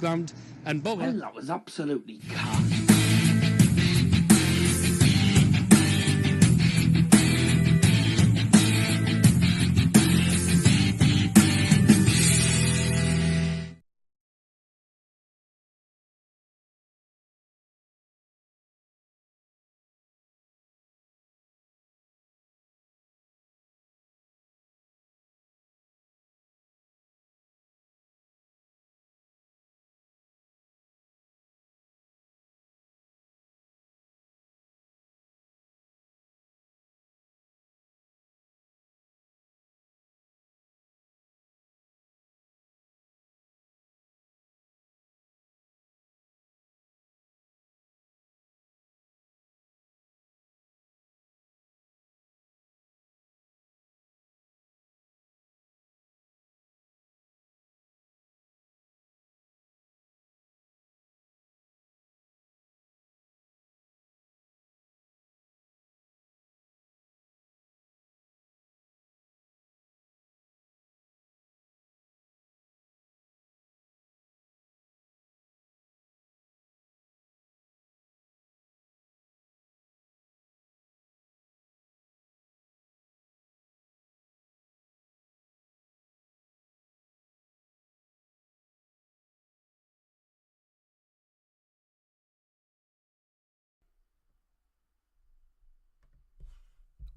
ground, and Bowie. Well, that was absolutely cut.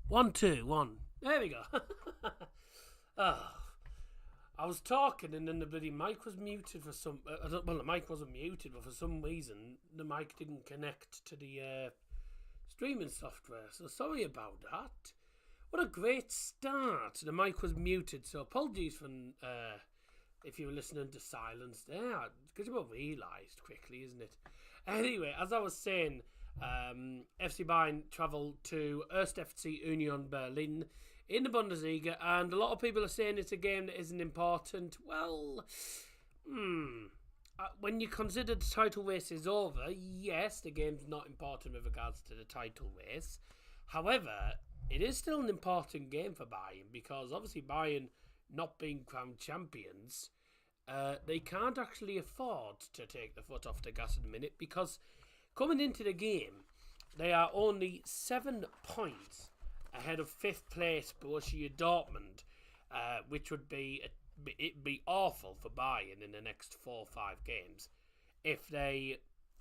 One, two, one. There we go. I was talking and then the bloody mic was muted for some... well, the mic wasn't muted, but for some reason the mic didn't connect to the streaming software. So sorry about that. What a great start. The mic was muted, so apologies for if you were listening to silence there. Because you were realised quickly, isn't it? Anyway, as I was saying... FC Bayern travel to 1. FC Union Berlin in the Bundesliga, and a lot of people are saying it's a game that isn't important. Well, when you consider the title race is over, yes, the game's not important with regards to the title race. However, it is still an important game for Bayern, because obviously Bayern not being crowned champions, they can't actually afford to take the foot off the gas in a minute, because coming into the game, they are only 7 points ahead of 5th place Borussia Dortmund, which would it'd be awful for Bayern in the next 4 or 5 games if they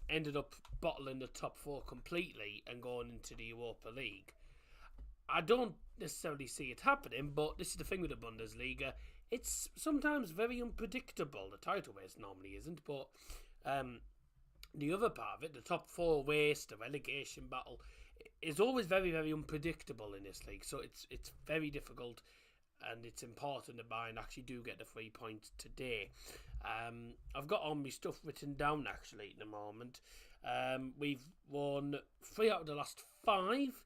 ended up bottling the top 4 completely and going into the Europa League. I don't necessarily see it happening, but this is the thing with the Bundesliga. It's sometimes very unpredictable. The title race normally isn't, but... the other part of it, the top 4 race, the relegation battle, is always very, very unpredictable in this league. So it's very difficult, and it's important that Bayern actually do get the 3 points today. I've got all my stuff written down actually at the moment. We've won 3 out of the last 5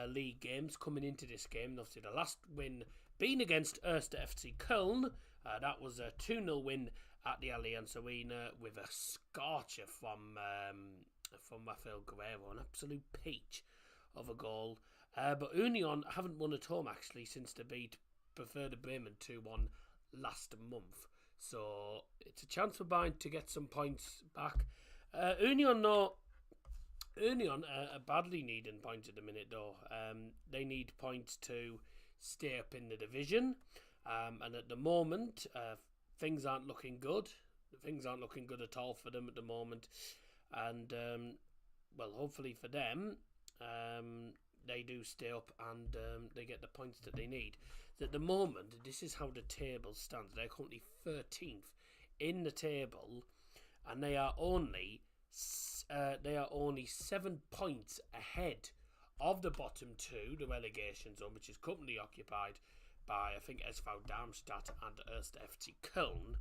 league games coming into this game. And obviously the last win being against 1. FC Köln. That was a 2-0 win at the Allianz Arena with a scorcher from Rafael Guerrero, an absolute peach of a goal. But Union haven't won at home actually since they beat Werder Bremen 2-1 last month. So it's a chance for Bayern to get some points back. Union are badly needing points at the minute though. They need points to stay up in the division. And at the moment... things aren't looking good. Things aren't looking good at all for them at the moment. And, well, hopefully for them, they do stay up and they get the points that they need. So at the moment, this is how the table stands. They're currently 13th in the table, and they are only 7 points ahead of the bottom 2, the relegation zone, which is currently occupied by, I think, SV Darmstadt and 1. FC Köln,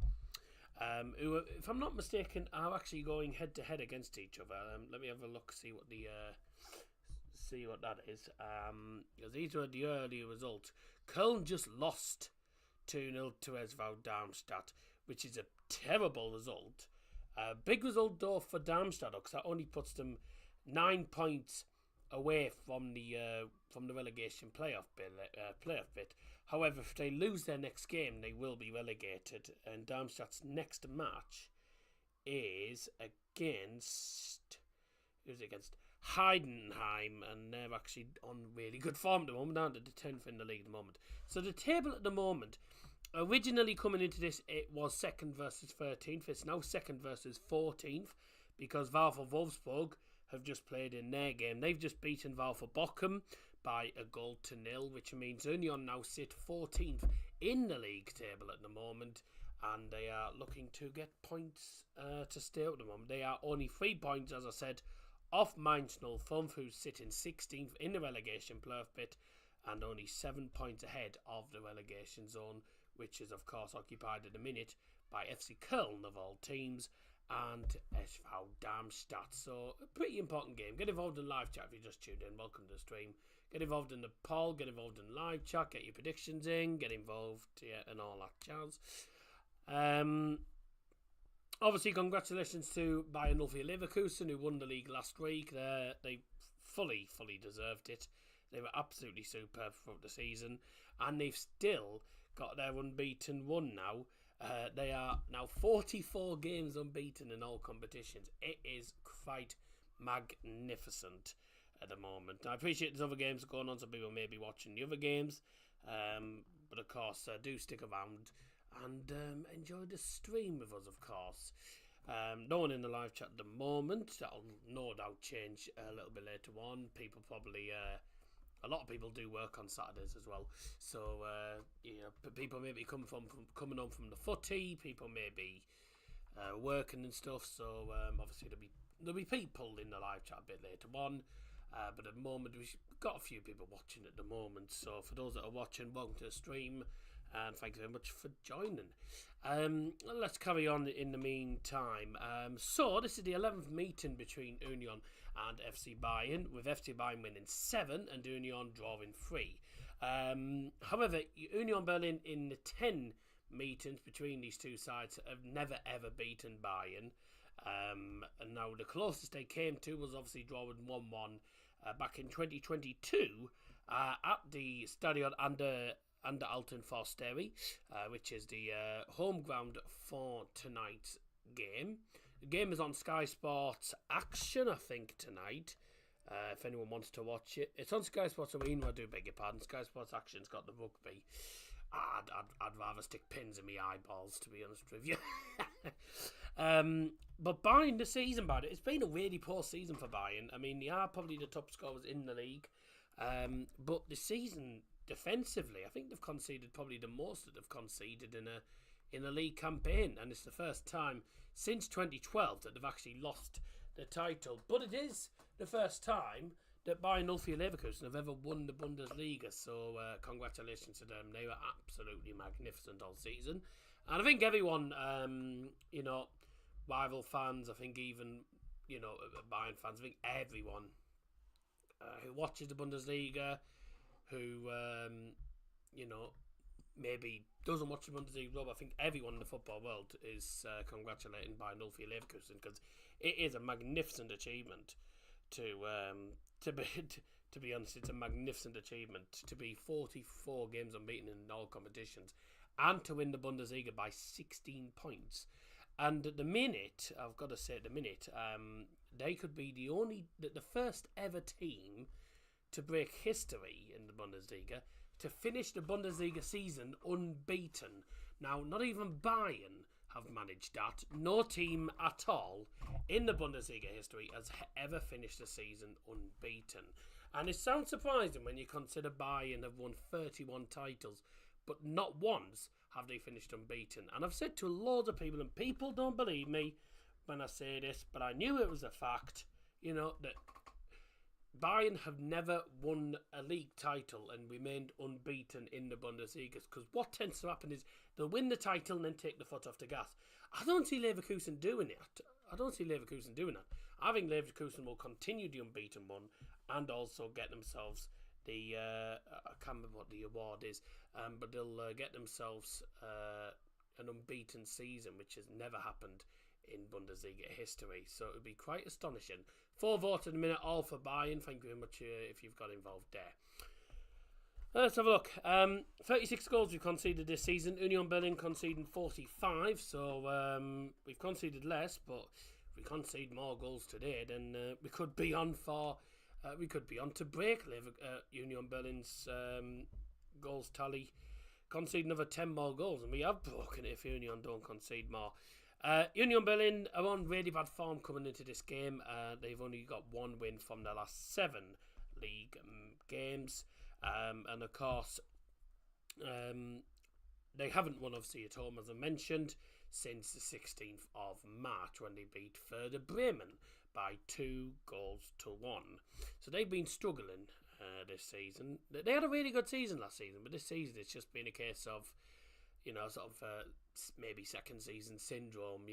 who, if I'm not mistaken, are actually going head to head against each other. Let me have a look, see what that is. Because these were the earlier results. Köln just lost 2-0 to SV Darmstadt, which is a terrible result. Big result though for Darmstadt, because that only puts them 9 points away from the relegation playoff bit. However, if they lose their next game, they will be relegated. And Darmstadt's next match is against... Who's it against? Heidenheim, and they're actually on really good form at the moment, down to the 10th in the league at the moment. So the table at the moment, originally coming into this, it was 2nd versus 13th. It's now 2nd versus 14th because Valve Wolfsburg have just played in their game. They've just beaten Valve Bochum by 1-0, which means Union now sit 14th in the league table at the moment, and they are looking to get points to stay at the moment. They are only 3 points, as I said, off Mainz 05, who's sitting 16th in the relegation playoff bit, and only 7 points ahead of the relegation zone, which is of course occupied at the minute by FC Köln of all teams and SV Darmstadt. So a pretty important game. Get involved in live chat if you just tuned in. Welcome to the stream. Get involved in the poll, get involved in live chat, get your predictions in, get involved, and all that jazz. Obviously, congratulations to Bayern 04 Leverkusen, who won the league last week. They fully deserved it. They were absolutely superb throughout the season, and they've still got their unbeaten run now. They are now 44 games unbeaten in all competitions. It is quite magnificent at the moment. I appreciate there's other games going on, so people may be watching the other games, but of course, do stick around and enjoy the stream with us, of course. No one in the live chat at the moment. That'll no doubt change a little bit later on. People probably... a lot of people do work on Saturdays as well. So, people may be coming home from the footy. People may be working and stuff. So, obviously, there'll be people in the live chat a bit later on. But at the moment, we've got a few people watching at the moment. So, for those that are watching, welcome to the stream. And thank you very much for joining. Let's carry on in the meantime. So, this is the 11th meeting between Union and FC Bayern, with FC Bayern winning 7 and Union drawing 3. However, Union Berlin in the 10 meetings between these two sides have never ever beaten Bayern. And now the closest they came to was obviously drawing 1-1 back in 2022 at the Stadion an der Alten Forsterie, which is the home ground for tonight's game. The game is on Sky Sports Action, I think, tonight. If anyone wants to watch it, it's on Sky Sports Arena. I do beg your pardon. Sky Sports Action's got the rugby. I'd rather stick pins in my eyeballs, to be honest with you. But Bayern, the season, it's been a really poor season for Bayern. I mean, they are probably the top scorers in the league, but the season defensively, I think they've conceded probably the most that they've conceded in a league campaign, and it's the first time since 2012 that they've actually lost the title. But it is the first time that Bayern 04 Leverkusen have ever won the Bundesliga, so congratulations to them. They were absolutely magnificent all season, and I think everyone, rival fans, I think even Bayern fans, I think everyone who watches the Bundesliga, who maybe doesn't watch the Bundesliga, I think everyone in the football world is congratulating Bayern 04 Leverkusen, because it is a magnificent achievement to be honest. It's a magnificent achievement to be 44 games unbeaten in all competitions and to win the Bundesliga by 16 points. And at the minute, I've got to say, they could be the first ever team to break history in the Bundesliga, to finish the Bundesliga season unbeaten. Now, not even Bayern have managed that. No team at all in the Bundesliga history has ever finished the season unbeaten. And it sounds surprising when you consider Bayern have won 31 titles, but not once have they finished unbeaten. And I've said to loads of people, and people don't believe me when I say this, but I knew it was a fact, that Bayern have never won a league title and remained unbeaten in the Bundesliga, because what tends to happen is they'll win the title and then take the foot off the gas. I don't see Leverkusen doing it. I think Leverkusen will continue the unbeaten one and also get themselves the I can't remember what the award is, but they'll get themselves an unbeaten season, which has never happened in Bundesliga history. So it would be quite astonishing. 4 votes in a minute, all for Bayern. Thank you very much if you've got involved there. Let's have a look. 36 goals we've conceded this season. Union Berlin conceding 45, so we've conceded less, but if we concede more goals today, then we could be on to break Union Berlin's goals tally, concede another 10 more goals, and we have broken it if Union don't concede more. Union Berlin are on really bad form coming into this game. They've only got one win from their last 7 league games. And of course, they haven't won obviously at home, as I mentioned, since the 16th of March when they beat Werder Bremen by 2-1. So they've been struggling this season. They had a really good season last season, but this season it's just been a case of, maybe second season syndrome,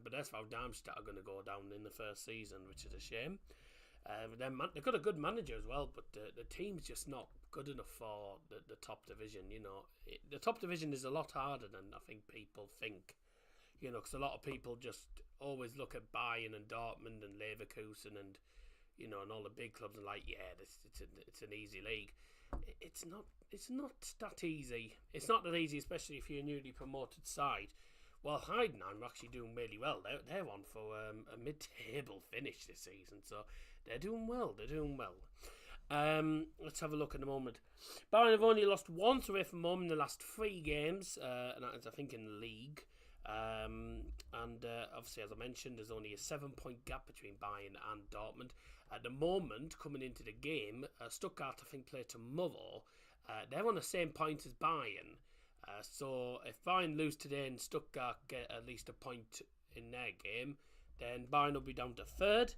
but that's how Darmstadt are going to go down in the first season, which is a shame. They've got a good manager as well, but the team's just not good enough for the top division. The top division is a lot harder than I think people think. Because a lot of people just always look at Bayern and Dortmund and Leverkusen and and all the big clubs and like, yeah, it's an easy league. It's not that easy. It's not that easy, especially if you're a newly promoted side. Well, Heidenheim are actually doing really well. They're on for a mid-table finish this season, so they're doing well. Let's have a look in a moment. Bayern have only lost once away from home in the last 3 games, and that is, I think, in the league. Obviously, as I mentioned, there's only a 7-point gap between Bayern and Dortmund. At the moment, coming into the game, Stuttgart, I think, play tomorrow. They're on the same point as Bayern. So if Bayern lose today and Stuttgart get at least a point in their game, then Bayern will be down to 3rd.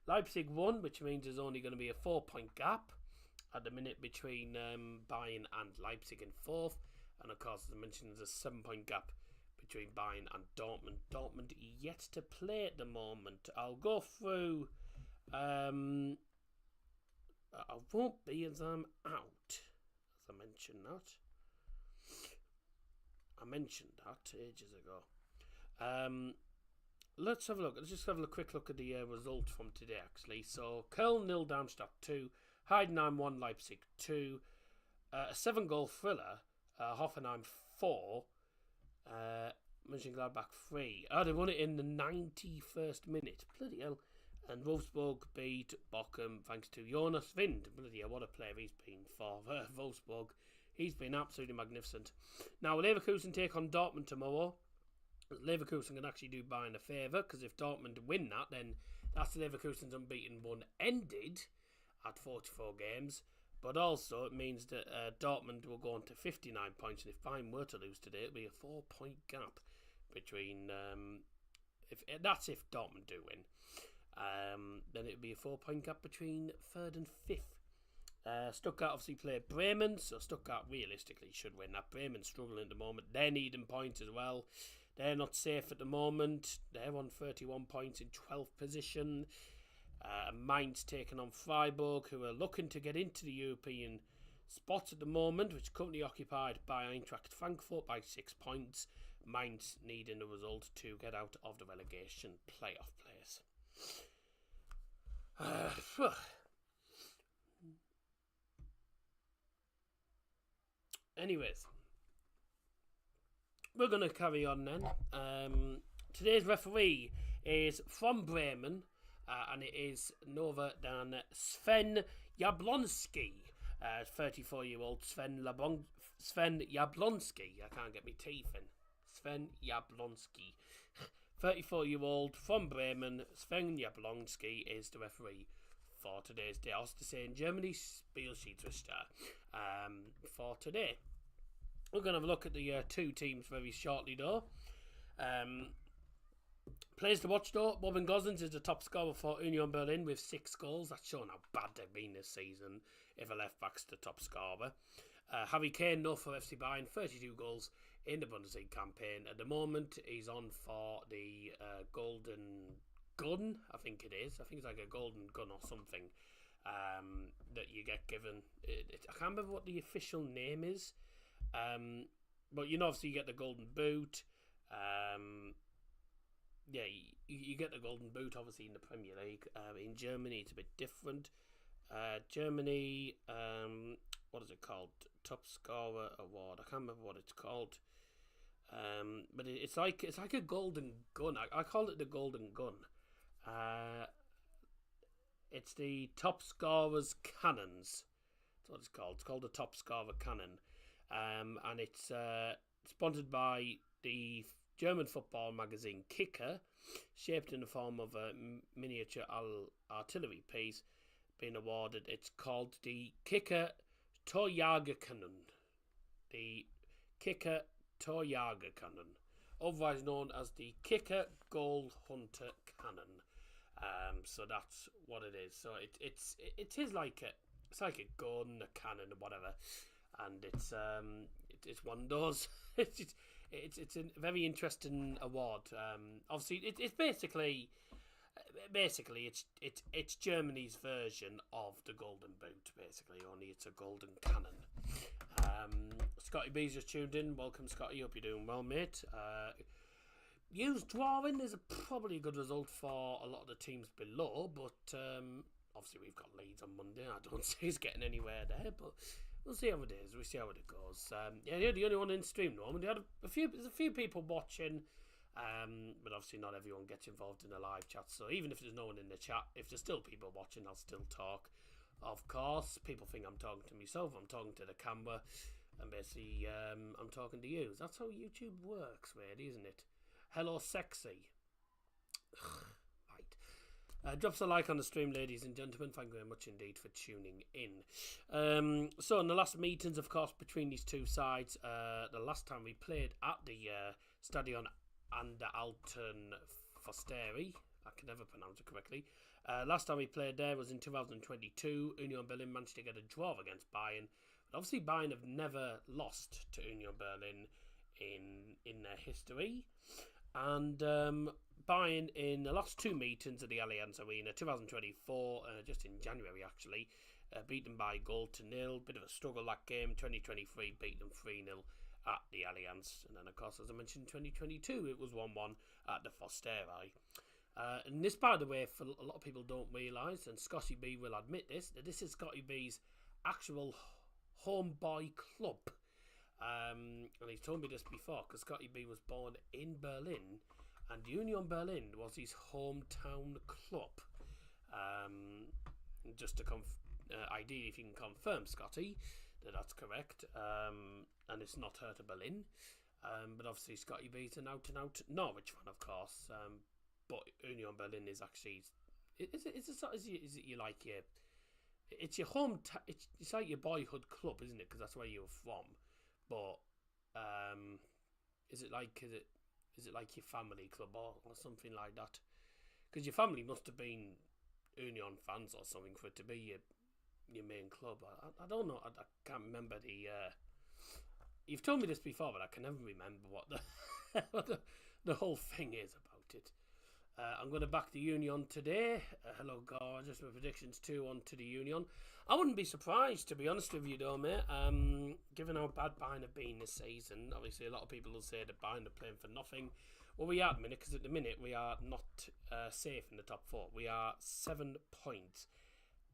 Leipzig won, which means there's only going to be a 4-point gap at the minute between Bayern and Leipzig in 4th. And of course, as I mentioned, there's a 7-point gap between Bayern and Dortmund. Dortmund yet to play at the moment. I'll go through. I won't be as I'm out, as I mentioned that. I mentioned that ages ago. Let's have a look. Let's just have a quick look at the result from today, actually. So, Köln 0, Darmstadt 2, Heidenheim 1, Leipzig 2, a 7-goal thriller, Hoffenheim 4, Mönchengladbach 3. They won it in the 91st minute. Bloody hell. And Wolfsburg beat Bochum thanks to Jonas Wind. Bloody hell, what a player he's been for Wolfsburg. He's been absolutely magnificent. Now, Leverkusen take on Dortmund tomorrow. Leverkusen can actually do Bayern a favour, because if Dortmund win that, then that's Leverkusen's unbeaten run ended at 44 games. But also, it means that Dortmund will go on to 59 points, and if Bayern were to lose today, it'll be a 4-point gap between... if Dortmund do win. Then it would be a 4-point gap between 3rd and 5th. Stuttgart obviously play Bremen, so Stuttgart realistically should win that. Bremen struggling at the moment. They're needing points as well. They're not safe at the moment. They're on 31 points in 12th position. Mainz taking on Freiburg, who are looking to get into the European spots at the moment, which is currently occupied by Eintracht Frankfurt by 6 points. Mainz needing a result to get out of the relegation playoff place. Anyways, we're going to carry on then. Today's referee is from Bremen, and it is no other than Sven Jablonski, 34-year-old Sven Jablonski. I can't get my teeth in. Sven Jablonski. 34-year-old from Bremen, Sven Jablonski is the referee for today's day. I was to say in Germany, Spielschiedsrichter for today. We're going to have a look at the 2 teams very shortly, though. Players to watch, though. Robin Gosens is the top scorer for Union Berlin with 6 goals. That's showing how bad they've been this season if a left-back's the top scorer. Harry Kane, though, for FC Bayern, 32 goals in the Bundesliga campaign. At the moment, he's on for the Golden Gun, I think it is. I think it's like a Golden Gun or something that you get given. I can't remember what the official name is. But obviously you get the Golden Boot. You get the Golden Boot obviously in the Premier League. In Germany it's a bit different. Germany, what is it called? Top Scorer Award. I can't remember what it's called. But it's like a golden gun. I call it the golden gun. It's the top scorers cannons. That's what it's called. It's called the top scorer cannon. And it's sponsored by the German football magazine Kicker, shaped in the form of a miniature artillery piece being awarded. It's called the Kicker Torjagerkanone. The Kicker Torjagerkanone, otherwise known as the Kicker Goal Hunter Cannon. So that's what it is. So it is like it's like a gun, a cannon, or whatever, and it's one of those. It's a very interesting award. Obviously, it's basically it's Germany's version of the Golden Boot. Basically, only it's a golden cannon. Scotty B's just tuned in. Welcome, Scotty. Hope you're doing well, mate. Hughes drawing is probably a good result for a lot of the teams below, but obviously we've got Leeds on Monday. I don't see he's getting anywhere there, but we'll see how it is. We'll see how it goes. Yeah, the only one in stream now. There's a few people watching, but obviously not everyone gets involved in the live chat. So even if there's no one in the chat, if there's still people watching, I'll still talk. Of course, people think I'm talking to myself. I'm talking to the camera, and basically I'm talking to you. That's how YouTube works, really, isn't it? Hello, sexy. Right. Drops a like on the stream, ladies and gentlemen. Thank you very much indeed for tuning in. So in the last meetings, of course, between these two sides, the last time we played at the Stadion an der Alten Försterei, I can never pronounce it correctly. Last time we played there was in 2022. Union Berlin managed to get a draw against Bayern. But obviously Bayern have never lost to Union Berlin in their history. And Bayern in the last two meetings at the Allianz Arena, 2024, just in January actually, beat them by 1-0. Bit of a struggle that game. 2023 beat them 3-0 at the Allianz. And then of course, as I mentioned, 2022 it was 1-1 at the Försterei. And this, by the way, for a lot of people don't realise, and Scotty B will admit this, that this is Scotty B's actual homeboy club. And he's told me this before, because Scotty B was born in Berlin, and Union Berlin was his hometown club. Just to ideally, if you can confirm, Scotty, that that's correct, and it's not Hertha Berlin. But obviously, Scotty B's an out-and-out Norwich fan, of course. But Union Berlin is actually it's your home. It's like your boyhood club, isn't it? Because that's where you're from. But is it like your family club or something like that? Because your family must have been Union fans or something for it to be your main club. I don't know. I can't remember the. You've told me this before, but I can never remember what the whole thing is about it. I'm going to back the Union today. Hello, gorgeous. My predictions 2-1 to the Union. I wouldn't be surprised, to be honest with you, though, mate. Given how bad Bayern have been this season, obviously a lot of people will say that Bayern are playing for nothing. Well, we are at the minute, because at the minute we are not safe in the top four. We are 7 points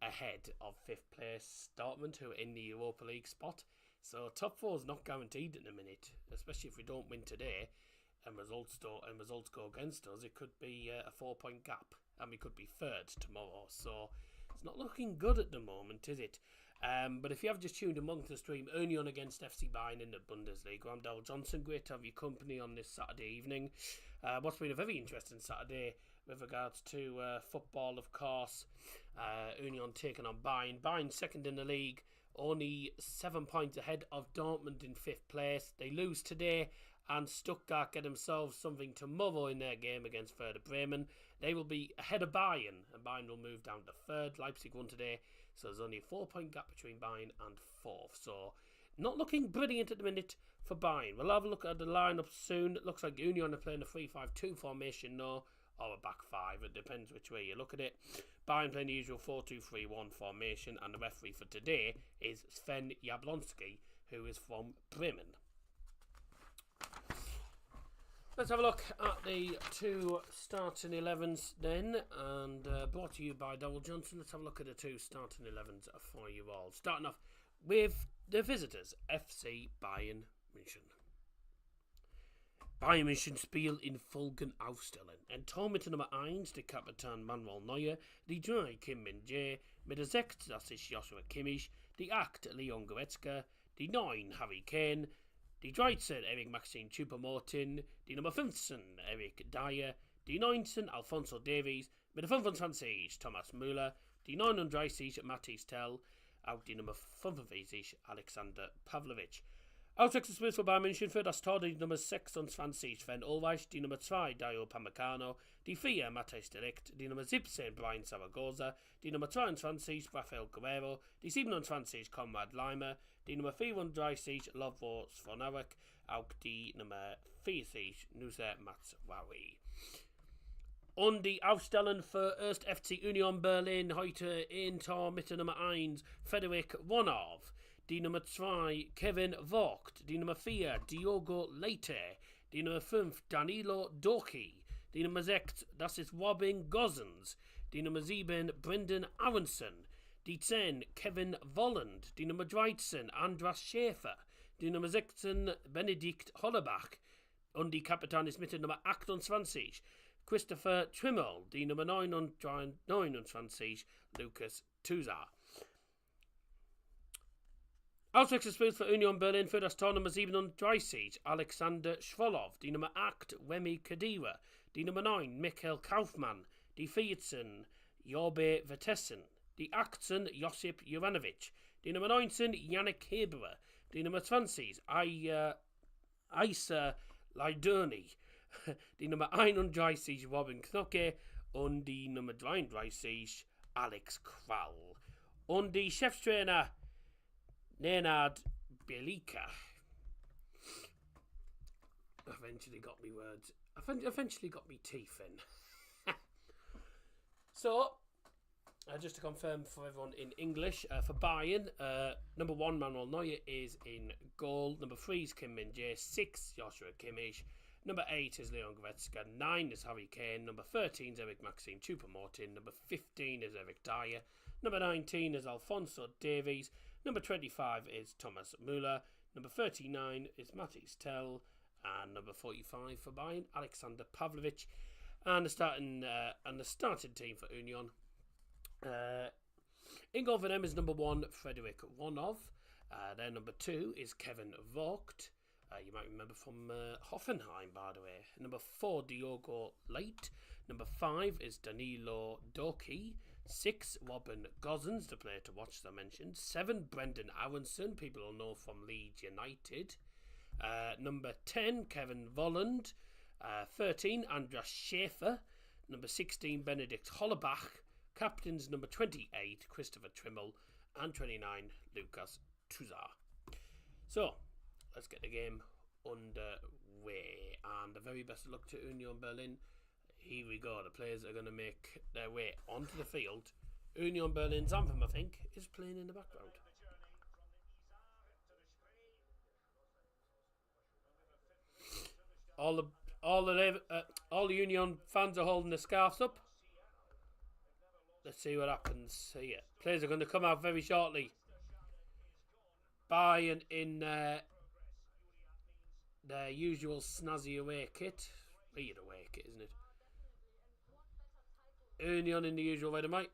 ahead of 5th place Dortmund, who are in the Europa League spot. So top four is not guaranteed at the minute, especially if we don't win today. And results go against us, it could be a 4-point gap, and we could be third tomorrow. So it's not looking good at the moment, is it? But if you have just tuned in to the stream, Union against FC Bayern in the Bundesliga. I'm Dal Johnson. Great to have your company on this Saturday evening. What's been a very interesting Saturday with regards to football, of course. Union taking on Bayern. Bayern second in the league, only 7 points ahead of Dortmund in 5th place. They lose today, and Stuttgart get themselves something tomorrow in their game against Werder Bremen. They will be ahead of Bayern, and Bayern will move down to 3rd. Leipzig won today, so there's only a 4-point gap between Bayern and 4th. So not looking brilliant at the minute for Bayern. We'll have a look at the lineup soon. It looks like Union are playing a 3-5-2 formation now, or a back 5. It depends which way you look at it. Bayern playing the usual 4-2-3-1 formation, and the referee for today is Sven Jablonski, who is from Bremen. Let's have a look at the two starting 11s then, and brought to you by Dowell Johnson. Let's have a look at the two starting 11s for you all. Starting off with the visitors, FC Bayern München. Bayern München spielen in Folgen aufstellen. En Tor mit der Nummer 1, der Kapitän Manuel Neuer, die 3 Kim Min-jae, mit der 6, das ist Joshua Kimmich, die 8 Leon Goretzka, die 9 Harry Kane, die 13 Eric Maxim Choupo-Moting, die Nummer 15 Eric Dyer, die 19 Alphonso Davies, mit der 25 Thomas Müller, die 39 Mathis Tel, auch die Nummer 45 Alexander Pavlovic. Auswechselspiel für Bayern München für das Tor die Nummer 26 Sven Ulreich, die Nummer 2 Dario Pamecano, die 4 Matthijs de Ligt, die Nummer 17 Brian Zaragoza, die Nummer 22 Rafael Guerrero, die 27 Konrad Leimer, die Nummer 34 Lovro Svonarek, auch die Nummer 40 Nusser Matswawi. Und die Aufstellung für erst FC Union Berlin heute in Tor mit der Nummer 1 Frederik Wonov, die Nummer 2 Kevin Vogt, die Nummer 4 Diogo Leite, die Nummer 5 Danilo Dorki, die Nummer 6 das ist Robin Gosens, die Nummer 7 Brendan Aronson, die 10 Kevin Volland, die Nummer 13 Andras Schäfer, die Nummer 16 Benedikt Hollerbach und die Kapitän ist mit der Nummer 28 Christopher Trimmel, die Nummer 29 Lukas Tusa. Auswechselspiel für Union Berlin für das Tor Nummer 37 Alexander Schwolow, die Nummer 8 Remy Khedira, die Nummer 9 Michael Kaufmann, die 14 Jorbe Vertessen, die 18 Josip Juranovic, die Nummer 19 Yannick Heberer, die Nummer 20 Aisa Leidurni, die Nummer 31 Robin Knocke und die Nummer 33 Alex Krall. Und die Cheftrainer Nenad Bielica eventually got me words. Eventually got me teeth in. So, just to confirm for everyone in English, for Bayern, number 1 Manuel Neuer is in goal. Number 3 is Kim Min-jae. 6 Joshua Kimmich. Number 8 is Leon Goretzka. 9 is Harry Kane. Number 13 is Eric Maxim Choupo-Moting. Number 15 is Eric Dyer. Number 19 is Alphonso Davies. Number 25 is Thomas Müller. Number 39 is Mathis Tel. And number 45 for Bayern, Alexander Pavlovic. And the starting team for Union. In goal for them is number 1, Frederik Wonov. Their number 2 is Kevin Vogt. You might remember from Hoffenheim, by the way. Number 4, Diogo Leite. Number 5 is Danilo Dorki. 6, Robin Gosens, the player to watch, as I mentioned. 7, Brendan Aronson, people will know from Leeds United. Number 10, Kevin Volland. 13, Andras Schäfer. Number 16, Benedikt Hollerbach. Captains number 28, Christopher Trimmel. And 29, Lukas Tusa. So, let's get the game underway. And the very best of luck to Union Berlin. Here we go. The players are going to make their way onto the field. Union Berlin's anthem, I think, is playing in the background. All the Union fans are holding the scarves up. Let's see what happens here. Players are going to come out very shortly. Bayern in their usual snazzy away kit. Weird away kit, isn't it? Union in the usual way, mate.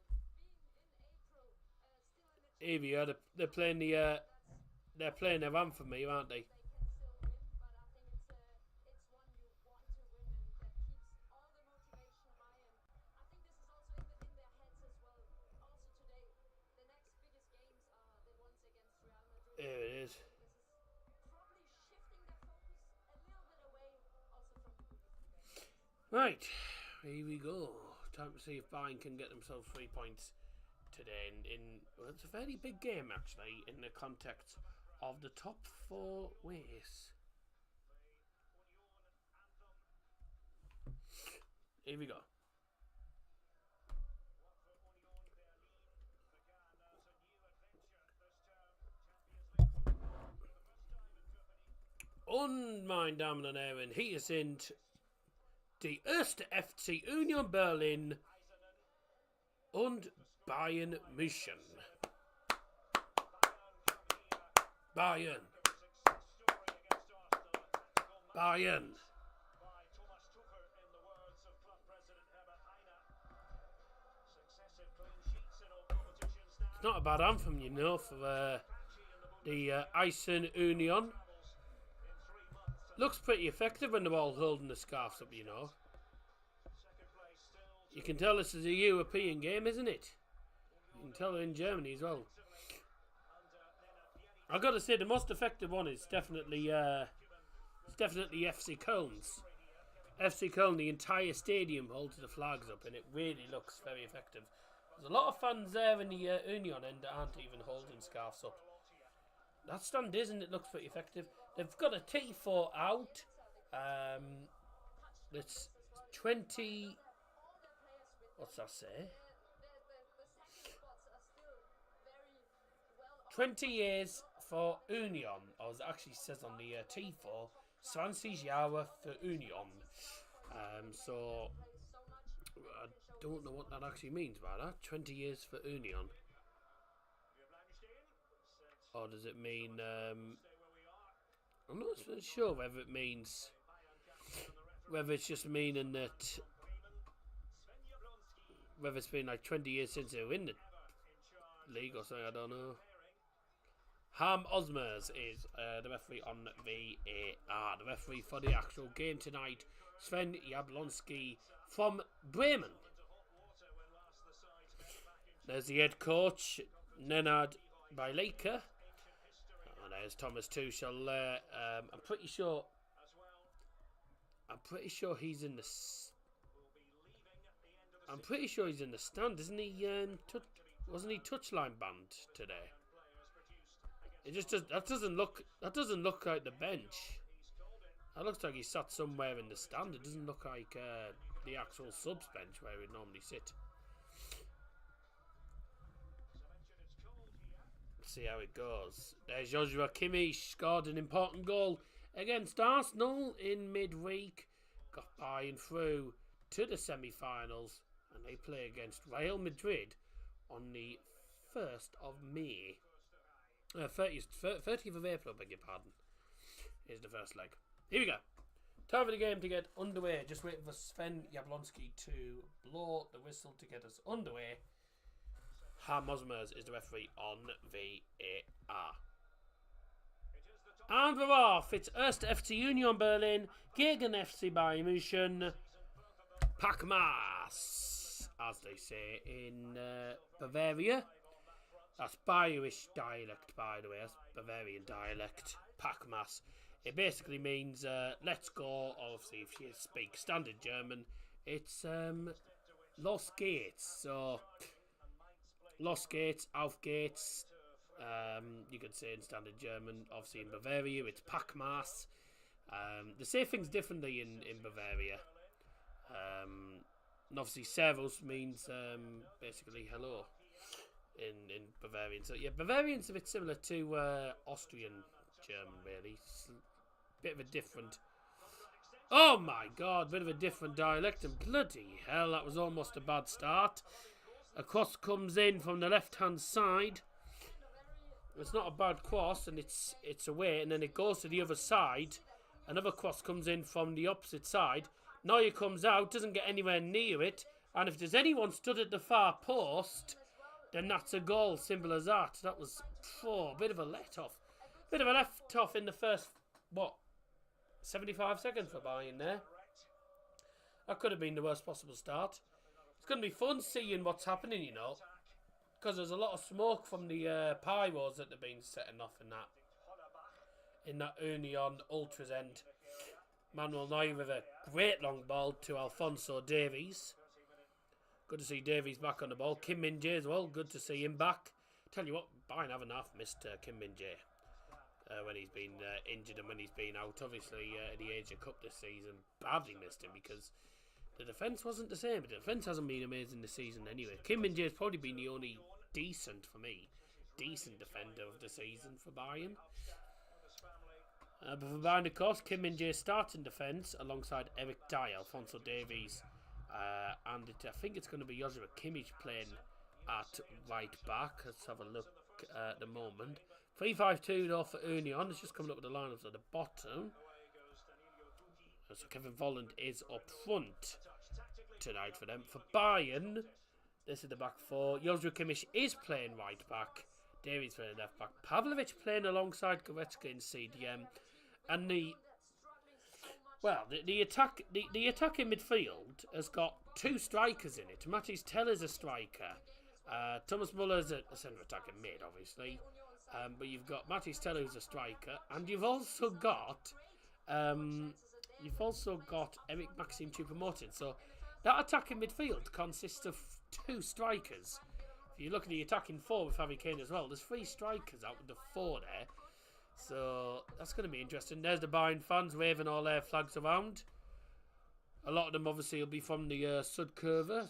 Here we are. They're playing their anthem here, aren't they? There it is. Right, here we go. Time to see if Bayern can get themselves 3 points today. Well, it's a very big game, actually, in the context of the top 4 ways. Here we go. Und, meine Damen und Herren, hier sind die erste FC Union Berlin und Bayern München. Bayern. Bayern. It's not a bad anthem, you know, for the Eisen Union. Looks pretty effective when they're all holding the scarves up, you know. You can tell this is a European game, isn't it? You can tell it in Germany as well. I've got to say the most effective one is definitely FC Köln's. FC Köln, the entire stadium holds the flags up, and it really looks very effective. There's a lot of fans there in the Union end that aren't even holding scarves up. That stand isn't it? Looks pretty effective. They've got a T4 out. It's 20. What's that say? 20 years for Union, or as it actually says on the T4, 20 Jahre für Union. So I don't know what that actually means by that. 20 years for Union. Or does it mean... I'm not sure whether it means... Whether it's just meaning that... Whether it's been like 20 years since they were in the league or something, I don't know. Harm Osmers is the referee on VAR. The referee for the actual game tonight, Sven Jablonski from Bremen. There's the head coach, Nenad Bilaker. And there's Thomas Tuchel there. I'm pretty sure he's in the... I'm pretty sure he's in the stand, isn't he? Wasn't he touchline banned today? It just does. That doesn't look like the bench. That looks like he sat somewhere in the stand. It doesn't look like the actual subs bench where he'd normally sit. Let's see how it goes. There's Joshua Kimmich scored an important goal against Arsenal in midweek. Got Bayern through to the semi-finals, and they play against Real Madrid on the 1st of May. 30th of April, beg your pardon, is the first leg. Here we go. Time for the game to get underway. Just waiting for Sven Jablonski to blow the whistle to get us underway. Harm Osmers is the referee on VAR. And we're off. It's 1. FC Union Berlin gegen FC Bayern München. Packmas, as they say in Bavaria. That's Bayerish dialect, by the way. That's Bavarian dialect. Packmas. It basically means let's go. Obviously, if you speak standard German, it's Los Gates. So, Los Gates, Auf Gates. You could say in standard German. Obviously, in Bavaria, it's Packmas. They say things differently in Bavaria. And obviously, Servus means basically hello in Bavarian. So, yeah, Bavarian's a bit similar to Austrian German, really. It's a bit of a different... Oh, my God, bit of a different dialect. And bloody hell, that was almost a bad start. A cross comes in from the left-hand side. It's not a bad cross, and it's away, and then it goes to the other side. Another cross comes in from the opposite side. Neuer comes out, doesn't get anywhere near it, and if there's anyone stood at the far post, then that's a goal, simple as that. That was a bit of a let-off. Bit of a let-off in the first, 75 seconds for Bayern there. That could have been the worst possible start. It's going to be fun seeing what's happening, you know, because there's a lot of smoke from the pyros that they've been setting off in that Union Ultras end. Manuel Neuer with a great long ball to Alphonso Davies. Good to see Davies back on the ball. Kim Min-jae as well. Good to see him back. Tell you what, Bayern haven't half missed Kim Min-jae when he's been injured and when he's been out. Obviously, at the Asia Cup this season, badly missed him because the defence wasn't the same. The defence hasn't been amazing this season anyway. Kim Min-jae has probably been the only decent defender of the season for Bayern. But for Bayern, of course, Kim Min-jae starting defence alongside Eric Dyer, Alphonso Davies, and I think it's going to be Joshua Kimmich playing at right back. Let's have a look at the moment. 3-5-2 though for Union. It's just coming up with the lineups at the bottom. So Kevin Volland is up front tonight for them. For Bayern, this is the back four. Joshua Kimmich is playing right back. Davies playing left back. Pavlovic playing alongside Goretzka in CDM. And the attacking midfield has got two strikers in it. Matis Teller's a striker. Thomas Muller's a centre attacking mid, obviously. But you've got Matis Teller who's a striker, and you've also got Eric Maxim Choupo-Moting. So that attacking midfield consists of two strikers. If you look at the attacking four with Harry Kane as well, there's three strikers out of the four there. So that's going to be interesting. There's the Bayern fans waving all their flags around. A lot of them obviously will be from the Sudkurve.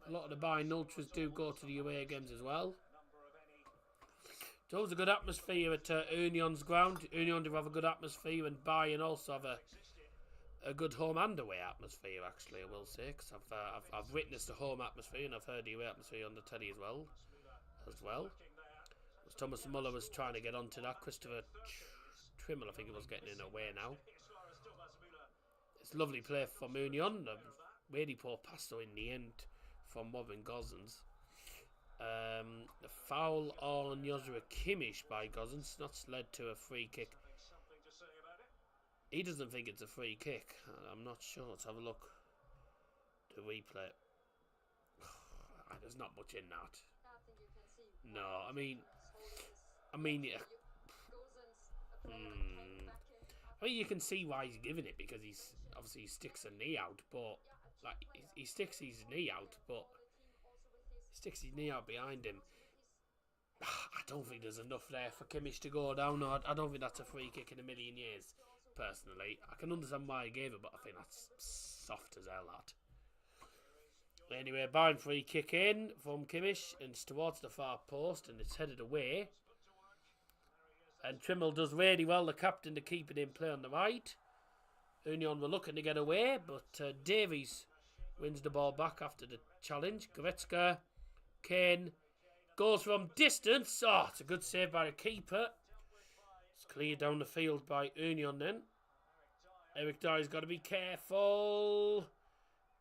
A lot of the Bayern Ultras do go to the away games as well. It's always a good atmosphere at Union's ground. Union do have a good atmosphere, and Bayern also have a good home and away atmosphere, actually, I will say. Because I've witnessed the home atmosphere, and I've heard the away atmosphere on the telly as well. As Thomas Muller was trying to get onto that. Christopher Trimmel, I think it was, getting in away now. It's a lovely play from Union. A really poor pass though in the end from Robin Gosens. The foul on Joshua Kimmich by Gosens. That's led to a free kick. He doesn't think it's a free kick. I'm not sure. Let's have a look. The replay. There's not much in that. No, I mean, yeah. You can see why he's giving it, because he's obviously he sticks a knee out, but like he sticks his knee out, but he sticks his knee out behind him. I don't think there's enough there for Kimmich to go down. No, I don't think that's a free kick in a million years. Personally, I can understand why he gave it, but I think that's soft as hell. That. Anyway, Bayern free kick in from Kimmich, and it's towards the far post, and it's headed away. And Trimmel does really well, the captain, to keep it in play on the right. Union were looking to get away, but Davies wins the ball back after the challenge. Goretzka, Kane, goes from distance. Oh, it's a good save by the keeper. It's cleared down the field by Union then. Eric Dyer's got to be careful.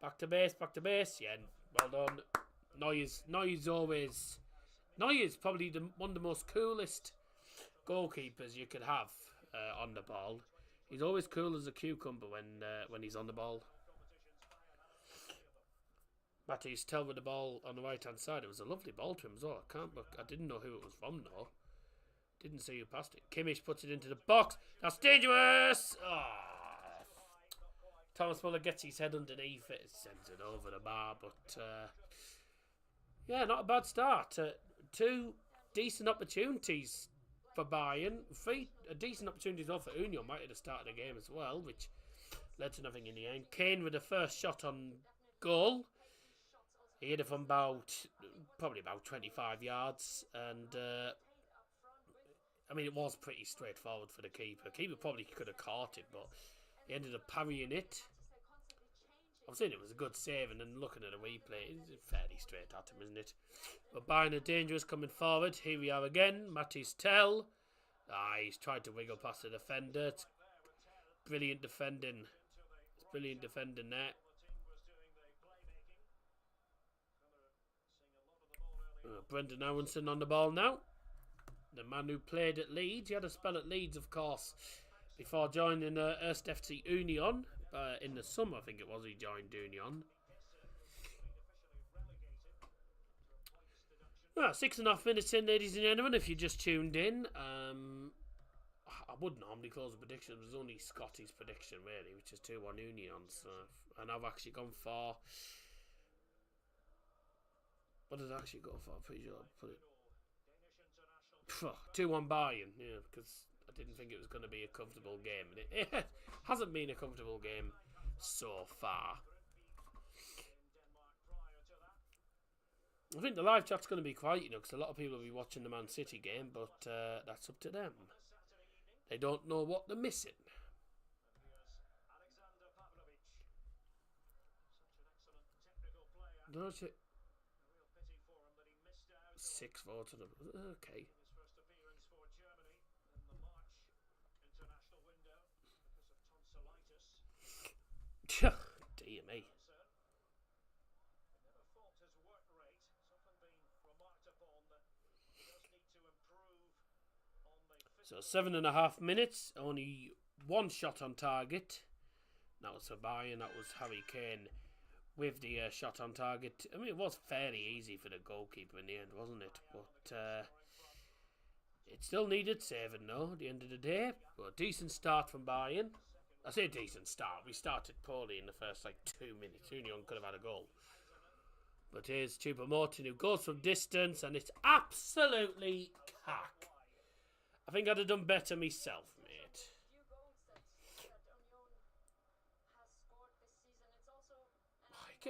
Back to base. Yeah, well done. Neuer's probably one of the most coolest goalkeepers you could have on the ball. He's always cool as a cucumber when he's on the ball. Matis Tell with the ball on the right hand side. It was a lovely ball to him as well. I didn't know who it was from though. Didn't see who passed it. Kimmich puts it into the box. That's dangerous. Oh. Thomas Muller gets his head underneath it. Sends it over the bar, but yeah, not a bad start. Two decent opportunities for Bayern. Three decent opportunities all for Union right at the start of the game as well, which led to nothing in the end. Kane with the first shot on goal. He hit it from probably about 25 yards, and I mean, it was pretty straightforward for the keeper. The keeper probably could have caught it, but he ended up parrying it. I'm saying it was a good save, and then looking at the replay, it's fairly straight at him, isn't it? But Bayern are dangerous coming forward. Here we are again. Matis Tell. He's tried to wiggle past the defender. It's brilliant defending. It's brilliant defending there. Brendan Aronson on the ball now. The man who played at Leeds. He had a spell at Leeds, of course, before joining Erst FC Union. In the summer, I think it was, he joined Union. 6.5 minutes in, ladies and gentlemen, if you just tuned in. I wouldn't normally close the prediction. It was only Scotty's prediction, really, which is 2-1 Union. So, and I've actually gone for... What did I actually go for? I'm pretty sure I put it... 2-1 Bayern, yeah, because I didn't think it was going to be a comfortable game. And it hasn't been a comfortable game so far. I think the live chat's going to be quiet, because a lot of people will be watching the Man City game, but that's up to them. They don't know what they're missing. Don't you? 6-4 to them. Okay. So 7.5 minutes, only one shot on target. That was for Bayern, that was Harry Kane with the shot on target. I mean, it was fairly easy for the goalkeeper in the end, wasn't it? But it still needed saving, though, at the end of the day. But a decent start from Bayern. I say decent start. We started poorly in the first, 2 minutes. Union could have had a goal. But here's Choupo-Moting, who goes from distance, and it's absolutely cack. I think I'd have done better myself, mate.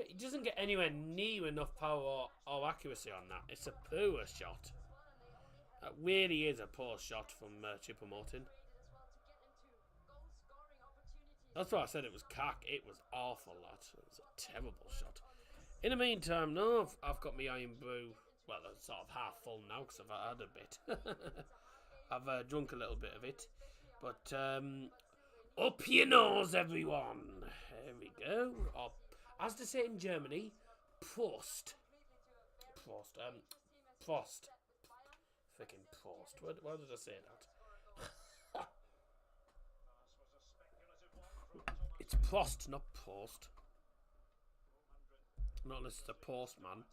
He doesn't get anywhere near enough power or accuracy on that. It's a poor shot. That really is a poor shot from Choupo-Moting. That's why I said it was cack. It was awful, that. It was a terrible shot. In the meantime, no, I've got my iron brew. Well, it's sort of half full now because I've had a bit. I've drunk a little bit of it. But, up your nose, everyone. There we go. Or, as they say in Germany, Prost. Prost. Freaking Prost. Why did I say that? It's Prost, not Prost. Not unless it's a postman.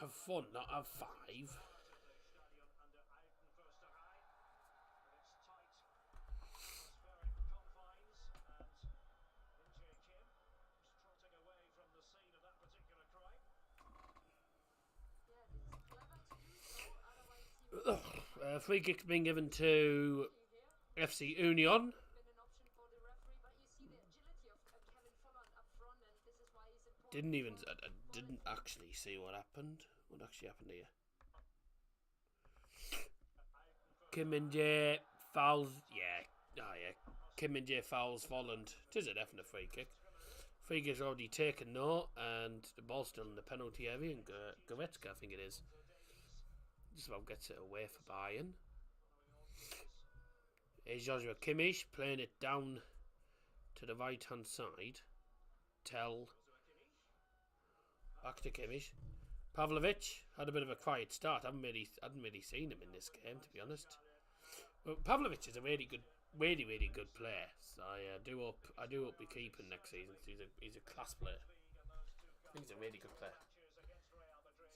Have fun, not have five. Free kick being given to FC Union. I didn't actually see what happened. What actually happened here? Kim Min-jae fouls. Yeah. Kim Min-jae fouls Volland. It is a definite free kick. Free kick's already taken though, and the ball's still in the penalty area. And Goretzka, I think it is, just about gets it away for Bayern. Here's Joshua Kimmich playing it down to the right hand side. Back to Kimmich. Pavlovic had a bit of a quiet start. I hadn't really seen him in this game, to be honest. But Pavlovic is a really good player. So I do hope we keep him next season. He's a class player. I think he's a really good player.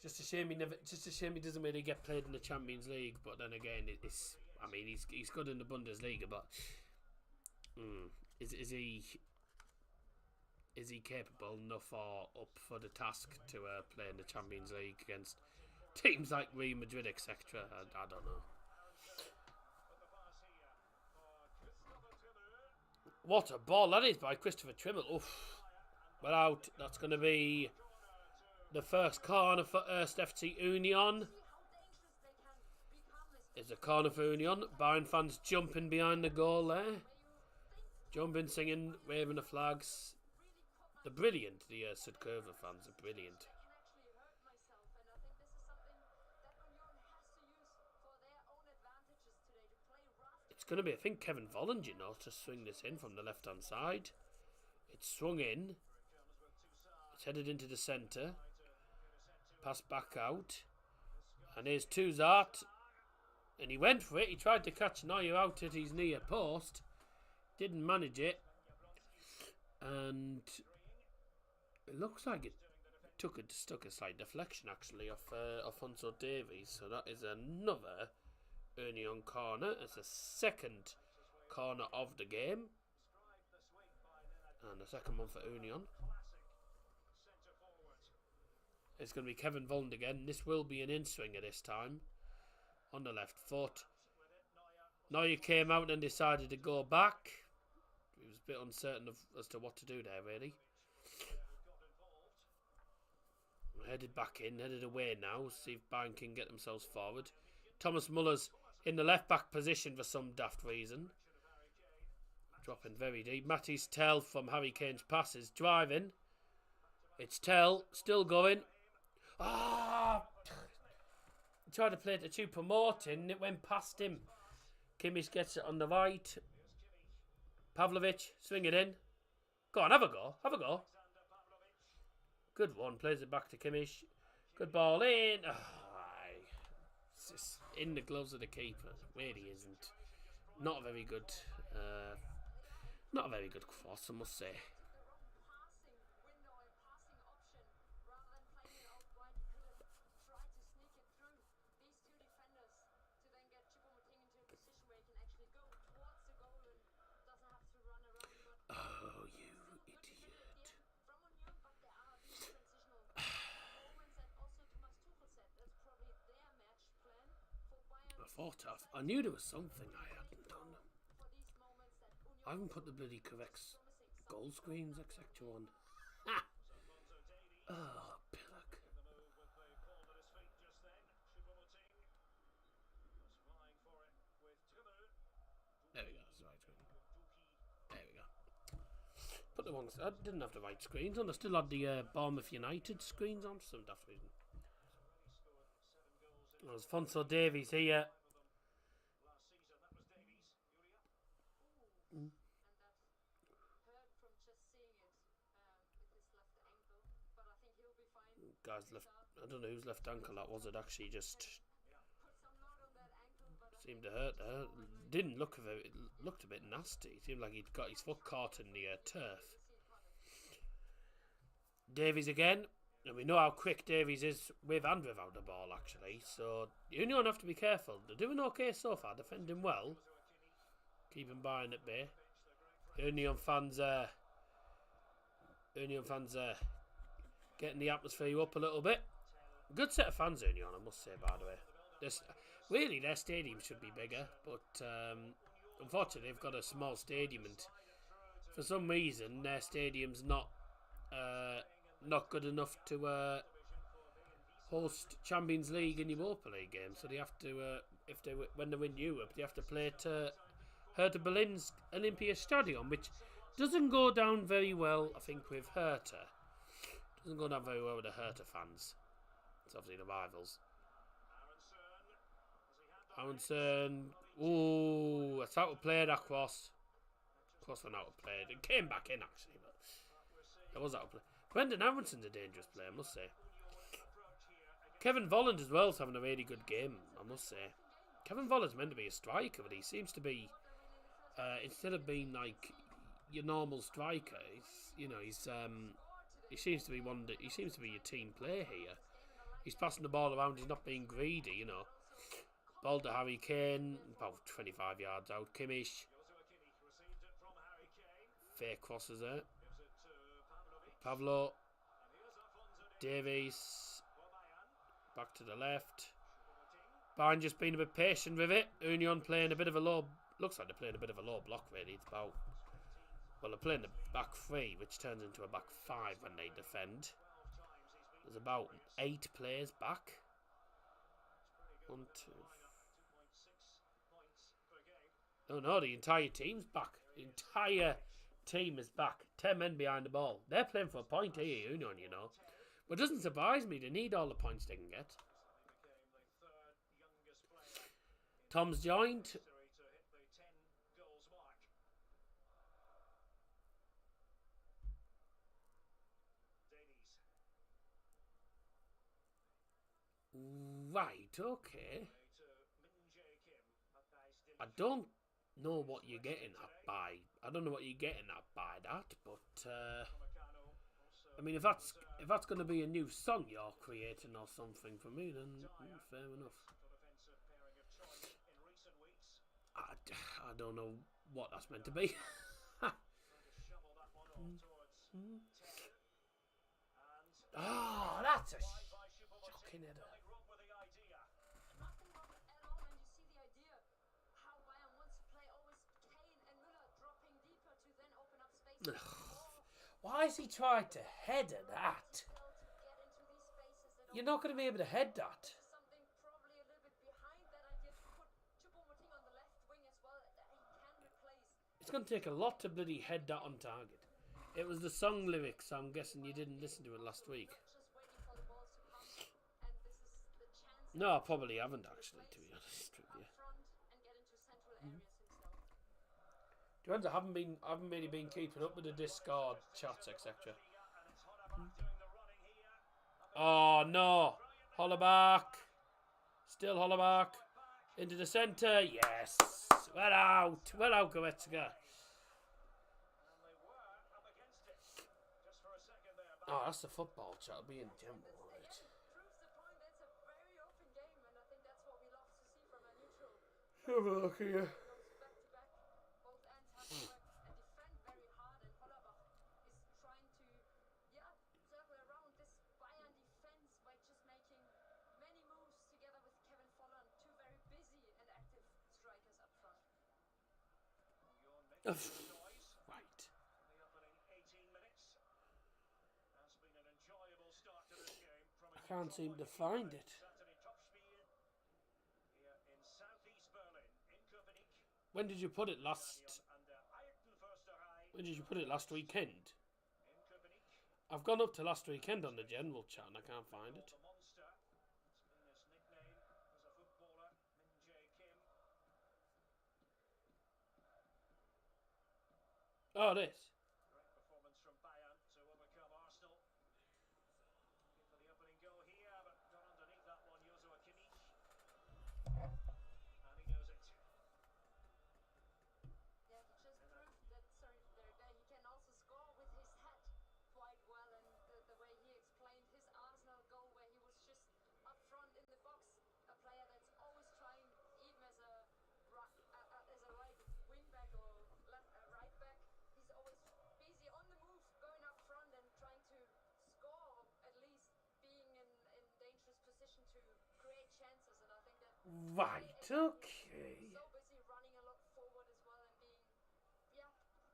It's just a shame he doesn't really get played in the Champions League. But then again, he's good in the Bundesliga. But is he capable enough or up for the task to play in the Champions League against teams like Real Madrid, etc.? I don't know. What a ball that is by Christopher Trimmel. Oof. Well out. That's going to be the first corner for FC Union. It's a corner for Union. Bayern fans jumping behind the goal there. Jumping, singing, waving the flags. They're brilliant. The Sudkurva fans are brilliant. It's going to be, I think, Kevin Volland, to swing this in from the left-hand side. It's swung in. It's headed into the centre. Pass back out. And here's Tuzart. And he went for it. He tried to catch Neuer out at his near post. Didn't manage it. And it looks like it stuck a slight deflection, actually, off Alphonso Davies. So that is another Union corner. It's the second corner of the game. And the second one for Union. It's going to be Kevin Volland again. This will be an in-swinger this time. On the left foot. Neuer came out and decided to go back. He was a bit uncertain as to what to do there, really. Headed back in, headed away now. See if Bayern can get themselves forward. Thomas Muller's in the left-back position for some daft reason. Dropping very deep. Matisse Tell from Harry Kane's passes. Driving. It's Tell, still going. Ah! He tried to play it to Choupo-Moting, and it went past him. Kimmich gets it on the right. Pavlovic, swing it in. Go on, have a go. Have a go. Good one. Plays it back to Kimmich. Good ball in. It's just in the gloves of the keeper. Really isn't. Not a very good. Not a very good cross, I must say. Oh, you idiot. I knew there was something I hadn't done. I haven't put the bloody correct goal screens, etc. on. Ha! Oh, pillock. There we go, that's the right screen. There we go. Put the ones. I didn't have the right screens on. I still had the Bournemouth United screens on for some daft reason. There's Fonso Davies here. Guy's left. I don't know whose left ankle that was. It actually just seemed to hurt. Didn't look of it. It looked a bit nasty. It seemed like he'd got his foot caught in the turf. Davies again. And we know how quick Davies is with and without the ball, actually. So Union have to be careful. They're doing okay so far, defending well. Keeping Bayern at bay. Union fans getting the atmosphere up a little bit. Good set of fans, Union, I must say, by the way. Really, their stadium should be bigger, but unfortunately, they've got a small stadium, and for some reason, their stadium's not good enough to host Champions League and Europa League games. So they have to, when they win Europe, they have to play at Hertha Berlin's Olympiastadion, which doesn't go down very well, I think, with Hertha. Doesn't go down very well with the Hertha fans. It's obviously the rivals. Aronson. Ooh, that's out of play, that cross. Cross went out of play. It came back in, actually, but it was out of play. Brendan Aronson's a dangerous player, I must say. Kevin Volland as well is having a really good game, I must say. Kevin Volland's meant to be a striker, but he seems to be, instead of being like your normal striker, he seems to be a team player here. He's passing the ball around. He's not being greedy, you know. Ball to Harry Kane, about 25 yards out. Kimmich. Fair crosses there. Pavlo. Davies. Back to the left. Bayern just being a bit patient with it. Union playing a bit of a low. Looks like they're playing a bit of a low block, really. It's about. Well, they're playing the back three, which turns into a back five when they defend. There's about 8 players back. 1, 2. No, the entire team's back. The entire team is back. 10 men behind the ball. They're playing for a point here, Union, you know. But it doesn't surprise me. They need all the points they can get. Tom's joined. Right, okay. I don't know what you're getting at by. I don't know what you're getting at by that, but I mean, if that's going to be a new song you're creating or something for me, then fair enough. I don't know what that's meant to be. Oh, that's a shocking header. Why is he trying to header that? You're not going to be able to head that. It's going to take a lot to bloody head that on target. It was the song lyrics, so I'm guessing you didn't listen to it last week. No, I probably haven't actually, to be honest with you. Depends, I haven't really been keeping up with the Discord chats, etc. Oh no! Hollerback! Still Hollerback! Into the centre, yes! Well out! Well out, Goretzka! Oh, that's the football chat. It'll be in general, right? Have a look here. Right. I can't seem to find it. When did you put it last? When did you put it last weekend? I've gone up to last weekend on the general chat and I can't find it. Oh, this. Great performance from Bayern to overcome Arsenal. Looking for the opening goal here, but got underneath that one, Joshua Kimmich. And he knows it. Yeah, he just proved that he can also score with his head quite well, and the way he explained his Arsenal goal where he was just up front in the box, a player that's always trying, even as a right wing back or right back, he's always busy on the move, going up front and trying to score, or at least being in dangerous position to create chances, and I think that Right, okay. so busy running a lot forward as well and being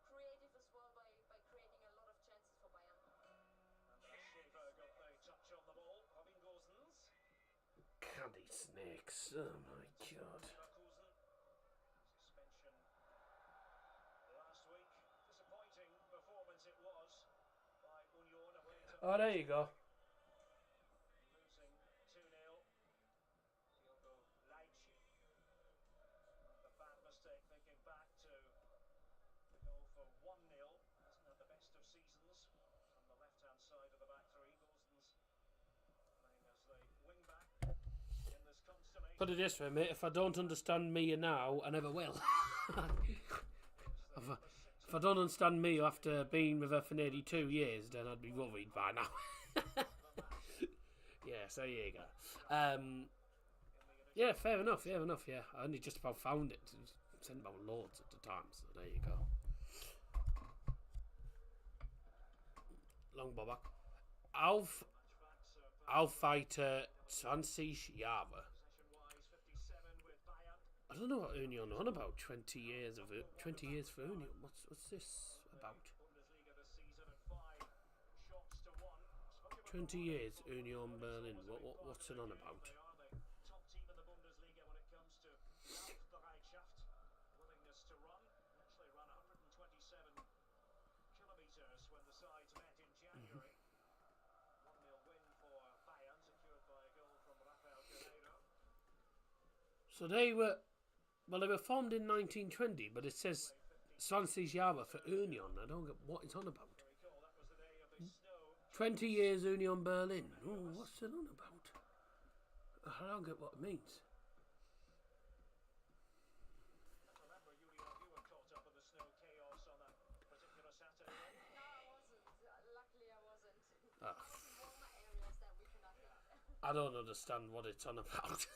creative as well by creating a lot of chances for Bayern. And Schäfer got the touch on the ball. Robin Gosens. Candy snakes. Oh my god. Suspension last week. Disappointing performance it was by Union away to Oh, there you go. losing 2-0. Diogo Leitch. The bad mistake thinking back to the goal for 1-0. Hasn't had the best of seasons on the left-hand side of the back three. Gosens playing as the wing back in this consternation. Put it this way, mate. If I don't understand me now, I never will. If I don't understand me after being with her for nearly 2 years, then I'd be worried by now. Yeah, so here you go. Yeah, fair enough, yeah. I only just about found it. It was sent about loads at the time, so there you go. Long bobber. Alfighter Transish Java. I don't know what Union on about. 20 years of it. 20 years for Union. What's this about? 20 years Union Berlin. What's it on about? They are the top team in the Bundesliga when it comes to Laufbereitschaft, willingness to run. Actually ran 127 kilometres when the sides met in January. 1-0 win for Bayern, secured by a goal from Rafael Guerreiro. So they were formed in 1920, but it says Swansea Java for Union. I don't get what it's on about. Recall that was the day of the snow. 20 years Union Berlin. Oh, what's it on about? I don't get what it means. Remember, Julian, you were caught up in the snow chaos on that particular Saturday. No, I wasn't. Luckily, I wasn't. Ah. It was in warmer areas that we can, I think. I don't understand what it's on about.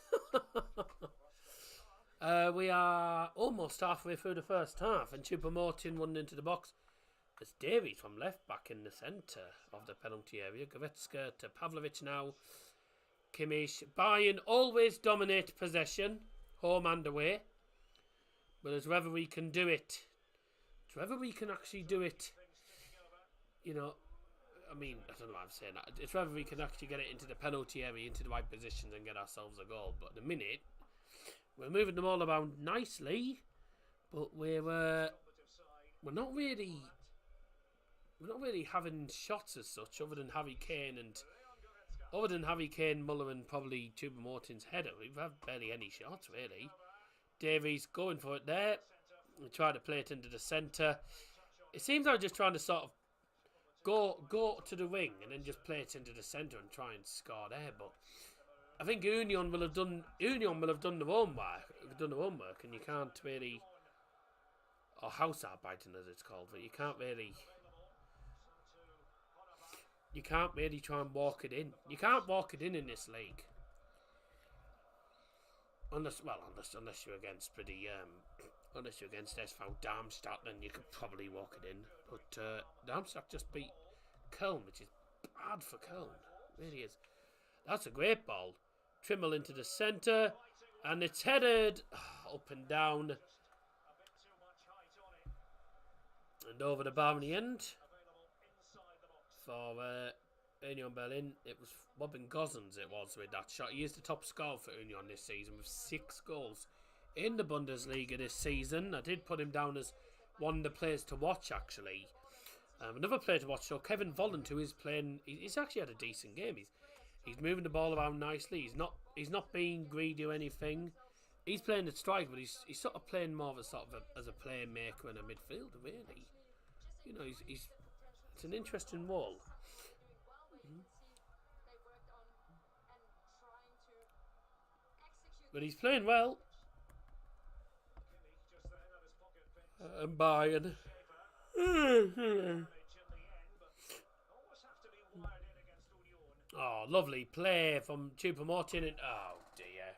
We are almost halfway through the first half, and Choupo-Moting running into the box. There's Davies from left back in the centre of the penalty area. Goretzka to Pavlovic now. Kimmich. Bayern always dominate possession, home and away. But it's whether we can do it. It's whether we can actually do it. You know, I mean, I don't know why I'm saying that. It's whether we can actually get it into the penalty area, into the right positions and get ourselves a goal. But at the minute, we're moving them all around nicely. But we're not really we're not really having shots as such, other than Harry Kane, Muller, and probably Choupo-Moting's header. We've had barely any shots really. Davies going for it there. We try to play it into the centre. It seems like just trying to sort of go to the wing and then just play it into the centre and try and score there. But I think Union will have done their own work, and you can't really, or Hausarbeiten as it's called, but you can't really try and walk it in. You can't walk it in this league. Unless you're against unless you're against SV Darmstadt, then you could probably walk it in. But Darmstadt just beat Köln, which is bad for Köln. It really is. That's a great ball. Trimmel into the centre, and it's headed up and down and over the bar in the end for Union Berlin. It was Robin Gosens, it was, with that shot. He is the top scorer for Union this season with 6 goals in the Bundesliga this season. I did put him down as one of the players to watch, actually. Another player to watch, so Kevin Volland, who is playing, he's actually had a decent game. He's moving the ball around nicely. He's not being greedy or anything. He's playing at strike, but he's sort of playing more of a as a playmaker and a midfielder, really. You know, it's an interesting role. But he's playing well. And Bayern. Oh, lovely play from Choupo-Moting. And oh dear,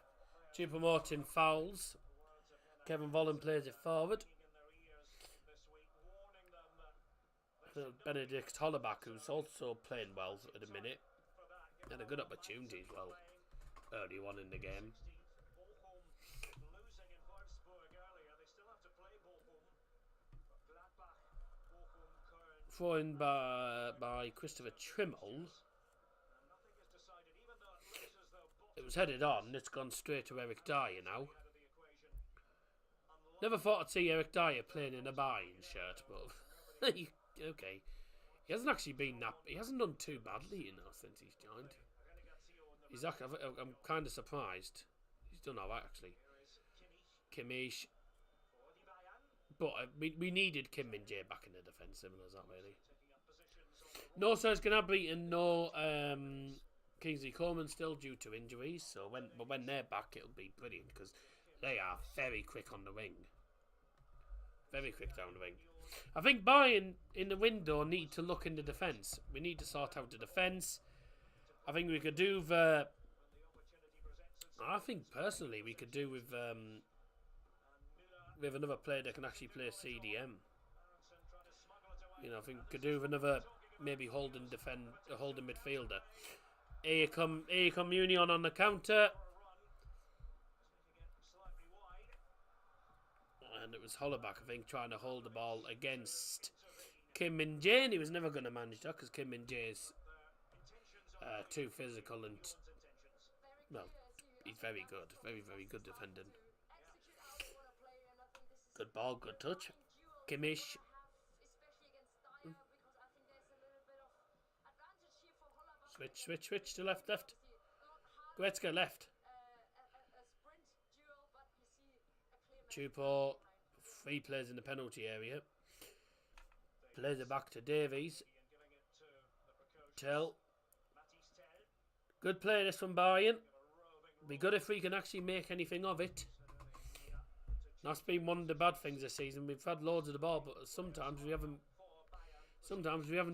Choupo-Moting fouls. Kevin Volland plays it forward. Benedict Hollerbach, who's also playing well at the minute, had a good opportunity as well early on in the game. Thrown by Christopher Trimmel. It was headed on. It's gone straight to Eric Dyer now. Never thought I'd see Eric Dyer playing in a Bayern shirt, but okay. He hasn't actually been that. He hasn't done too badly, you know, since he's joined. He's actually, I'm kind of surprised. He's done alright, actually. Kimmich. But we needed Kim Min-jae back in the defence, similar as that, really. No Serge Gnabry and no Kingsley Coman still due to injuries. So when they're back, it'll be brilliant because they are very quick on the wing. Very quick down the wing. I think Bayern in the window need to look in the defence. We need to sort out the defence. I think we could do the... I think personally we could do with another player that can actually play CDM. You know, I think we could do with another maybe holding midfielder. Here come Union on the counter. And it was Hollerbach, I think, trying to hold the ball against Kim Min-jae. And he was never going to manage that because Kim Min-jae is too physical and, well, he's very good. Very, very good defending. Good ball, good touch. Kimmich. Switch to left. Goretzka left. Choupo, 3 players in the penalty area. Plays it back to Davies. Tell. Good play this from Bayern. Be good if we can actually make anything of it. That's been one of the bad things this season. We've had loads of the ball, but sometimes we haven't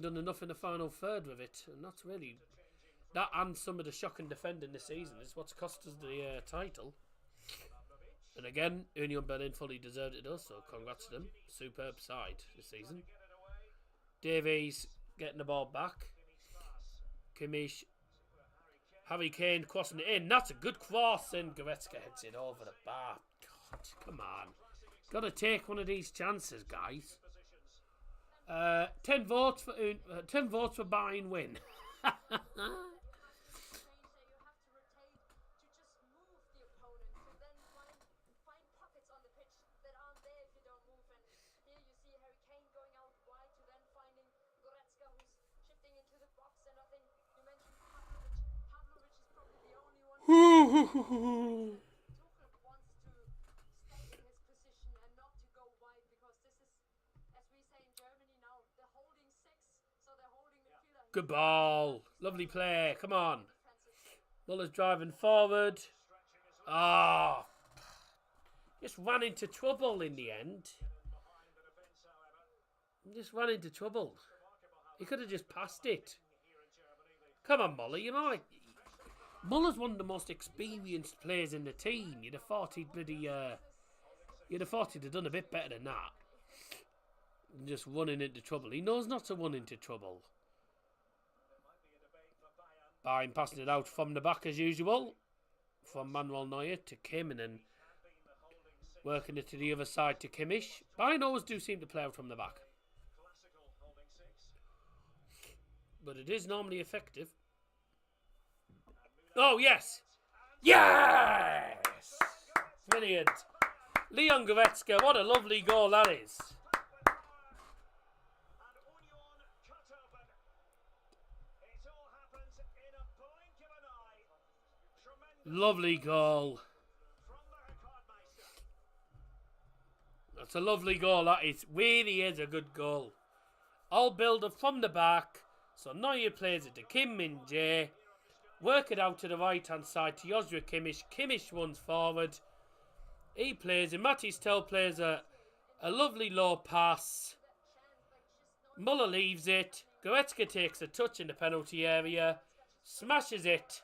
done enough in the final third with it, and that's really that. And some of the shocking defending this season is what's cost us the title. And again, Union Berlin fully deserved it, though, so congrats to them. Superb side this season. Davies getting the ball back. Kimmich. Harry Kane crossing it in. That's a good cross, and Goretzka hits it over the bar. God, come on. Got to take one of these chances, guys. 10 votes for Bayern win. Tuchel wants to stay in his position and not to go wide because this is, as we say in Germany now, the holding six. So they're holding midfielder. Good ball. Lovely play. Come on. Defensive. Muller's driving forward. Ah. Just ran into trouble in the end. Just ran into trouble. He could have just passed it. Come on, Muller. You know, Muller's one of the most experienced players in the team. You'd have thought he'd have done a bit better than that. Just running into trouble. He knows not to run into trouble. Bayern passing it out from the back as usual. From Manuel Neuer to Kim and then working it to the other side to Kimmich. Bayern always do seem to play out from the back. But it is normally effective. Oh, yes! Yes! Brilliant. Leon Goretzka, what a lovely goal that is. Lovely goal. That's a lovely goal. That is really is a good goal. All build up from the back. So Neuer plays it to Kim Min-jae. Work it out to the right hand side to Joshua Kimmich. Kimmich runs forward. He plays it. Matis Tel plays a lovely low pass. Muller leaves it. Goretzka takes a touch in the penalty area. Smashes it.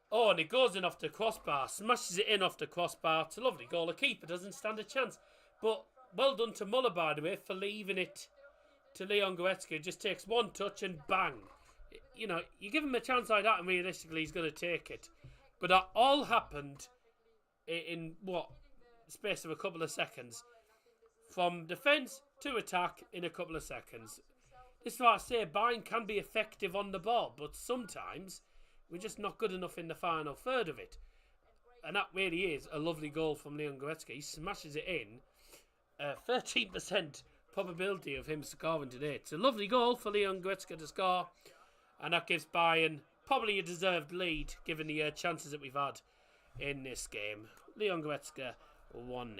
Oh, and it goes in off the crossbar. Smashes it in off the crossbar. It's a lovely goal. The keeper doesn't stand a chance. But well done to Muller, by the way, for leaving it to Leon Goretzka. It just takes one touch and bang. You know, you give him a chance like that and realistically he's going to take it. But that all happened in what? The space of a couple of seconds. From defence to attack in a couple of seconds. This is why I say Bayern can be effective on the ball, but sometimes we're just not good enough in the final third of it. And that really is a lovely goal from Leon Goretzka. He smashes it in. 13% probability of him scoring today. It's a lovely goal for Leon Goretzka to score. And that gives Bayern probably a deserved lead, given the chances that we've had in this game. Leon Goretzka, 1-0.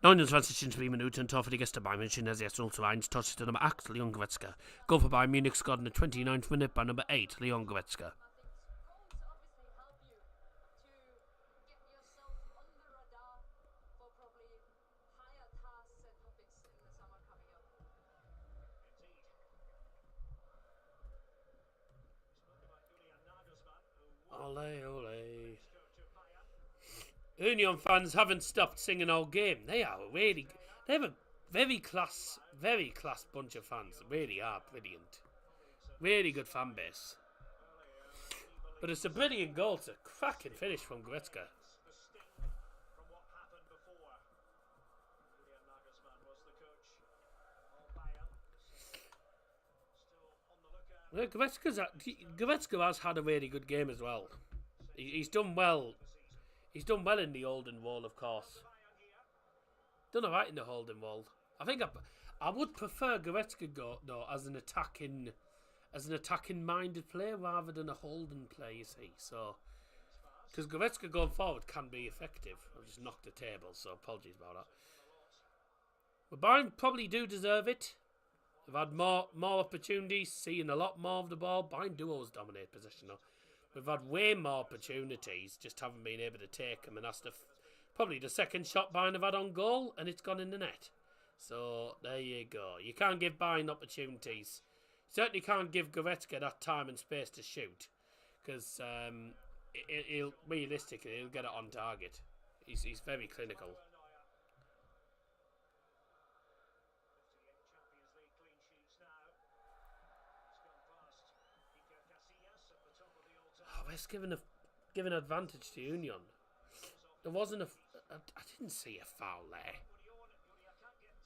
29 Minuten tar för det gästa Bayern München as yes also 1 touch to number 8 Leon Goretzka. Goal for Bayern Munich scored in the 29th minute by number 8 Leon Goretzka. Ole, ole. Union fans haven't stopped singing all game. They have a very class bunch of fans. They really are brilliant. Really good fan base. But it's a brilliant goal. It's a cracking finish from Goretzka. Goretzka has had a really good game as well. He's done well. He's done well in the Holden Wall, of course. Done alright in the Holden Wall. I think I would prefer Goretzka though as an attacking minded player rather than a Holden player. You see, so because Goretzka going forward can be effective. I've just knocked the table, so apologies about that. But Bayern probably do deserve it. They've had more opportunities, seeing a lot more of the ball. Bayern do always dominate possession though. We've had way more opportunities, just haven't been able to take them, and that's probably the second shot Bayern have had on goal, and it's gone in the net. So there you go. You can't give Bayern opportunities. Certainly can't give Goretzka that time and space to shoot, because he'll realistically he'll get it on target. He's very clinical. It's given advantage to Union. There wasn't I didn't see a foul there.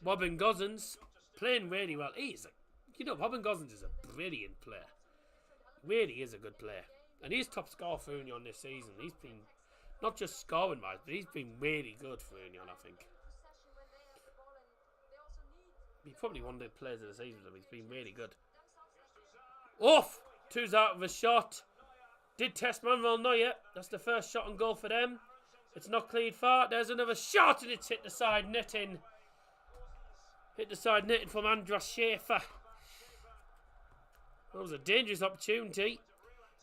Robin Gosens playing really well. Robin Gosens is a brilliant player. Really is a good player. And he's top scorer for Union this season. He's been, not just scoring wise, but he's been really good for Union, I think. He's probably one of the players of the season. He's been really good. Off! 2's out of a shot. Did test Manuel Neuer. That's the first shot on goal for them. It's not cleared far. There's another shot and it's hit the side netting. Hit the side netting from Andras Schäfer. That was a dangerous opportunity.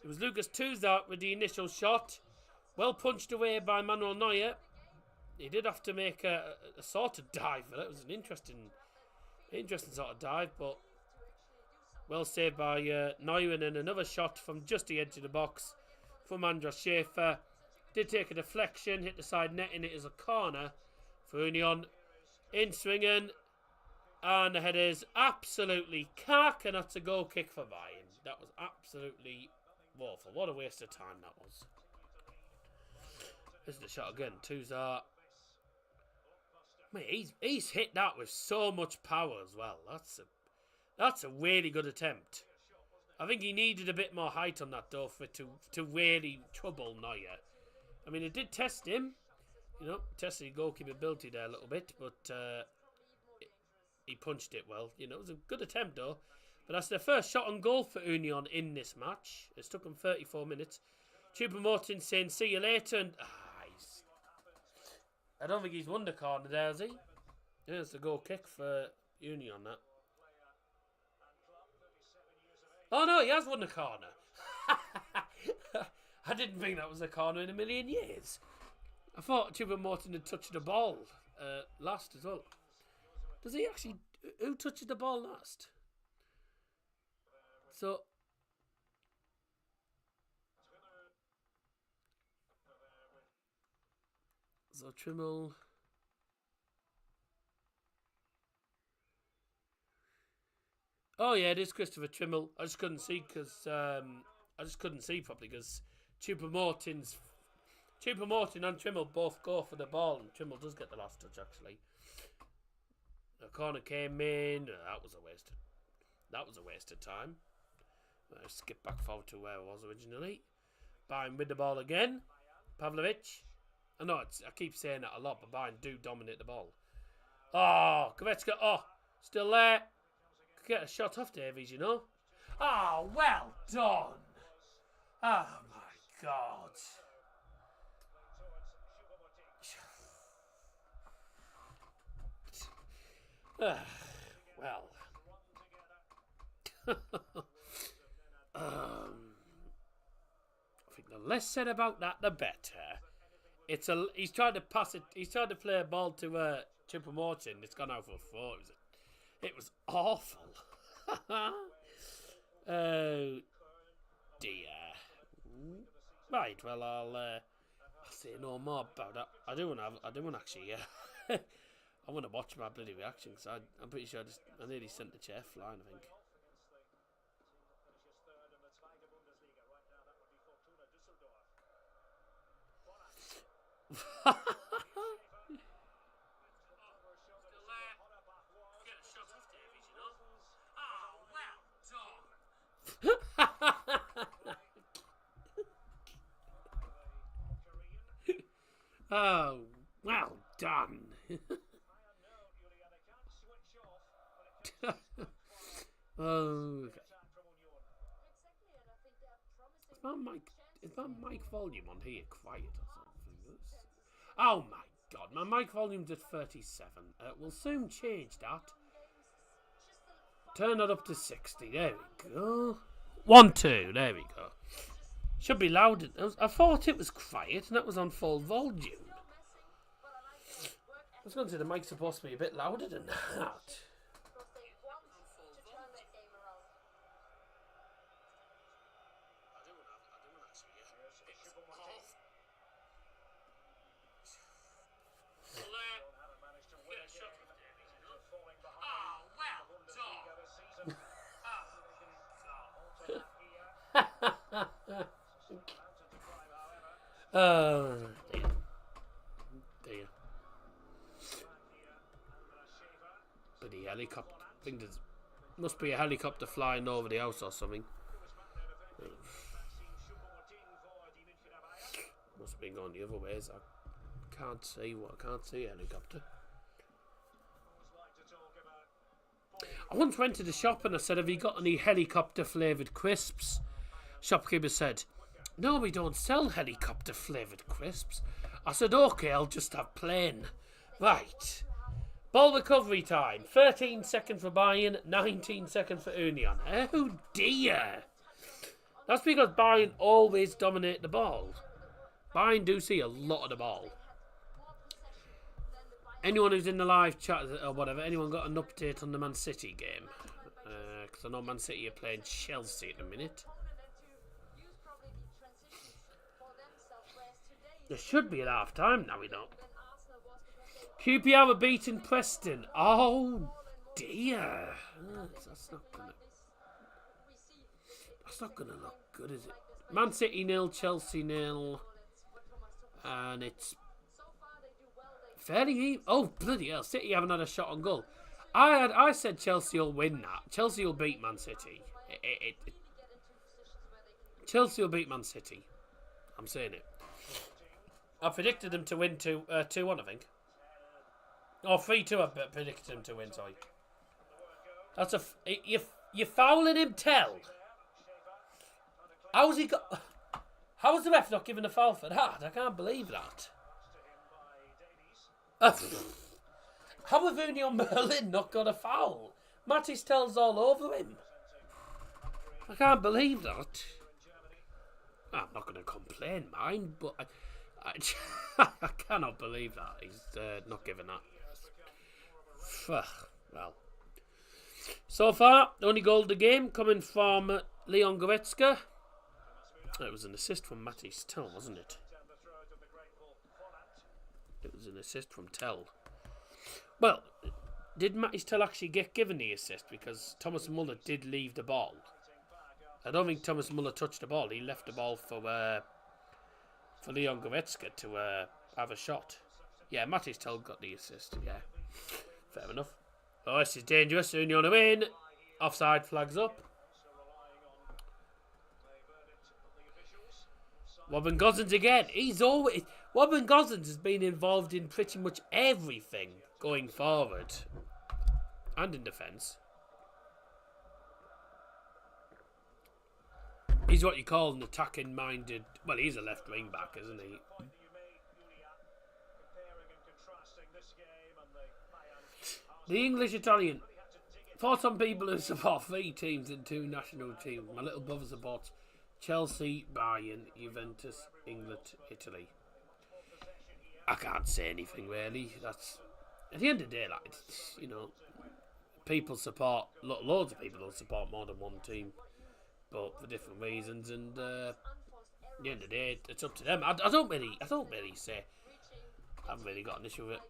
It was Lucas Touzart with the initial shot. Well punched away by Manuel Neuer. He did have to make a sort of dive for that. It was an interesting sort of dive, but well saved by Neuer. And then another shot from just the edge of the box from Andras Schäfer. Did take a deflection, hit the side net, and it is a corner for Union. In swinging, and the header is absolutely cark, and that's a goal kick for Bayern. That was absolutely awful. What a waste of time that was. This is the shot again. Touzart. Mate, he's hit that with so much power as well. That's a really good attempt. I think he needed a bit more height on that though for it to really trouble Neuer. I mean, it did test him, you know, tested his goalkeeper ability there a little bit, but he punched it well. You know, it was a good attempt though. But that's their first shot on goal for Union in this match. It's took them 34 minutes. Choupo-Moting saying, "See you later." And I don't think he's won the corner there, has he? Yeah, it's a goal kick for Union, that. Oh no, he has won the corner. I didn't think that was a corner in a million years. I thought Choupo-Moting had touched the ball last as well. Does he actually... Who touches the ball last? So Trimmel... Oh yeah, it is Christopher Trimmel. I just couldn't see because properly because Choupo-Moting and Trimmel both go for the ball, and Trimmel does get the last touch actually. The corner came in. That was a waste of time. I'll skip back forward to where I was originally. Bayern with the ball again. Pavlovic. I know I keep saying that a lot, but Bayern do dominate the ball. Oh, Goretzka. Oh, still there. Could get a shot off Davies, you know. Oh, well done. Oh my God. Well. I think the less said about that, the better. He's trying to pass it. He's trying to play a ball to Choupo-Moting. It's gone out for a 4. It was awful. Oh dear. Right. Well, I'll say no more about that. I do want to actually. I want to watch my bloody reaction because I'm pretty sure I nearly sent the chair flying. I think. Oh, well done. Oh, okay. Is my mic volume on here quiet or something? Oh my God, my mic volume's at 37. We'll soon change that. Turn it up to 60. There we go. 1, 2. There we go. Should be louder. I thought it was quiet and that was on full volume. I was going to say the mic's supposed to be a bit louder than that. Oh dear. But the helicopter. I think there's must be a helicopter flying over the house or something. Must have been going the other ways. I can't see a helicopter. I once went to the shop and I said, have you got any helicopter flavoured crisps? Shopkeeper said, no, we don't sell helicopter flavoured crisps. I said, okay, I'll just have plain. Right. Ball recovery time. 13 seconds for Bayern, 19 seconds for Union. Oh dear. That's because Bayern always dominate the ball. Bayern do see a lot of the ball. Anyone who's in the live chat or whatever, anyone got an update on the Man City game? Because I know Man City are playing Chelsea in a minute. There should be at half time now, we don't. QPR were beating Preston. Oh dear. That's not gonna look good, is it? Man City 0, Chelsea 0. And it's fairly even. Oh bloody hell, City haven't had a shot on goal. I said Chelsea will win that. Chelsea will beat Man City. Chelsea will beat Man City. I'm saying it. I predicted them to win 2-1, I think. Oh, 3-2 I predicted them to win, sorry. That's you're fouling him, Tell. How's he got... How was the ref not giving a foul for that? I can't believe that. How have Union Berlin not got a foul? Mattis Tell's all over him. I can't believe that. I'm not going to complain, mind, but I cannot believe that he's not giving that. Well, so far, the only goal of the game coming from Leon Goretzka. It was an assist from Mattis Tell, wasn't it? It was an assist from Tell. Well, did Mattis Tell actually get given the assist? Because Thomas Muller did leave the ball. I don't think Thomas Muller touched the ball. He left the ball for Leon Goretzka to have a shot. Yeah, Mattis Tell got the assist. Yeah, fair enough. Oh, this is dangerous. Union are in. Offside flags up. Robin Gosens again. Robin Gosens has been involved in pretty much everything going forward and in defence. He's what you call an attacking-minded... Well, he's a left wing back, isn't he? The English-Italian. For some people who support 3 teams and 2 national teams, my little brother supports Chelsea, Bayern, Juventus, England, Italy. I can't say anything really. That's at the end of the day, like, you know, people support loads of people don't support more than one team, but for different reasons. And at the end of the day, it's up to them. I don't really say I haven't really got an issue with it.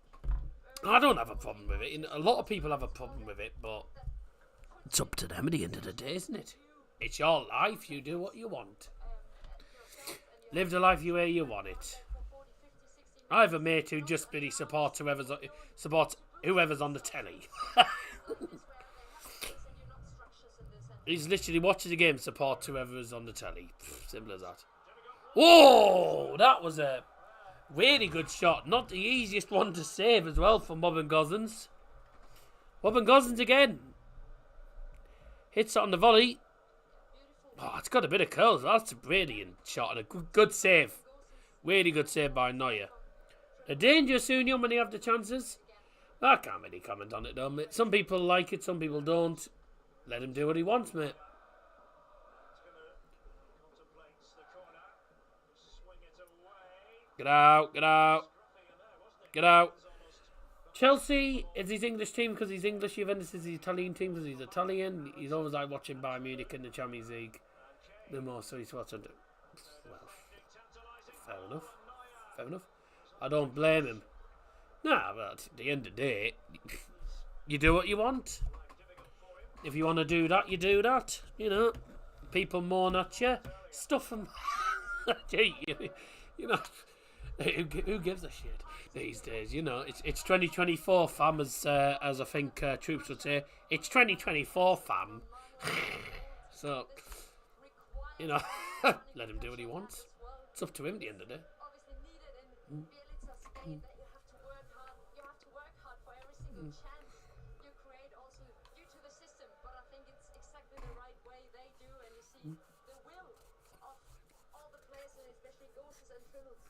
I don't have a problem with it. A lot of people have a problem with it, but it's up to them at the end of the day, isn't it? It's your life. You do what you want. Live the life way you want it. I have a mate who just really supports whoever's on the telly. He's literally watching the game, supports whoever's on the telly. Simple as that. Whoa! That was a really good shot. Not the easiest one to save as well from Robin Gosens. Robin Gosens again. Hits it on the volley. Oh, it's got a bit of curls. That's a brilliant shot and a good save. Really good save by Neuer. A dangerous Union when they have the chances. I can't really comment on it though, mate. Some people like it, some people don't. Let him do what he wants, mate. Get out, get out. Get out. Chelsea is his English team because he's English. Juventus is his Italian team because he's Italian. He's always like watching Bayern Munich in the Champions League. No more, so he's what's under. Well, fair enough. Fair enough. I don't blame him. Nah, but at the end of the day, you do what you want. If you want to do that, you do that. You know, people moan at you, stuff them. You know, who gives a shit these days? You know, it's 2024, fam, as I think Troops would say. It's 2024, fam. So, you know, let him do what he wants. It's up to him at the end of the day. goes and fills,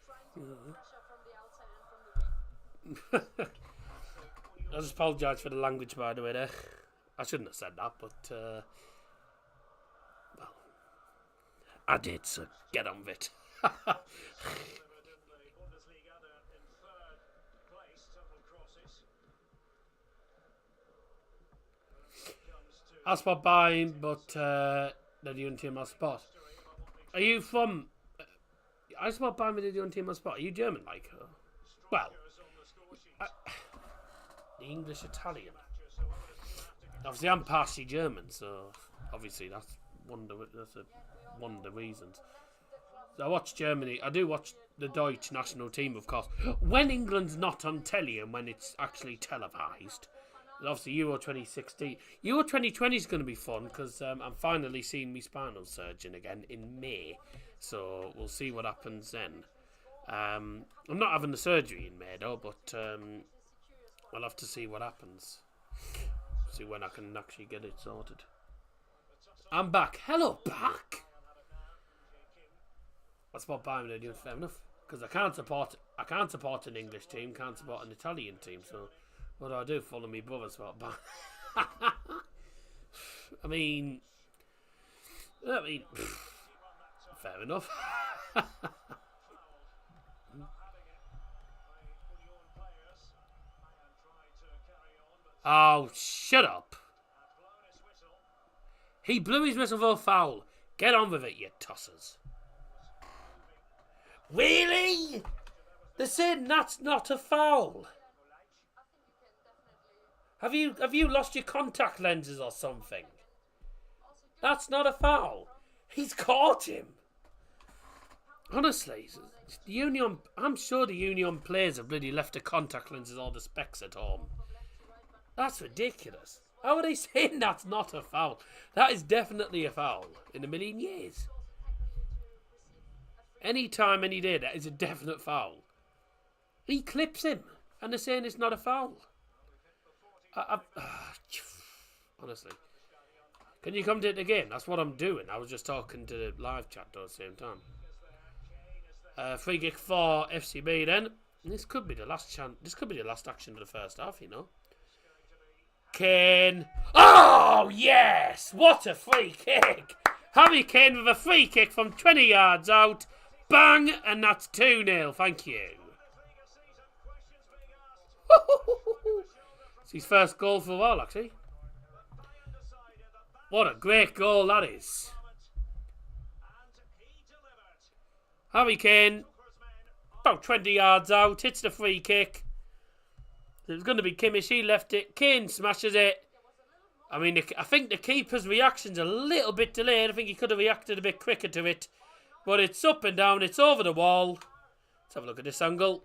trying to put pressure from the outside and from the wing. I just apologise for the language, by the way, there. I shouldn't have said that, but, well, I did, so get on with it. Delivered in the Bundesliga, they're in third place, total crosses. I spot Bayern, but they're the only team I spot. Are you from... I spot Bayern, but they're the only team I spot. Are you German, like? Well, the English-Italian. Obviously, I'm partially German, so obviously that's one of the reasons. So I watch Germany. I do watch the Deutsch national team, of course. When England's not on telly and when it's actually televised. And obviously, Euro 2016. Euro 2020 is going to be fun because I'm finally seeing my spinal surgeon again in May. So we'll see what happens then. I'm not having the surgery in May, though, but I'll have to see what happens. See when I can actually get it sorted. I'm back. Hello, back. That's what Bayern are doing. Fair enough. Because I can't support an English team. Can't support an Italian team. So what do? Follow me brother's spot Bayern. I mean, fair enough. Oh, shut up. He blew his whistle for a foul. Get on with it, you tossers. Really? They're saying that's not a foul. Have you lost your contact lenses or something? That's not a foul. He's caught him. Honestly, the Union. I'm sure the Union players have bloody left the contact lenses or the specs at home. That's ridiculous. How are they saying that's not a foul? That is definitely a foul in a million years. Any time, any day, that is a definite foul. He clips him, and they're saying it's not a foul. Honestly. Can you come to it again? That's what I'm doing. I was just talking to the live chat at the same time. Free kick for FCB then. This could be the last chance. This could be the last action of the first half, you know. Kane. Oh, yes! What a free kick! Harry Kane with a free kick from 20 yards out. Bang! And that's 2-0. Thank you. It's his first goal for a while, actually. What a great goal that is. Harry Kane, about 20 yards out, hits the free kick. It was going to be Kimmich, he left it. Kane smashes it. I mean, I think the keeper's reaction's a little bit delayed. I think he could have reacted a bit quicker to it. But it's up and down, it's over the wall. Let's have a look at this angle.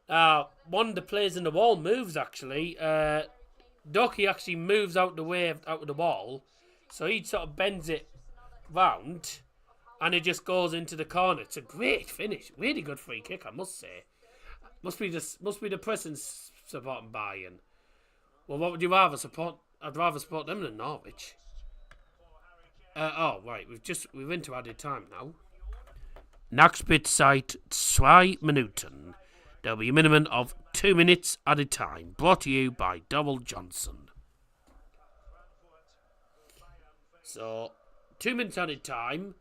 One of the players in the wall moves, actually. Doki actually moves out the way, out of the wall. So he sort of bends it round. And it just goes into the corner. It's a great finish. Really good free kick, I must say. Must be the pressing supporting Bayern. Well, what would you rather support? I'd rather support them than Norwich. Oh, right. We've into added time now. Nachspielzeit 2 Minuten. There'll be a minimum of 2 minutes added time. Brought to you by Double Johnson. So, 2 minutes added time.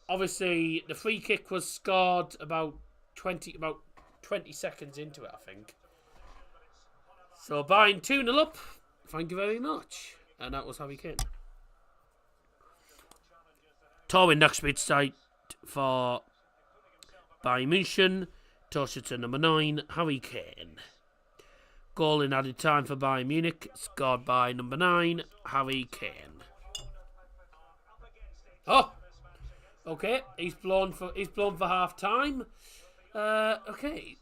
Obviously, the free kick was scored about 20 seconds into it, I think. So, Bayern 2-0 up. Thank you very much. And that was Harry Kane. Torwin Nachspielzeit for Bayern München. Torschütze number 9, Harry Kane. Goal in added time for Bayern Munich. Scored by number 9, Harry Kane. Oh! Okay, he's blown for half time. Okay,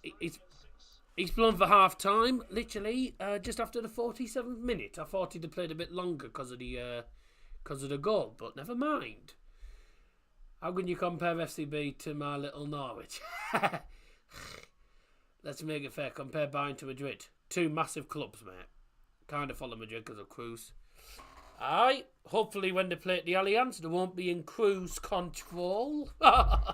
he's blown for half time. Literally, just after the 47th minute. I thought he'd have played a bit longer because of the goal, but never mind. How can you compare FCB to my little Norwich? Let's make it fair. Compare Bayern to Madrid. 2 massive clubs, mate. Kind of follow Madrid because of Cruz. Aye, hopefully when they play at the Allianz, they won't be in cruise control. 2-0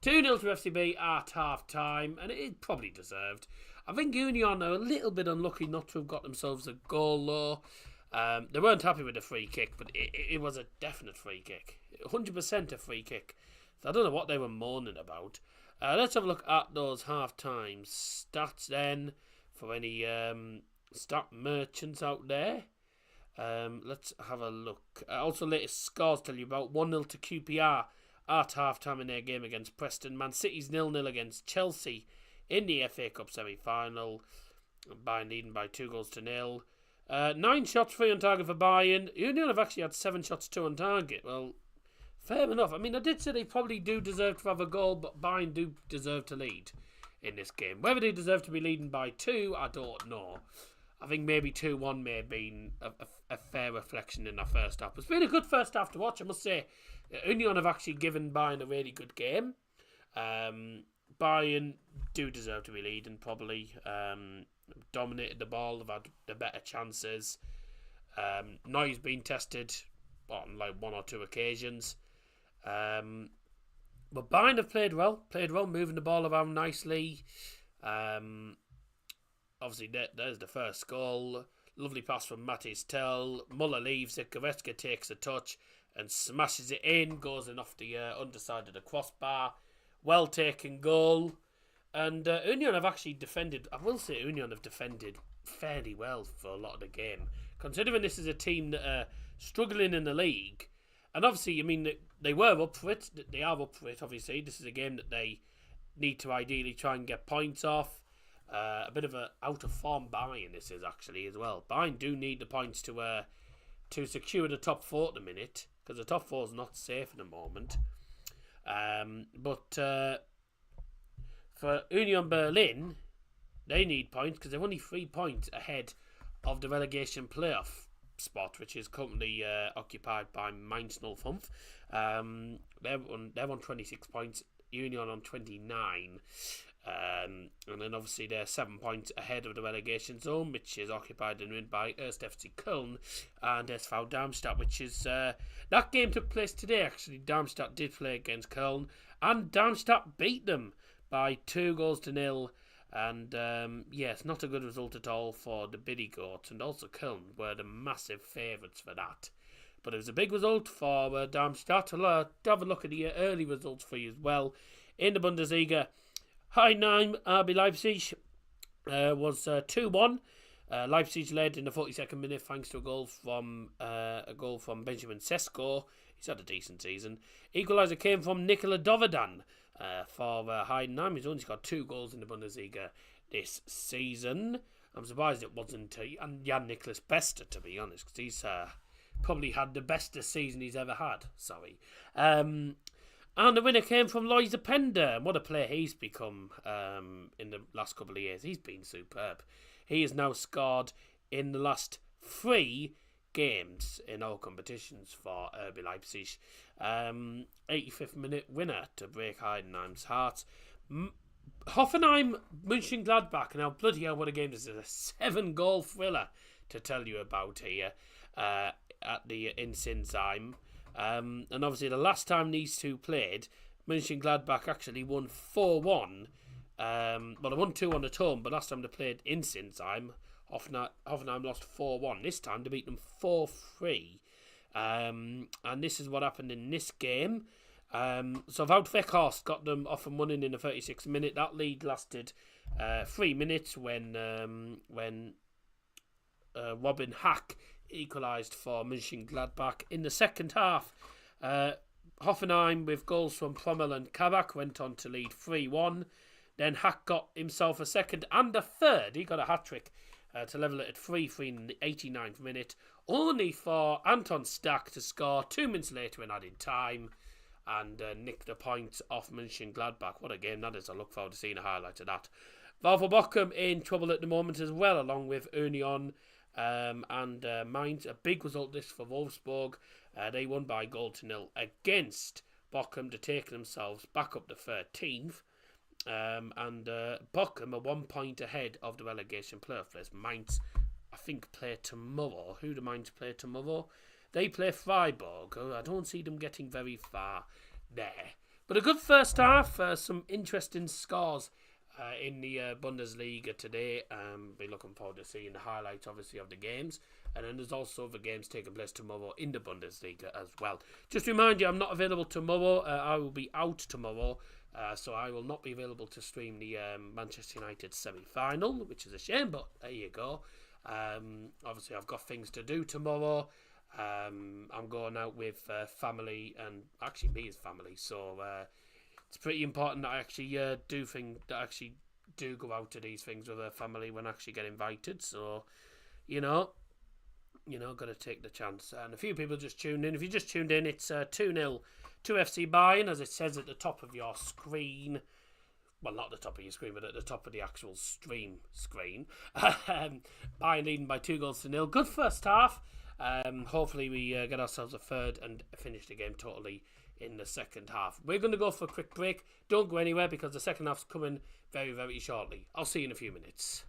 to FCB at half-time, and it is probably deserved. I think Union are a little bit unlucky not to have got themselves a goal, though. They weren't happy with the free kick, but it was a definite free kick. 100% a free kick. So I don't know what they were moaning about. Let's have a look at those half-time stats then, for any stat merchants out there. Let's have a look. Also, latest scores tell you about 1-0 to QPR at half-time in their game against Preston. Man City's 0-0 against Chelsea in the FA Cup semi-final. Bayern leading by 2-0. 9 shots, 3 on target for Bayern. Union have actually had 7 shots, 2 on target. Well, fair enough. I mean, I did say they probably do deserve to have a goal, but Bayern do deserve to lead in this game. Whether they deserve to be leading by 2, I don't know. I think maybe 2-1 may have been a fair reflection in our first half. It's been a good first half to watch, I must say. Union have actually given Bayern a really good game. Bayern do deserve to be leading, probably. Dominated the ball, they've had the better chances. Neuer's been tested on like 1 or 2 occasions. But Bayern have played well, moving the ball around nicely. Obviously, there's the first goal. Lovely pass from Matis Tell. Muller leaves it. Goretzka takes a touch and smashes it in. Goes in off the underside of the crossbar. Well taken goal. And Union have actually defended. I will say Union have defended fairly well for a lot of the game. Considering this is a team that are struggling in the league. And obviously, I mean, they were up for it. They are up for it, obviously. This is a game that they need to ideally try and get points off. A bit of a out of form Bayern this is actually as well. Bayern do need the points to secure the top 4 at the minute, because the top 4 is not safe at the moment. But for Union Berlin, they need points because they're only 3 points ahead of the relegation playoff spot, which is currently occupied by Mainz 05. They're on 26 points. Union on 29. And then obviously they're 7 points ahead of the relegation zone, which is occupied and won by 1st FC Köln and SV Darmstadt, which is that game took place today actually. Darmstadt did play against Köln and Darmstadt beat them by 2-0. And yes, not a good result at all for the Biddy Goats, and also Köln were the massive favourites for that. But it was a big result for Darmstadt. I'll have a look at the early results for you as well. In the Bundesliga, Heidenheim RB Leipzig was 2-1. Leipzig led in the 42nd minute thanks to a goal from Benjamin Sesko. He's had a decent season. Equaliser came from Nikola Dovedan for Heidenheim. He's only got 2 goals in the Bundesliga this season. I'm surprised it wasn't Jan-Niklas Bester, to be honest, because he's probably had the best season he's ever had. Sorry. And the winner came from Loiza Pender. What a player he's become in the last couple of years. He's been superb. He has now scored in the last 3 games in all competitions for RB Leipzig. 85th minute winner to break Heidenheim's heart. Hoffenheim, Mönchengladbach. Now, bloody hell, what a game. This is a 7-goal thriller to tell you about here at the Insinsheim. And obviously the last time these two played, Mönchengladbach actually won 4-1. Well, they won 2-1 at home, but last time they played in Sinsheim, Hoffenheim lost 4-1. This time they beat them 4-3. And this is what happened in this game. So Wout Weghorst got them off and running in the 36th minute. That lead lasted 3 minutes when Robin Hack equalised for Mönchengladbach. In the second half, Hoffenheim, with goals from Prommel and Kabak, went on to lead 3-1. Then Hack got himself a second and a third. He got a hat-trick to level it at 3-3 in the 89th minute, only for Anton Stack to score 2 minutes later in added time and nick the points off Mönchengladbach. What a game that is. I look forward to seeing a highlight of that. Wolfsburg Bochum in trouble at the moment as well, along with Union and Mainz. A big result this for Wolfsburg. They won by 0-0 against Bochum to take themselves back up to 13th. And Bochum are 1 point ahead of the relegation playoff place. Mainz I think, play tomorrow. Who do Mainz play tomorrow? They play Freiburg. I don't see them getting very far there. But a good first half. Some interesting scores in the Bundesliga today. Be looking forward to seeing the highlights, obviously, of the games. And then there's also the games taking place tomorrow in the Bundesliga as well. Just to remind you, I'm not available tomorrow. I will be out tomorrow. So I will not be available to stream the Manchester United semi-final, which is a shame, but there you go. Obviously, I've got things to do tomorrow. I'm going out with family, and actually me as family. So it's pretty important that I actually do go out to these things with a family when I actually get invited. So, got to take the chance. And a few people just tuned in. If you just tuned in, it's 2-0 to FC Bayern, as it says at the top of your screen. Well, not the top of your screen, but at the top of the actual stream screen. Bayern leading by 2-0. Good first half. Hopefully we get ourselves a third and finish the game totally in the second half. We're going to go for a quick break. Don't go anywhere because the second half's coming very, very shortly. I'll see you in a few minutes.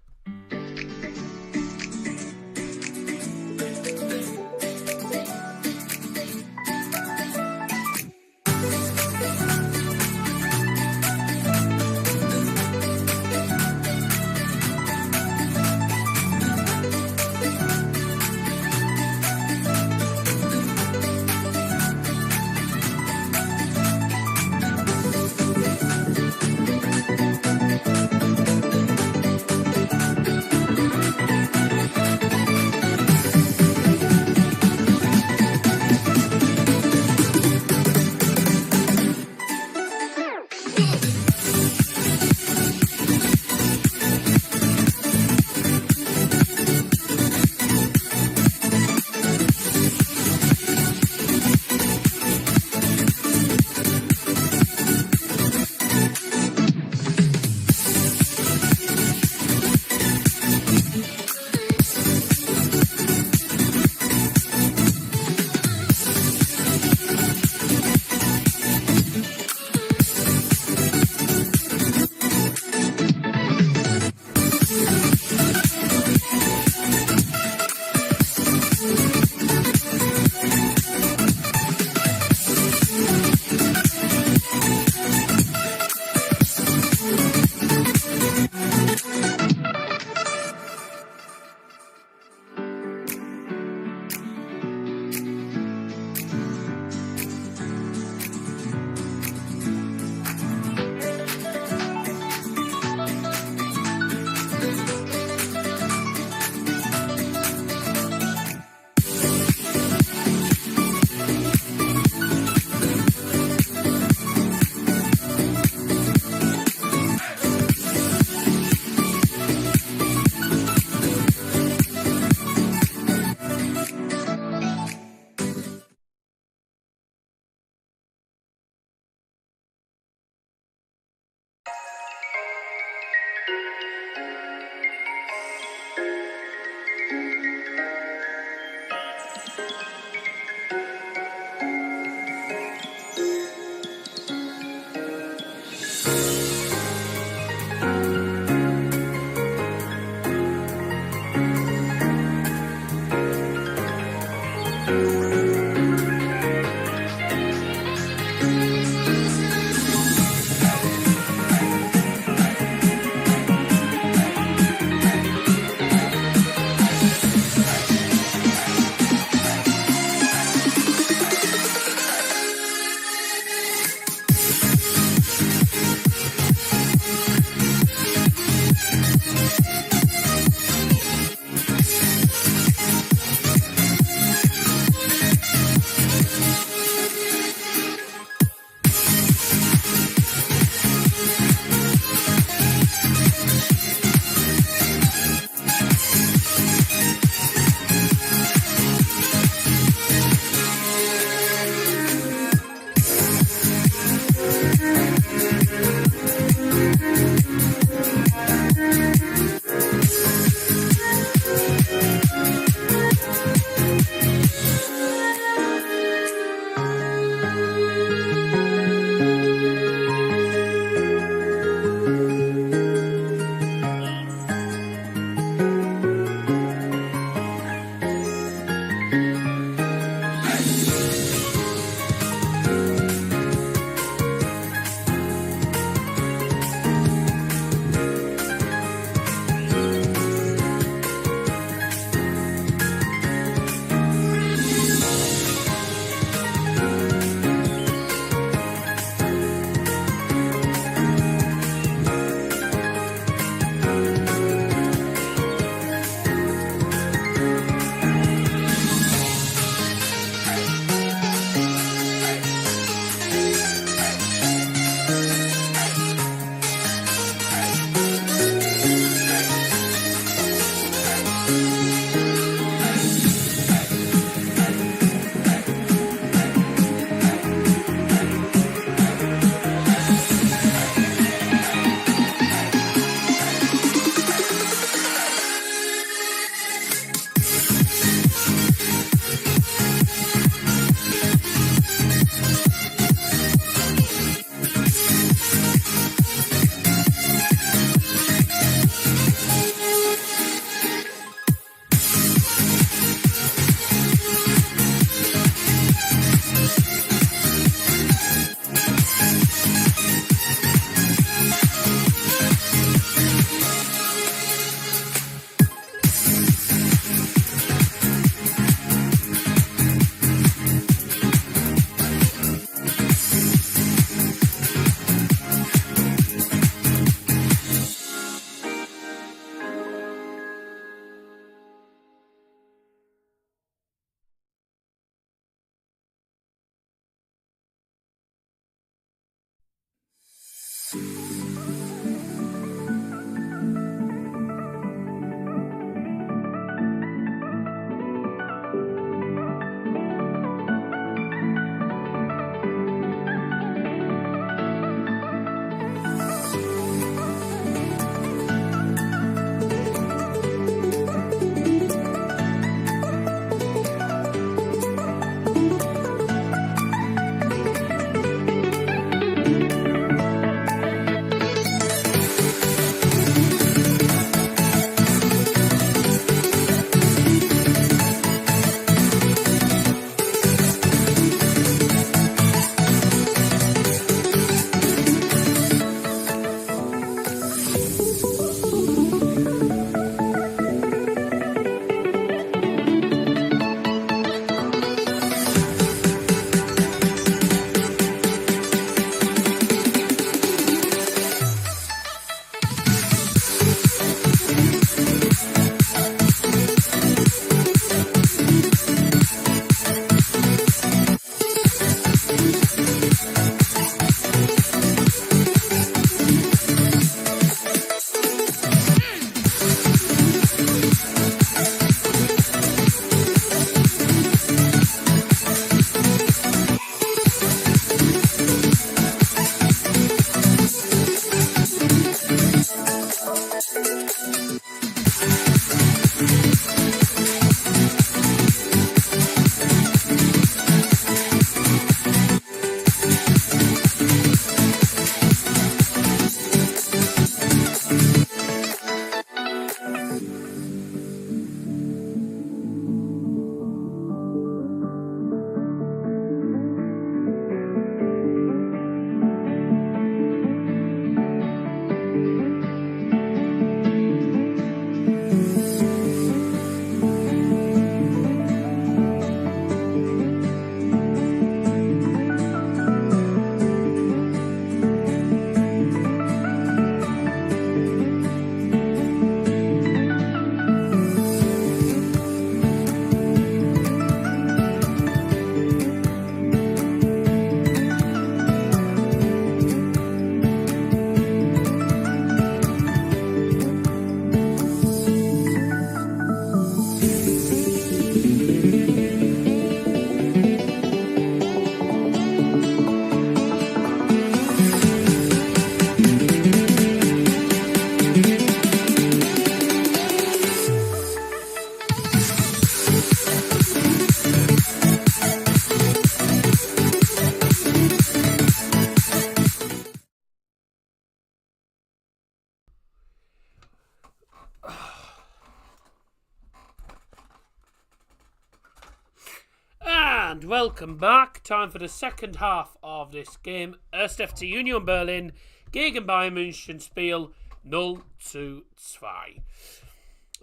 And welcome back. Time for the second half of this game. 1. FC Union Berlin gegen Bayern München Spiel 0-2.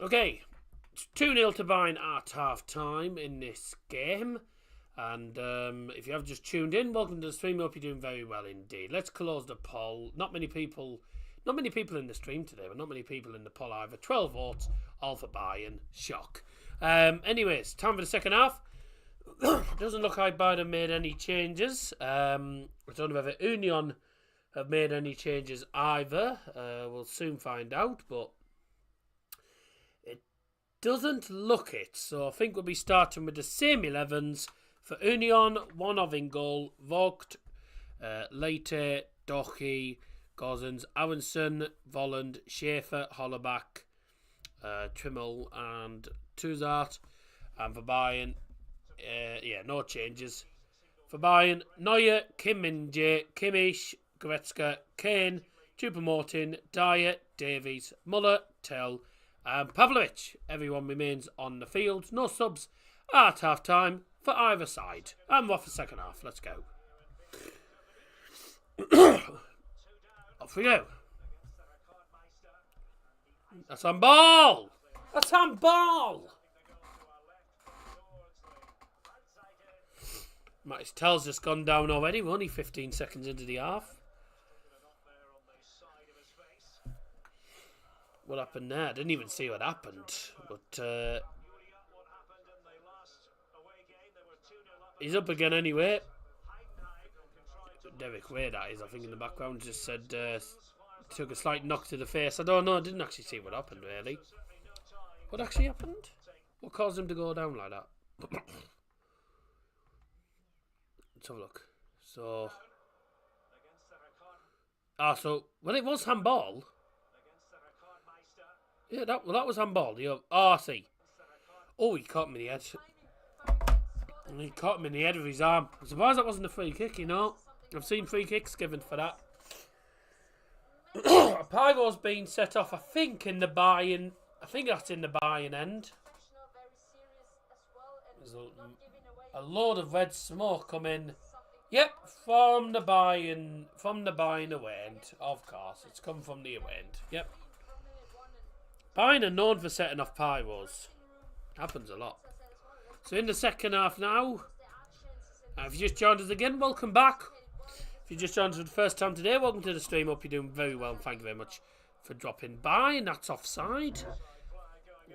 Okay, 2-0 to Bayern at half time in this game. And if you have just tuned in, welcome to the stream. Hope you're doing very well indeed. Let's close the poll. Not many people in the stream today, but not many people in the poll either. 12 votes, all for Bayern. Shock. Anyways, time for the second half. Doesn't look like Bayern made any changes. I don't know whether Union have made any changes either. We'll soon find out, but it doesn't look it. So I think we'll be starting with the same 11s for Union. One of in goal, Vogt, Leite, Dochi, Gozens, Aronson, Volland, Schaefer, Hollerbach, Trimmel and Tuzart. And for Bayern, no changes. For Bayern, Neuer, Kim Min-jae, Kimmich, Goretzka, Kane, Choupo-Moting, Dyer, Davies, Muller, Tell and Pavlovic. Everyone remains on the field. No subs at half-time for either side. And we're off for second half. Let's go. Off we go. That's handball! That's handball! Mattis Tell's just gone down already. We're only 15 seconds into the half. What happened there? I didn't even see what happened. But he's up again anyway. Derek Way, that is, I think, in the background, just said took a slight knock to the face. I don't know. I didn't actually see what happened, really. What actually happened? What caused him to go down like that? Let's have a look. So, well, it was handball. Yeah, that was handball. I see. Oh, he caught him in the head. He caught him in the head with his arm. I'm surprised that wasn't a free kick, you know. I've seen free kicks given for that. A pyro's been set off, I think, in the Bayern. I think that's in the Bayern end. There's a load of red smoke coming. Yep, from the Bayern away end. Of course, it's come from the away end. Yep. Bayern are known for setting off pyros. Happens a lot. So in the second half now. If you just joined us again, welcome back. If you just joined us for the first time today, welcome to the stream. Hope you're doing very well. Thank you very much for dropping by. And that's offside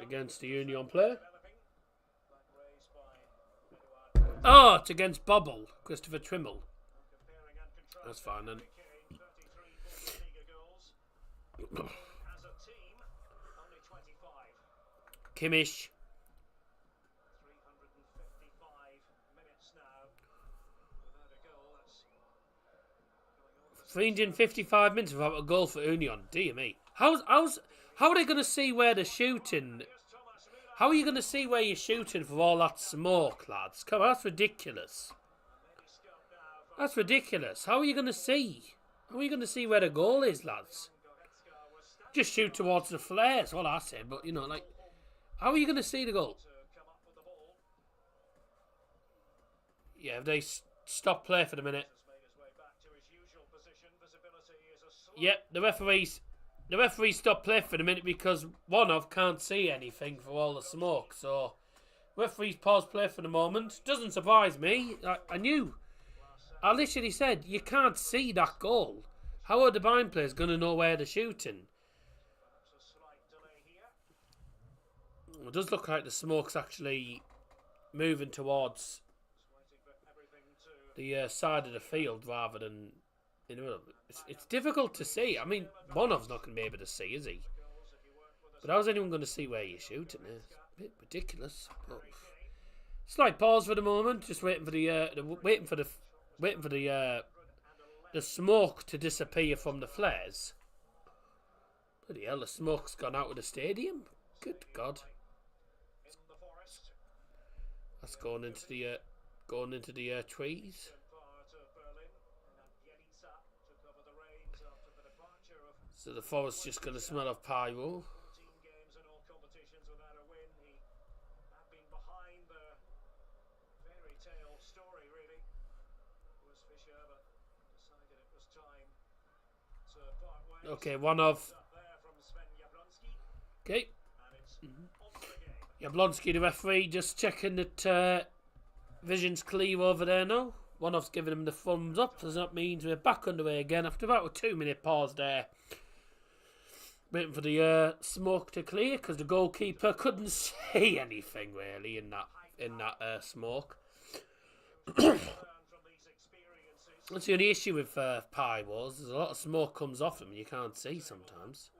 against the Union player. Oh, it's against Bobble, Christopher Trimmel. That's fine then. Kimmich. 355 minutes without a goal for Union. Dear me. How are they going to see where they're shooting? How are you going to see where you're shooting for all that smoke, lads? Come on, that's ridiculous. That's ridiculous. How are you going to see? How are you going to see where the goal is, lads? Just shoot towards the flares. Well, I said, but, you know, like, how are you going to see the goal? Yeah, if they stop play for the minute. Yep, the referees stopped play for the minute because one of can't see anything for all the smoke. So, referees pause play for the moment. Doesn't surprise me. I knew. I literally said, you can't see that goal. How are the Bayern players going to know where they're shooting? It does look like the smoke's actually moving towards the side of the field rather than... You know, it's difficult to see. I mean, Bonov's not going to be able to see, is he? But how's anyone going to see where you're shooting? It's a bit ridiculous. But slight pause for the moment, just waiting for the smoke to disappear from the flares. Bloody hell, the smoke's gone out of the stadium. Good God. That's going into the trees. So the forest's just going to smell of pyro. Okay, one of... Okay. Jablonski, the referee, just checking that vision's clear over there now. One off's giving him the thumbs up, so that means we're back underway again after about a 2-minute pause there. Waiting for the smoke to clear because the goalkeeper couldn't see anything really in that smoke. That's the only issue with pyros. There's a lot of smoke comes off them and you can't see sometimes.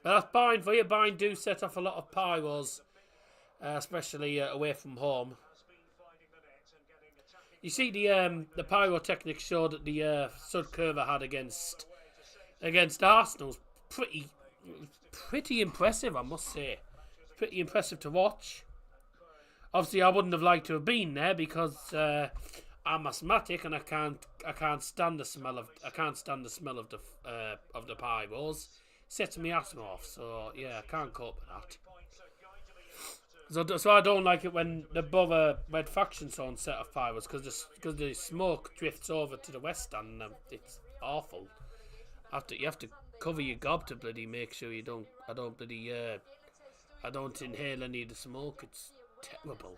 That's Bayern for you. Bayern do set off a lot of pyros, especially away from home. You see the pyrotechnics show that the Sudkurva had against Arsenal's pretty impressive, I must say. Pretty impressive to watch. Obviously, I wouldn't have liked to have been there because I'm asthmatic and I can't stand the smell of the pyros. Sets me asthma off, so yeah, I can't cope with that. So I don't like it when the bother Red Faction zone set off pyros because the smoke drifts over to the west stand and it's awful. You have to cover your gob to bloody make sure I don't inhale any of the smoke. It's terrible.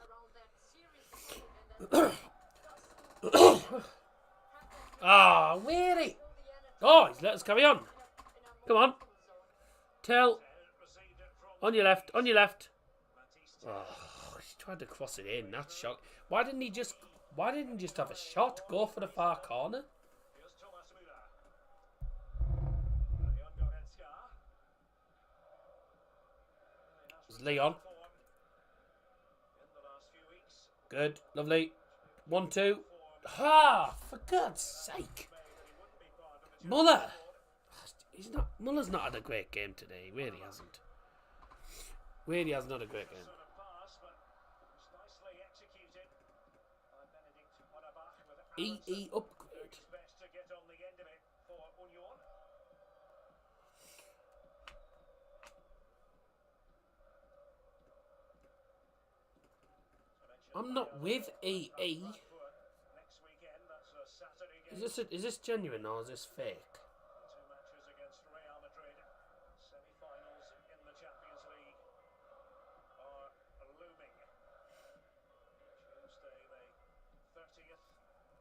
Weary. Oh, let us carry on. Come on. Tell. On your left. Oh, he tried to cross it in. That's shock. Why didn't he just have a shot? Go for the far corner. It's Leon. Good, lovely. 1-2. For God's sake. Muller's not had a great game today. He really hasn't. Really has not a great game. EE upgrade. I'm not with EE. Is this genuine or is this fake?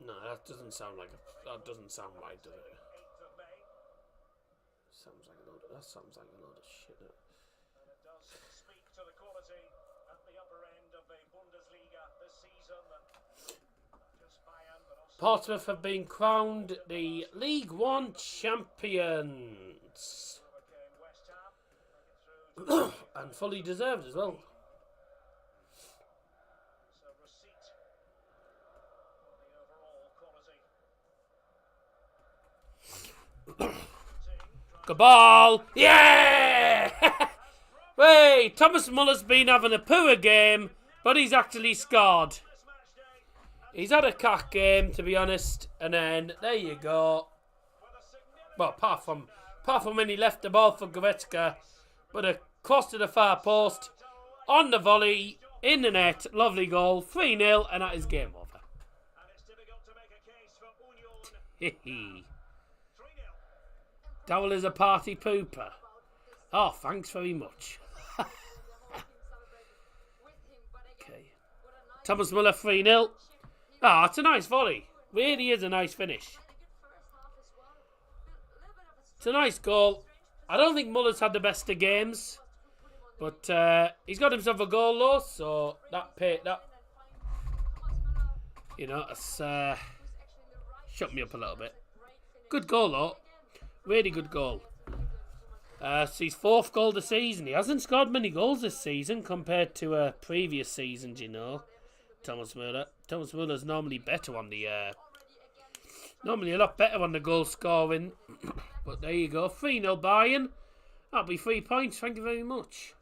No, that doesn't sound right, does it? Sounds like a load of shit. And it does speak to the quality at the upper end of the Bundesliga this season. Not just Bayern, but also Portsmouth have been crowned the League One champions. And fully deserved as well. Good ball! Yeah! Wait, Thomas Muller's been having a poor game, but he's actually scored. He's had a cack game, to be honest, and then there you go. Well, apart from when he left the ball for Goretzka, but a cross to the far post, on the volley, in the net, lovely goal, 3-0, and that is game over. Hehe. Dowell is a party pooper. Oh, thanks very much. Okay. Thomas Muller 3-0. Ah, it's a nice volley. Really is a nice finish. It's a nice goal. I don't think Muller's had the best of games, but he's got himself a goal though, so it's shut me up a little bit. Good goal though. Really good goal. It's his 4th goal this season. He hasn't scored many goals this season compared to previous seasons, Thomas Muller. Thomas Muller's normally better on the normally a lot better on the goal scoring. But there you go. 3-0 Bayern. That'll be 3 points. Thank you very much.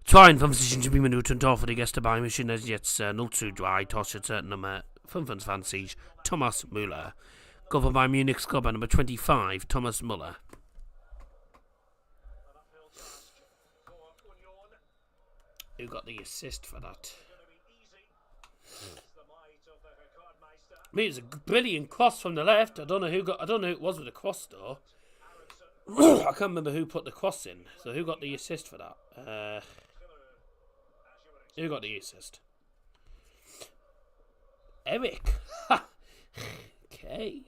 52 Minuten Tor für die Gäste Bayern München ist jetzt 0-3. Torschütze Nummer 25 Thomas Muller. Goal for Bayern Munich scored by number 25 Thomas Muller. Who got the assist for that? I mean, it's a brilliant cross from the left. I don't know who it was with the cross though. I can't remember who put the cross in. So who got the assist for that? Who got the assist? Eric. Okay.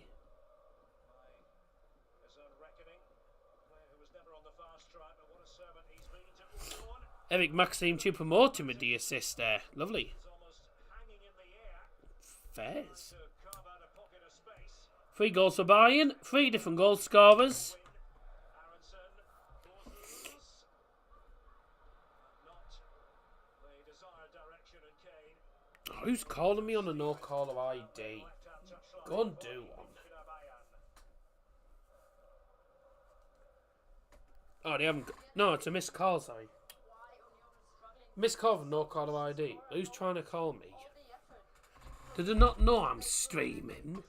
Eric Maxime Choupo-Moting with the assist there. Lovely. Fairs. 3 goals for Bayern. 3 different goal scorers. desired direction and Kane. Oh, who's calling me on a no caller ID? Go and do one. Oh, they haven't. No, it's a missed call, sorry. Missed call from no caller ID. Who's trying to call me? Do they not know I'm streaming?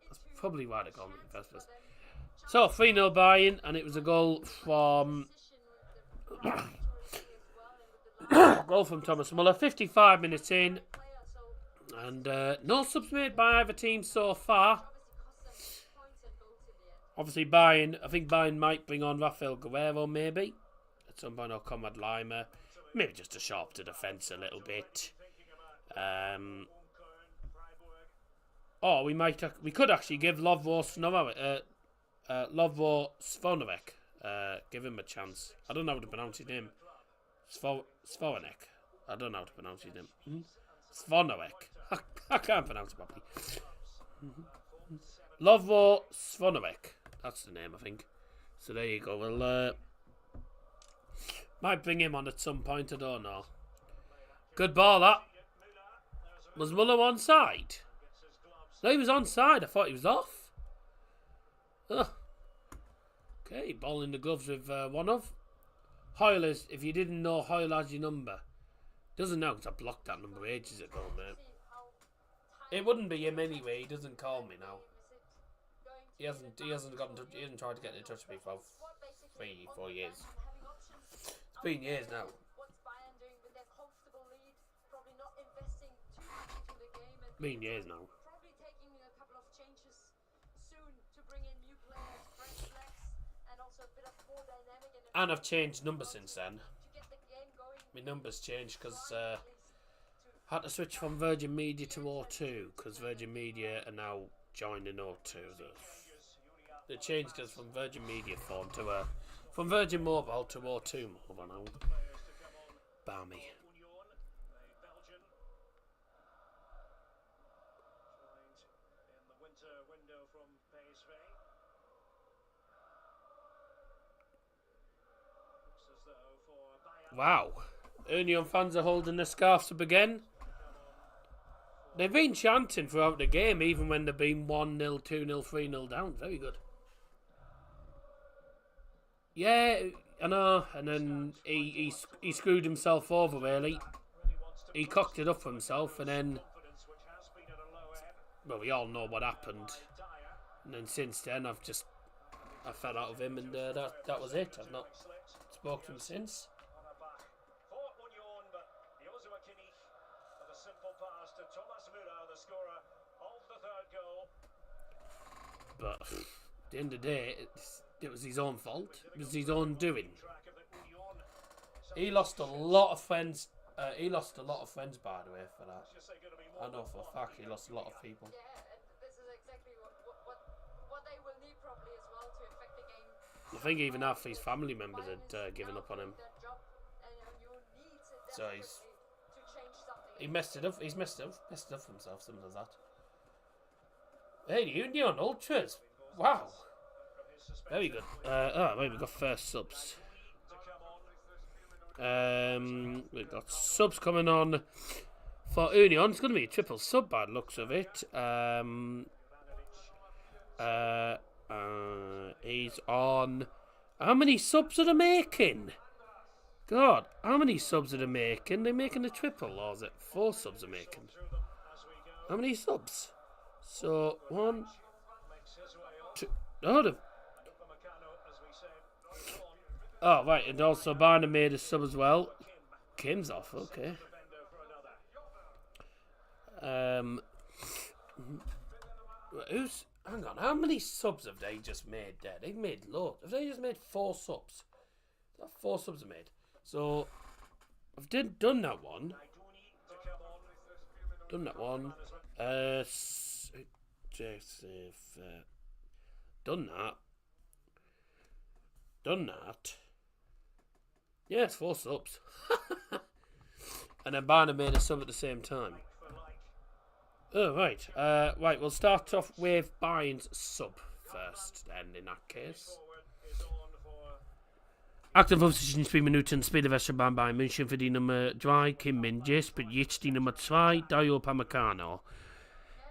That's probably why they called me in the first place. So, 3-0 Bayern, and it was a goal from... goal from Thomas Muller. 55 minutes in. And no subs made by either team so far. Obviously, Bayern, I think Bayern might bring on Rafael Guerrero, maybe. At some point, or Conrad Lima. Maybe just to shore up the defence a little bit. Oh, we could actually give Lovro Svonovek, give him a chance. I don't know how to pronounce his name. Svonek. I don't know how to pronounce his name. Svonovek. I can't pronounce it properly. Lovro Svonovek. That's the name, I think. So there you go. We'll might bring him on at some point. I don't know. Good ball, that. Was Muller onside? No, he was onside. I thought he was off. Oh. Okay, ball in the gloves with one of. Hoyle is, if you didn't know, Hoyle has your number. Doesn't know because I blocked that number ages ago, mate. It wouldn't be him anyway. He doesn't call me now. He hasn't tried to get in touch with me for 3-4 years. It's been years now. Been years now. And I've changed numbers since then. My numbers changed because I had to switch from Virgin Media to O2 because Virgin Media are now joining O2. They changed us from Virgin Media phone to from Virgin Mobile to O2 mobile now. Balmy. Wow. Union fans are holding their scarves up again. They've been chanting throughout the game, even when they've been 1-0, 2-0, 3-0 down. Very good. Yeah, I know. And then he screwed himself over, really. He cocked it up for himself, and then... Well, we all know what happened. And then since then, I fell out of him, and that was it. I've not spoken to him since. But at the end of the day, it was his own fault. It was his own doing. He lost a lot of friends. By the way, for that. I know for a fact he lost a lot of people. Yeah, and this is exactly what they will need probably as well to affect the game. I think even half his family members had given up on him. So he messed it up. He's messed it up for himself. Something like that. Hey, Union Ultras! Wow, very good. We've got first subs. We've got subs coming on for Union. It's going to be a triple sub by the looks of it. He's on. How many subs are they making? God, how many subs are they making? They're making a triple, or is it 4 subs are making? How many subs? So, 1, 2... Oh, right, and also Bayern made a sub as well. Kim's off, okay. Hang on, how many subs have they just made there? They've made loads. Have they just made 4 subs? 4 subs are made. So, I've done that one. Done that. Yeah, it's 4 subs. And then Bayern made a sub at the same time. Oh, right. Right, we'll start off with Bayern's sub first, then, in that case. 18 zwischen 2 Minuten Spielwechsel beim Bayern München für die Nummer 3 Kim Min-jae spielt jetzt die Nummer 2 Dayo Upamecano.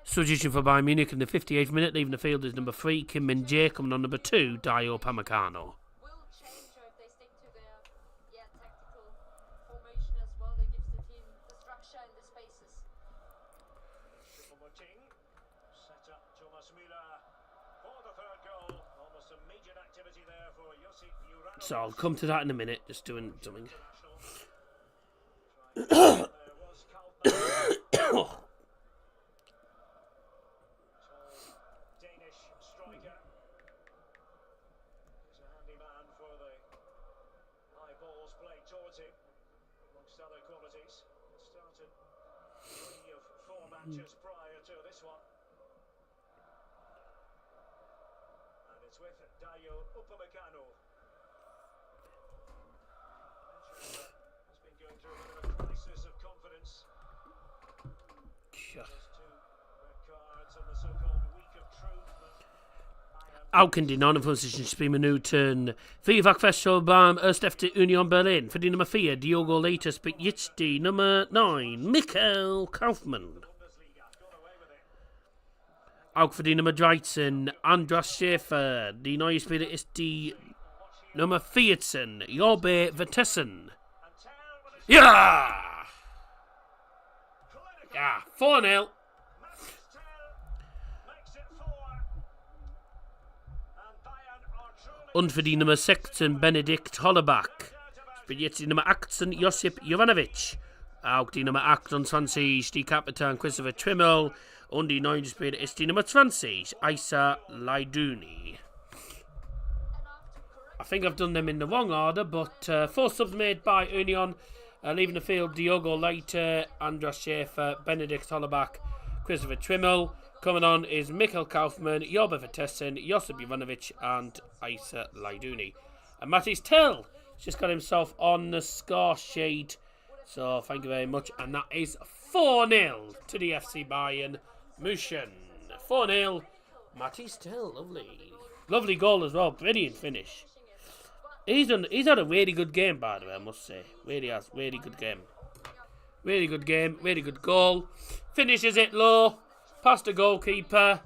Substitution for Bayern Munich in the 58th minute, leaving the field is number 3 Kim Min-jae, coming on number 2 Dayo Upamecano. Will change, or if they stick to their tactical formation as well, that gives the team the structure and the spaces. Choupo-Moting set up Thomas Müller for the third goal. Almost immediate activity there for Josip Juranovic. So I'll come to that in a minute, just doing something. There was Kaufmann. Danish striker. He's a handy man for the high balls played towards him, amongst other qualities. Started 3 of 4 matches prior to this one. And it's with Dayo Upamecano. Has been going through a bit of a crisis of confidence. Just 2 red cards and the so-called week of truth. Auch in die 59. Spielminuten. 4 Wegwechsel beim 1. FC Union Berlin. Für die Nummer 4 Diogo Leite spielt jetzt die Nummer 9 Michael Kaufmann. Bundesliga got away with it. Auch für die Nummer 13 Andras Schäfer. Die neue Spieler ist die Nummer 14 Jorbe Vertessen. And Tell with a Ja! Ja, 4-0. Mathis Tell makes it 4. And Bayern are truly Und für die Nummer 16 Benedikt Hollebach. Spielt jetzt die Nummer 18 Josip Jovanovic. Auch die Nummer 28 die Kapitän Christopher Trimmel. Und die neue Spieler ist die Nummer 20 Isa Laidouni. I think I've done them in the wrong order, but 4 subs made by Union. Leaving the field, Diogo Leite, Andras Schäfer, Benedikt Hollebach, Christopher Trimmel. Coming on is Michael Kaufmann, Jorbe Vertessen, Josip Jovanovic, and Isa Laidouni. And Mathis Tell just got himself on the score sheet. So thank you very much. And that is 4-0 to the FC Bayern München. 4-0. Mathis Tell, lovely. Lovely goal as well. Brilliant finish. He's had a really good game, by the way, I must say. Really has. Really good game. Really good game. Really good goal. Finishes it low. Past the goalkeeper.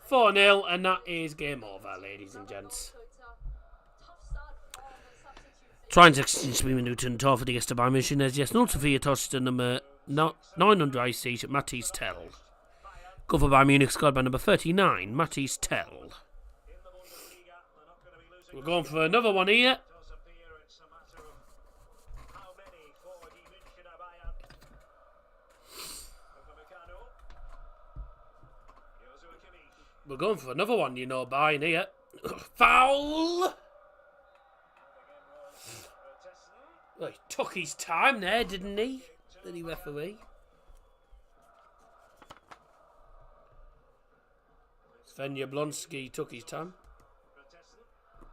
4-0. And that is game over, ladies and gents. So it's a tough start for all the substitutes. 63 Minuten Tor für die Gäste bei München. Es ist jetzt 0 zu 4 Torschütze Nummer 39 Mathis Tell. Goal for Bayern Munich scored by number 39 Mathis Tell. in the Bundesliga. They're not going to be losing. We're going for another one here. It does appear it's a matter of how many for die Münchner Bayern. Upamecano. Joshua Kimmich. We're going for another one, you know, Bayern here. Foul! Again was Vertessen. Well, he took his time there, didn't he? The referee. Sven Jablonski took his time. Vertessen.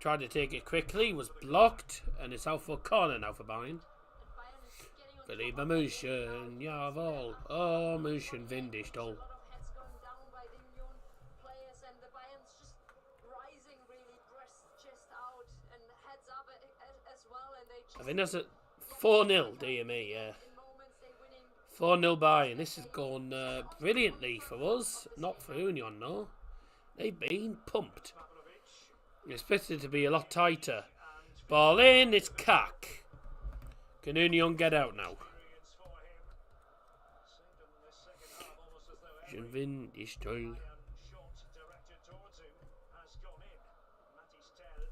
Tried to take it quickly, was blocked, and it's out for a corner now for Bayern. And Bayern is getting on Belieber München, jawohl. Oh, München windigt all. a lot of heads going down by the Union players, and the Bayern's just rising really, chest out and heads up as well, and they just I think that's a 4-0, dear me, yeah. in moments they winning. 4-0 Bayern. This has gone brilliantly for us, not for Union, no. They've been pumped. It's expected to be a lot tighter. Ball in, it's Kak. Can Union get out now? Experience for him. Seemed in this second half almost as though every Win ist toll. Bayern shot directed towards him has gone in. Mathis Tell.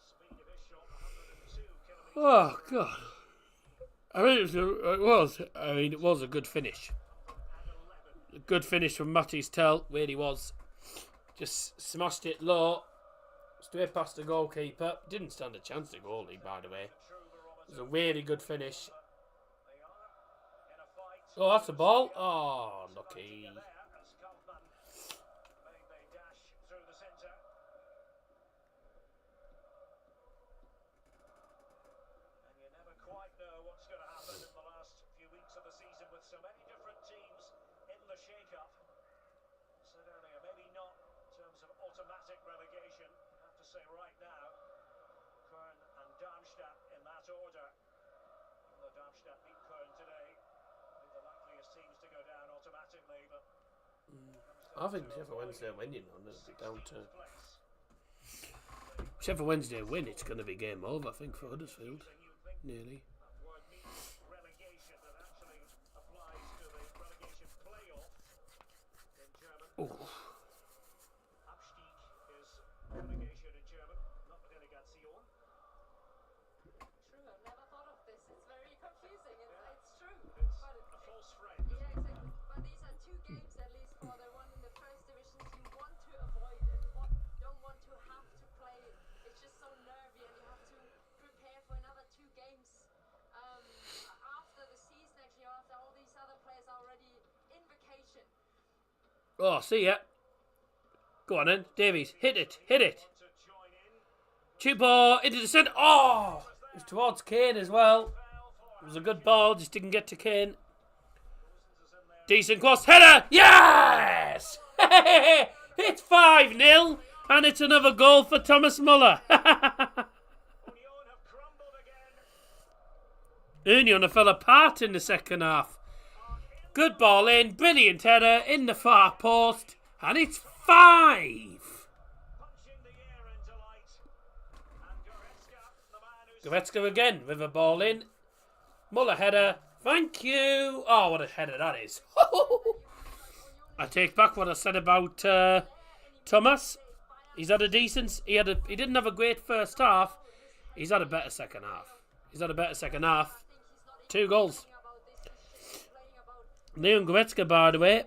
Speed of his shot 102 kilometres. Oh, God. It was a good finish. A good finish from Mathis Tell, really was. Just smashed it low, straight past the goalkeeper. Didn't stand a chance to goalie, by the way. It was a really good finish. They are in a fight. Oh, that's the ball. Oh, lucky. There as Kaufmann made the dash through the centre. And you never quite know what's going to happen in the last few weeks of the season with so many different teams in the shake-up. Said earlier, maybe not in terms of automatic relegation. I have to say right now, Kern and I think whichever Wednesday win, you know, it'll be down to... Whichever Wednesday win, it's going to be game over, I think, for Huddersfield. Nearly. Word means relegation that actually applies to the relegation playoff in German. Oh. Abstieg is relegation in German, not relegation. True, I've never thought of this. It's very confusing. It's true. It's But a false friend. yeah, exactly. But these are two games at least for the one in the first divisions you want to avoid and don't want to have to play. It's just so nervy and you have to prepare for another two games after the season, actually, after all these other players are already in vacation. Oh, see ya. Go on then, Davies. Hit it. Hit it. To join in. Chip ball into the centre. Oh! It was towards Kane as well. It was a good ball, just didn't get to Kane. Decent cross header. Yes! It's 5-0. And it's another goal for Thomas Muller. Union have crumbled again. Union fell apart in the second half. Good ball in. Brilliant header in the far post. And it's 5. Punching the air in delight. And Goretzka, the man who's Goretzka again with a ball in. Muller header. Thank you. Oh, what a header that is. I take back what I said about Thomas. He's had a decent... He didn't have a great first half. He's had a better second half. 2 goals. Leon Goretzka, by the way,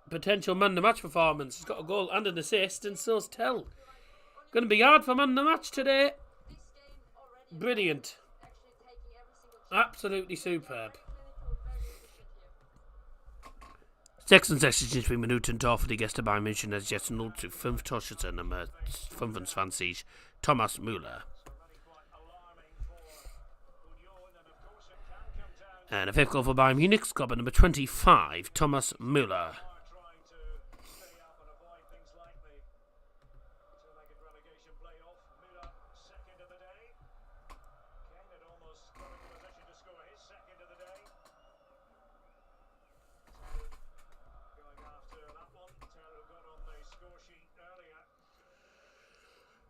potential man of the match performance. He's got a goal and an assist, and so's Tell. Going to be hard for man of the match today. Brilliant. Absolutely superb. 66 Minuten Tor für die Gäste bei München als jetzt 0:5 Torschütze Nummer 25 Thomas Müller. And a 5th goal for Bayern Munich, scored by number 25 Thomas Müller. trying to stay up and avoid things like the two-legged relegation playoff. Müller, second of the day. Kane had almost got into position to score his second of the day. So, going after that one, Terrell got on the score sheet earlier.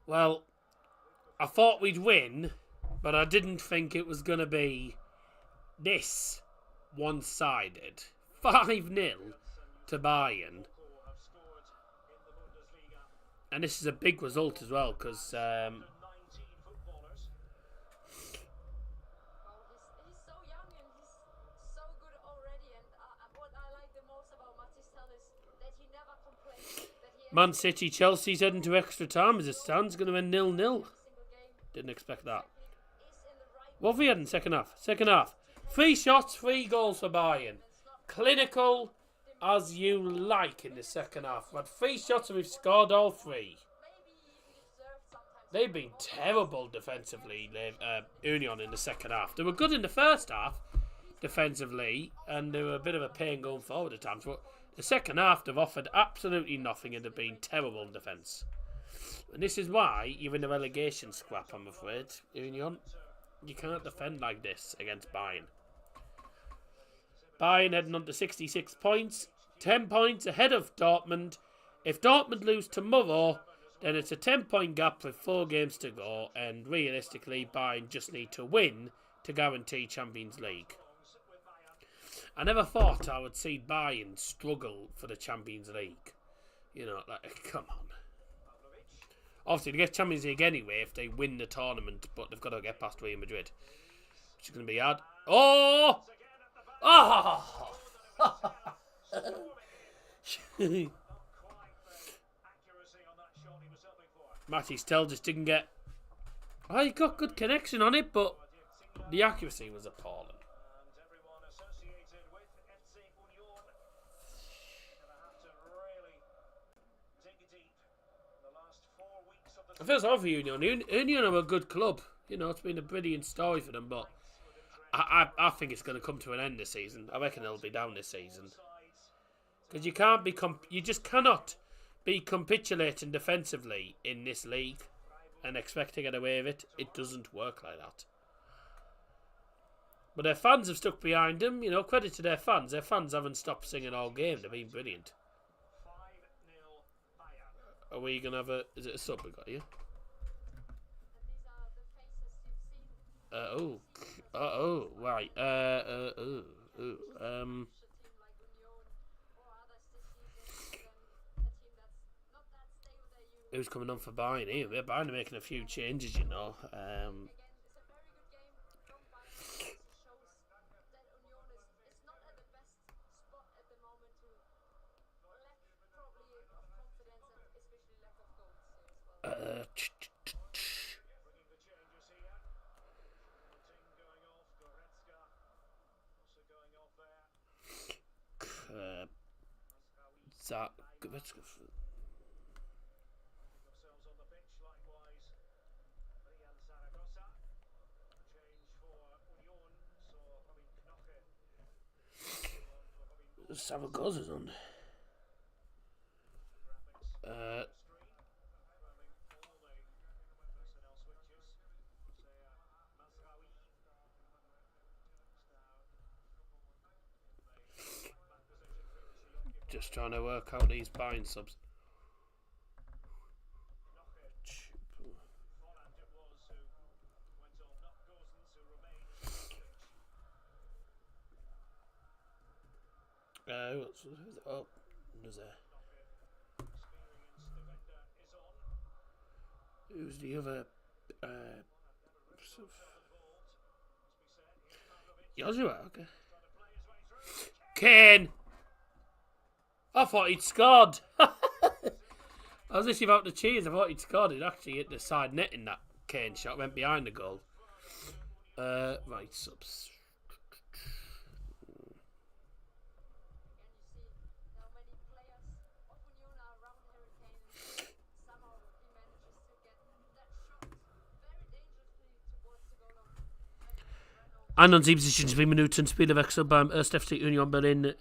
Well, I thought we'd win, but I didn't think it was going to be this one-sided. 5-0 to Bayern. Have scored in the Bundesliga. And this is a big result as well, because 19 footballers. Well, he's so young and he's so good already. And what I like the most about Matis Tell is that he never complains. That he Man City, Chelsea's heading to extra time as it stands. Going to end 0-0. every single game Didn't expect that. is in the right. What have we had in second half? 3 shots, 3 goals for Bayern. Clinical as you like in the second half. We've had 3 shots and we've scored all 3. Maybe even deserved sometimes. They've been terrible defensively, Union, in the second half. They were good in the first half, defensively, and they were a bit of a pain going forward at times. But the second half, they've offered absolutely nothing and they've been terrible in defence. And this is why you're in a relegation scrap, I'm afraid, Union. You can't defend like this against Bayern. Bayern heading on to 66 points, 10 points ahead of Dortmund. If Dortmund lose tomorrow, then it's a 10-point gap with 4 games to go, and realistically, Bayern just need to win to guarantee Champions League. I never thought I would see Bayern struggle for the Champions League. You know, like, come on. Obviously, they get Champions League anyway if they win the tournament, but they've got to get past Real Madrid, which is going to be hard. Oh! Oh! Matty Stell just didn't get... Oh, he got good connection on it, but the accuracy was appalling. And everyone associated with FC Union gonna have to really dig deep in the last 4 weeks of the I feel sorry for Union. Union are a good club. You know, it's been a brilliant story for them, but I think it's going to come to an end this season. I reckon they'll be down this season. Because you can't be... you just cannot be capitulating defensively in this league and expect to get away with it. It doesn't work like that. But their fans have stuck behind them. You know, credit to their fans. Their fans haven't stopped singing all game. They've been brilliant. 5-0 Are we going to have a... Is it a sub we got here? Right. Who's coming on for Bayern here? Bayern are making a few changes, you know. Let's go for... Zaragoza's on. Just trying to work out these Bayern subs. Oh, there's there. Who's the other? Joshua, okay. Kane! I thought he'd scored. I was literally about to cheers. I thought he'd scored. It actually hit the side net in that Kane shot. Went behind the goal. Right, subs. An 7 Minuten Spielerwechsel beim 1. FC Union Berlin.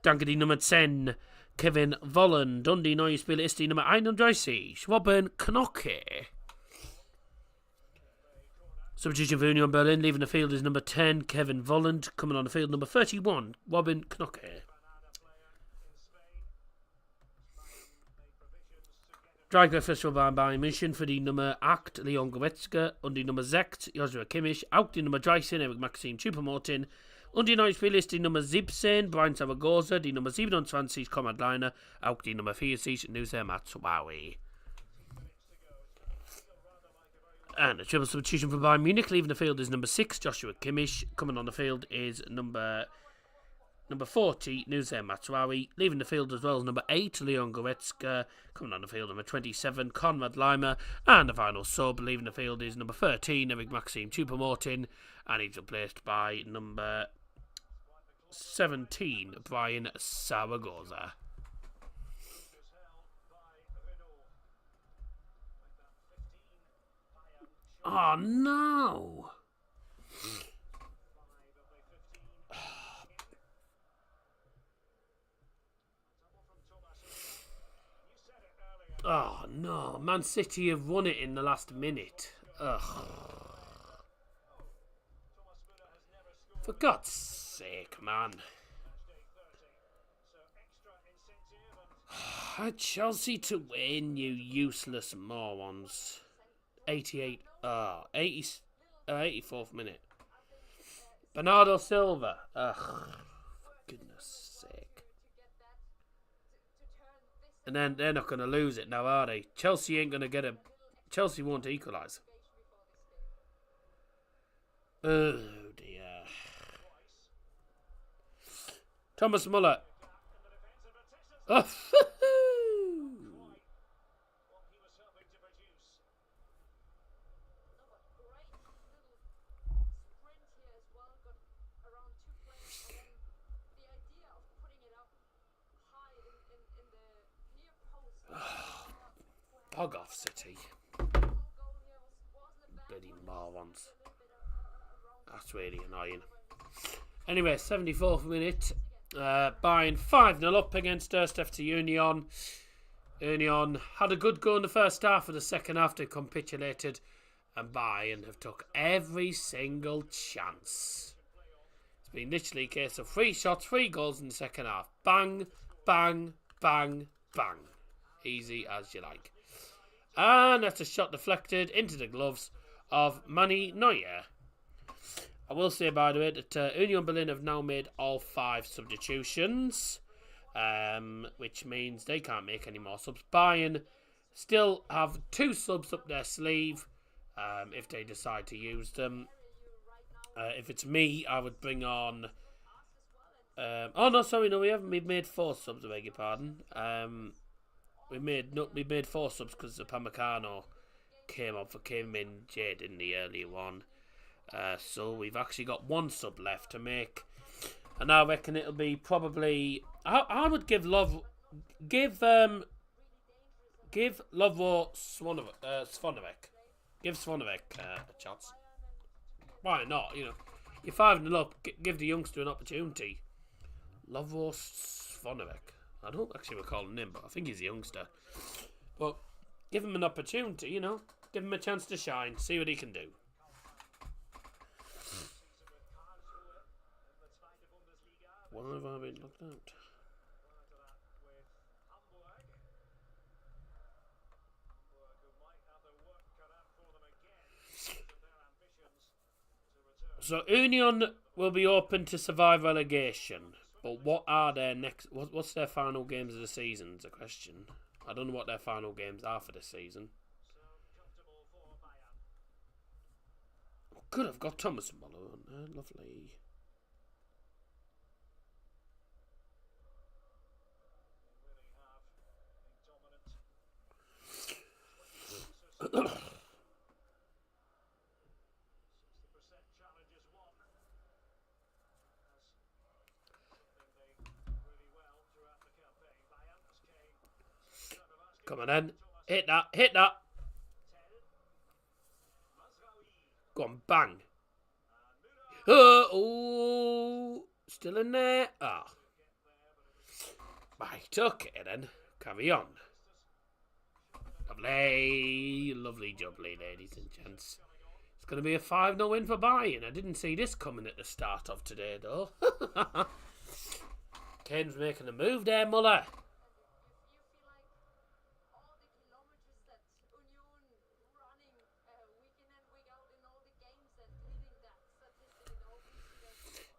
Danke die Nummer 10, Kevin Volland. Und die neue Spieler ist die Nummer 31, Robin Knocke. Substitution for Union Berlin. Leaving the field is number 10, Kevin Volland. Coming on the field, number 31, Robin Knocke. Dreiger Festival beim Bayern München für die Nummer 8, Leon Goretzka. Und die Nummer 6, Joshua Kimmich. Auch die Nummer 13, Eric Maxim Choupo-Moting. Und die neue Spieler ist die Nummer 17, Brian Zaragoza. Die Nummer 27, Konrad Leiner. Auch die Nummer 40, Nusser Matsuawi. And a triple substitution for Bayern Munich. Leaving the field is number 6, Joshua Kimmich. Coming on the field is number 40, Nusser Matsuawi. Leaving the field as well as number 8, Leon Goretzka. Coming on the field, number 27, Konrad Leimer. And the final sub, leaving the field, is number 13, Eric Maxim Choupo-Moting. And he's replaced by number 17, Brian Zaragoza. Oh no! Oh no, Man City have won it in the last minute. Ugh. For God's sake, man. Had Chelsea to win, you useless morons. 84th minute. Bernardo Silva. Ugh. For goodness sake. And then they're not going to lose it now, are they? Chelsea ain't going to get a... Chelsea won't equalise. Oh, dear. Thomas Muller. Oh, Pog off, City. Bloody morons. That's really annoying. Anyway, 74th minute. Bayern 5-0 up against 1. FC Union. Union had a good go in the first half. Of the second half, they capitulated. And Bayern have took every single chance. It's been literally a case of 3 shots, 3 goals in the second half. Bang, bang, bang, bang. easy as you like. And that's a shot deflected into the gloves of Manny Neuer. I will say, by the way, that Union Berlin have now made all 5 substitutions, which means they can't make any more subs. Bayern still have 2 subs up their sleeve if they decide to use them. If it's me, I would bring on... oh, no, sorry, no, we haven't. We've made 4 subs, I beg your pardon. We made 4 subs because Upamecano came in Jade in the earlier one. So we've actually got 1 sub left to make, and I reckon it'll be probably. I would give Lovro Svonovic. Give Svonovic a chance. Why not? You know, you're 5-0 up. Give the youngster an opportunity. Lovro Svonovic. I don't actually recall the name, but I think he's a youngster. But give him an opportunity. You know, give him a chance to shine. See what he can do. Why have I been locked out? So Union will be open to survive relegation, but what are their next? What's their final games of the season? Is a question. I don't know what their final games are for this season. Oh, good, I've got Thomas Muller on there. Lovely. Come on then. Hit that. Hit that. Go on, bang. Oh, still in there. Ah. Right, okay then. Carry on. Lovely. Lovely jubbly, ladies and gents. It's going to be a 5-0 win for Bayern. I didn't see this coming at the start of today, though. Kane's making a move there, Muller.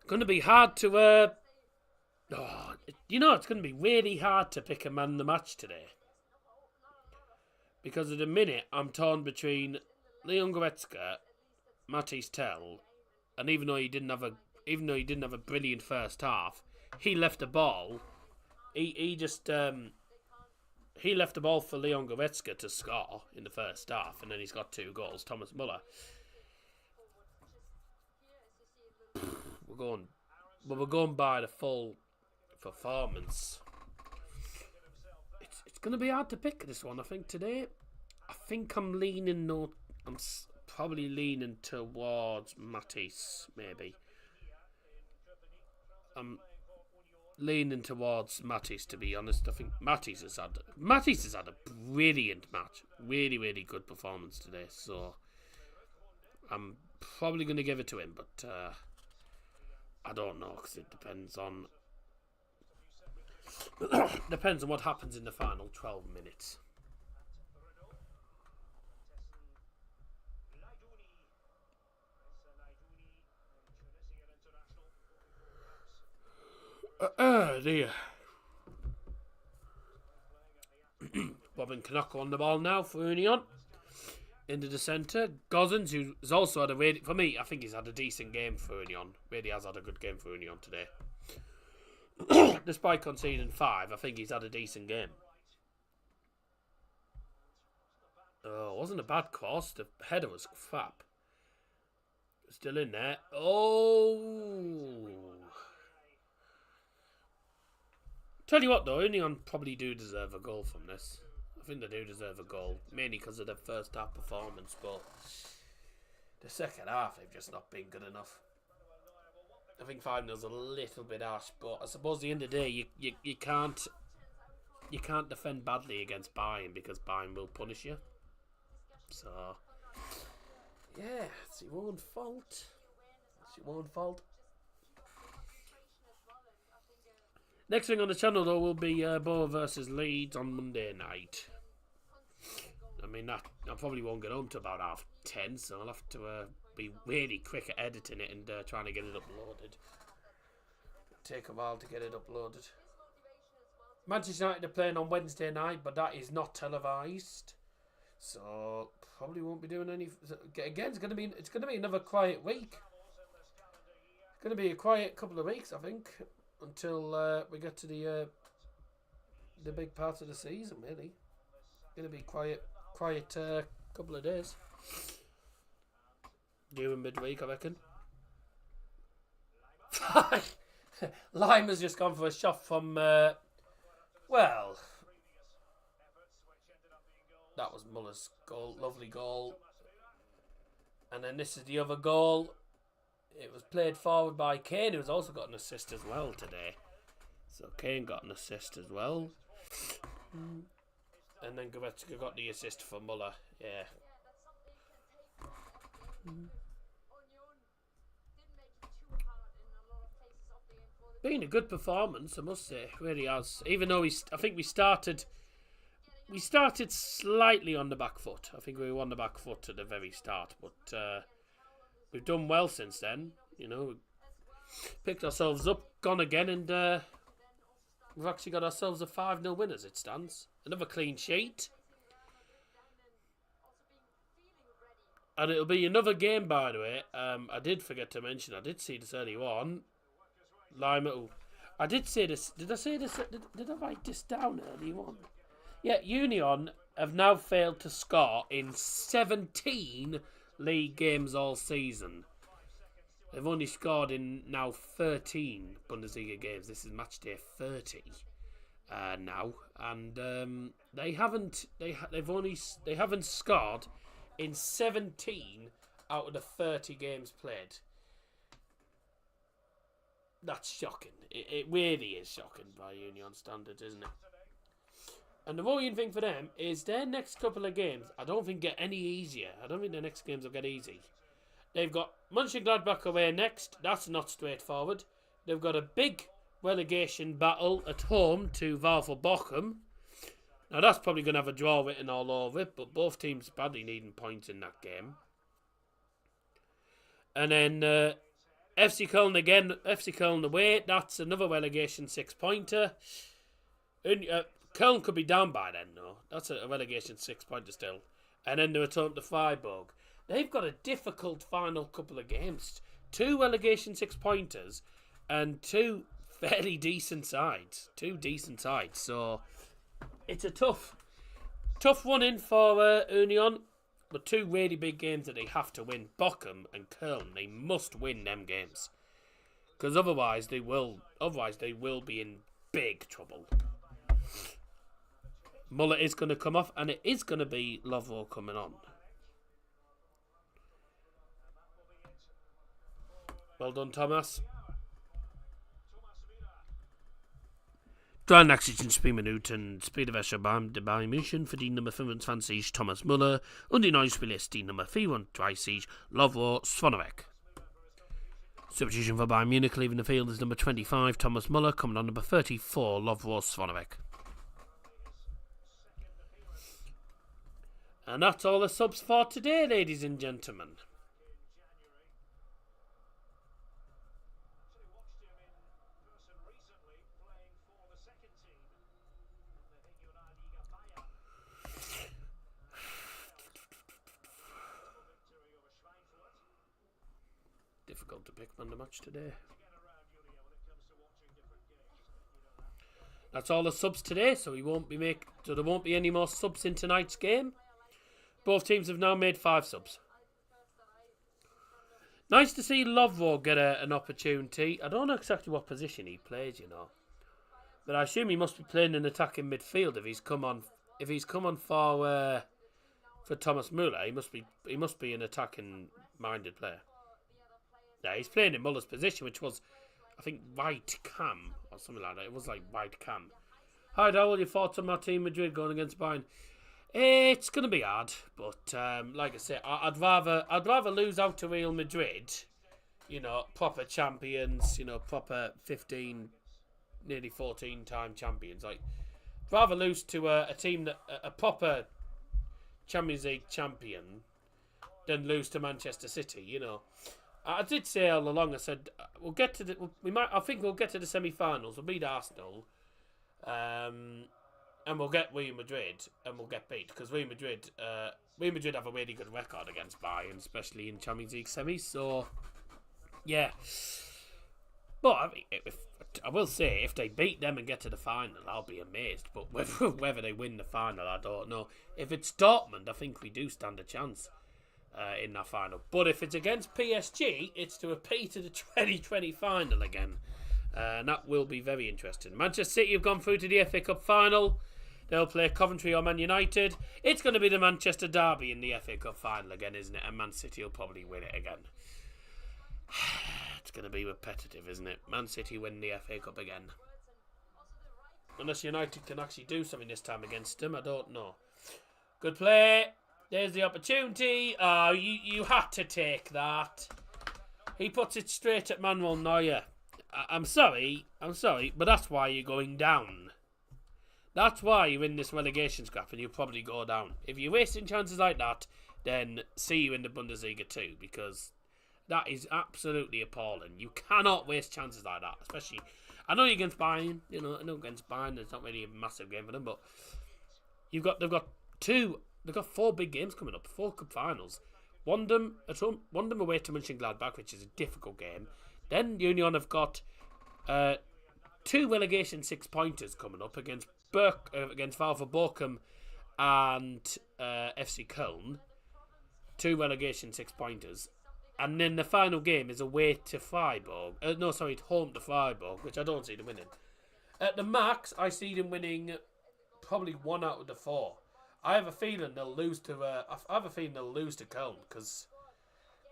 Going to be hard to it's going to be really hard to pick a man of the match today, because at the minute I'm torn between Leon Goretzka, Matisse Tell, and even though he didn't have a brilliant first half, he left the ball. He left the ball for Leon Goretzka to score in the first half, and then he's got 2 goals. Thomas Muller. We're going by the full performance. It's going to be hard to pick this one, I think, today. I think I'm probably leaning towards Matisse, maybe. I'm leaning towards Matisse, to be honest. I think Matisse has had a brilliant match. Really, really good performance today. So I'm probably going to give it to him, but I don't know, because it depends on what happens in the final 12 minutes. Dear. Robin Knock on the ball now for Union. Into the centre, Gozens, who's also had for me, I think he's had a decent game for Union. Really has had a good game for Union today. Despite conceding 5, I think he's had a decent game. Oh, it wasn't a bad cross. The header was crap. Still in there. Oh. Tell you what though, Union probably do deserve a goal from this. I think they do deserve a goal, mainly because of their first half performance, but the second half they've just not been good enough. I think 5-0's a little bit harsh, but I suppose at the end of the day you can't defend badly against Bayern, because Bayern will punish you. So yeah, it's your own fault. It's your own fault. Next thing on the channel, though, will be Borough versus Leeds on Monday night. I mean, that I probably won't get home till about 10:30, so I'll have to be really quick at editing it and trying to get it uploaded. Take a while to get it uploaded. Manchester United are playing on Wednesday night, but that is not televised, so probably won't be doing any. Again, it's gonna be another quiet week. It's gonna be a quiet couple of weeks, I think, until we get to the big part of the season. Really, gonna be quiet couple of days. During midweek, I reckon. Lima's just gone for a shot from. Well, that was Muller's goal. Lovely goal. And then this is the other goal. It was played forward by Kane, who's also got an assist as well today. So Kane got an assist as well. And then Goretzka got the assist for Muller. Yeah. Been a good performance, I must say. Really has. Even though I think we started slightly on the back foot. I think we were on the back foot at the very start, but we've done well since then. You know, picked ourselves up, gone again, and we've actually got ourselves a 5-0 win as it stands. Another clean sheet. And it'll be another game, by the way. I did forget to mention, I did see this earlier on. Lima. Oh, I did say this. Did I say this? Did I write this down earlier on? Yeah, Union have now failed to score in 17 league games all season. They've only scored in now 13 Bundesliga games. This is match day 30 now, and they haven't scored in 17 out of the 30 games played. That's shocking. It really is shocking by Union standards, isn't it? And the worrying thing for them is their next couple of games, I don't think get any easier. I don't think their next games will get easy. They've got Mönchengladbach away next. That's not straightforward. They've got a big relegation battle at home to VfL Bochum. Now that's probably going to have a draw written all over it, but both teams badly needing points in that game. And then FC Köln again, FC Köln away. That's another relegation 6-pointer. Köln could be down by then, though. That's a relegation 6-pointer still. And then they return to Freiburg. They've got a difficult final couple of games. 2 relegation 6-pointers and 2 fairly decent sides. 2 decent sides. So it's a tough one in for Union. But 2 really big games that they have to win. Bochum and Köln, they must win them games, because otherwise they will be in big trouble. Muller is going to come off, and it is going to be Lovro coming on. Well done, Thomas. 83 Minuten Spielwäsche beim Bayern München für die Nummer 25 Thomas Müller und die neue Spieler ist die Nummer 34 Lovro Svanovek. Substitution for Bayern Munich leaving the field is number 25 Thomas Müller, coming on number 34 Lovro Svanovek. And that's all the subs for today, ladies and gentlemen. Difficult to pick man the match today. That's all the subs today, so there won't be any more subs in tonight's game. Both teams have now made 5 subs. Nice to see Lovro get an opportunity. I don't know exactly what position he plays, you know, but I assume he must be playing in attacking midfield if he's come on. If he's come on for Thomas Müller, he must be an attacking minded player. Yeah, he's playing in Muller's position, which was, I think, right cam or something like that. It was like right cam. Hi, Dowell, your thoughts on my team Madrid going against Bayern? It's going to be hard, but like I said, I'd rather lose out to Real Madrid, you know, proper champions, you know, proper 15 nearly 14-time champions. Like, rather lose to a team that a proper Champions League champion than lose to Manchester City. You know, I did say all along. I said we'll get to the. We might. I think we'll get to the semi-finals. We'll beat Arsenal, and we'll get Real Madrid, and we'll get beat because Real Madrid have a really good record against Bayern, especially in Champions League semis. So, yeah. But I mean, I will say, if they beat them and get to the final, I'll be amazed. But whether they win the final, I don't know. If it's Dortmund, I think we do stand a chance in that final. But if it's against PSG, it's to appeal to the 2020 final again. And that will be very interesting. Manchester City have gone through to the FA Cup final. They'll play Coventry or Man United. It's going to be the Manchester Derby in the FA Cup final again, isn't it? And Man City will probably win it again. It's going to be repetitive, isn't it? Man City win the FA Cup again. Unless United can actually do something this time against them, I don't know. Good play. There's the opportunity. Oh, you had to take that. He puts it straight at Manuel Neuer. I'm sorry, but that's why you're going down. That's why you're in this relegation scrap and you'll probably go down. If you're wasting chances like that, then see you in the Bundesliga too, because that is absolutely appalling. You cannot waste chances like that, especially. I know you're against Bayern. You know, I know against Bayern, it's not really a massive game for them, but they've got 4 big games coming up, 4 cup finals. One of them at home, one of them away to Mönchengladbach, which is a difficult game. Then Union have got 2 relegation 6-pointers coming up against Valve Bochum and FC Köln. 2 relegation 6-pointers. And then the final game is away to Freiburg. Home to Freiburg, which I don't see them winning. At the max, I see them winning probably 1 out of the 4. I have a feeling they'll lose to. Köln, because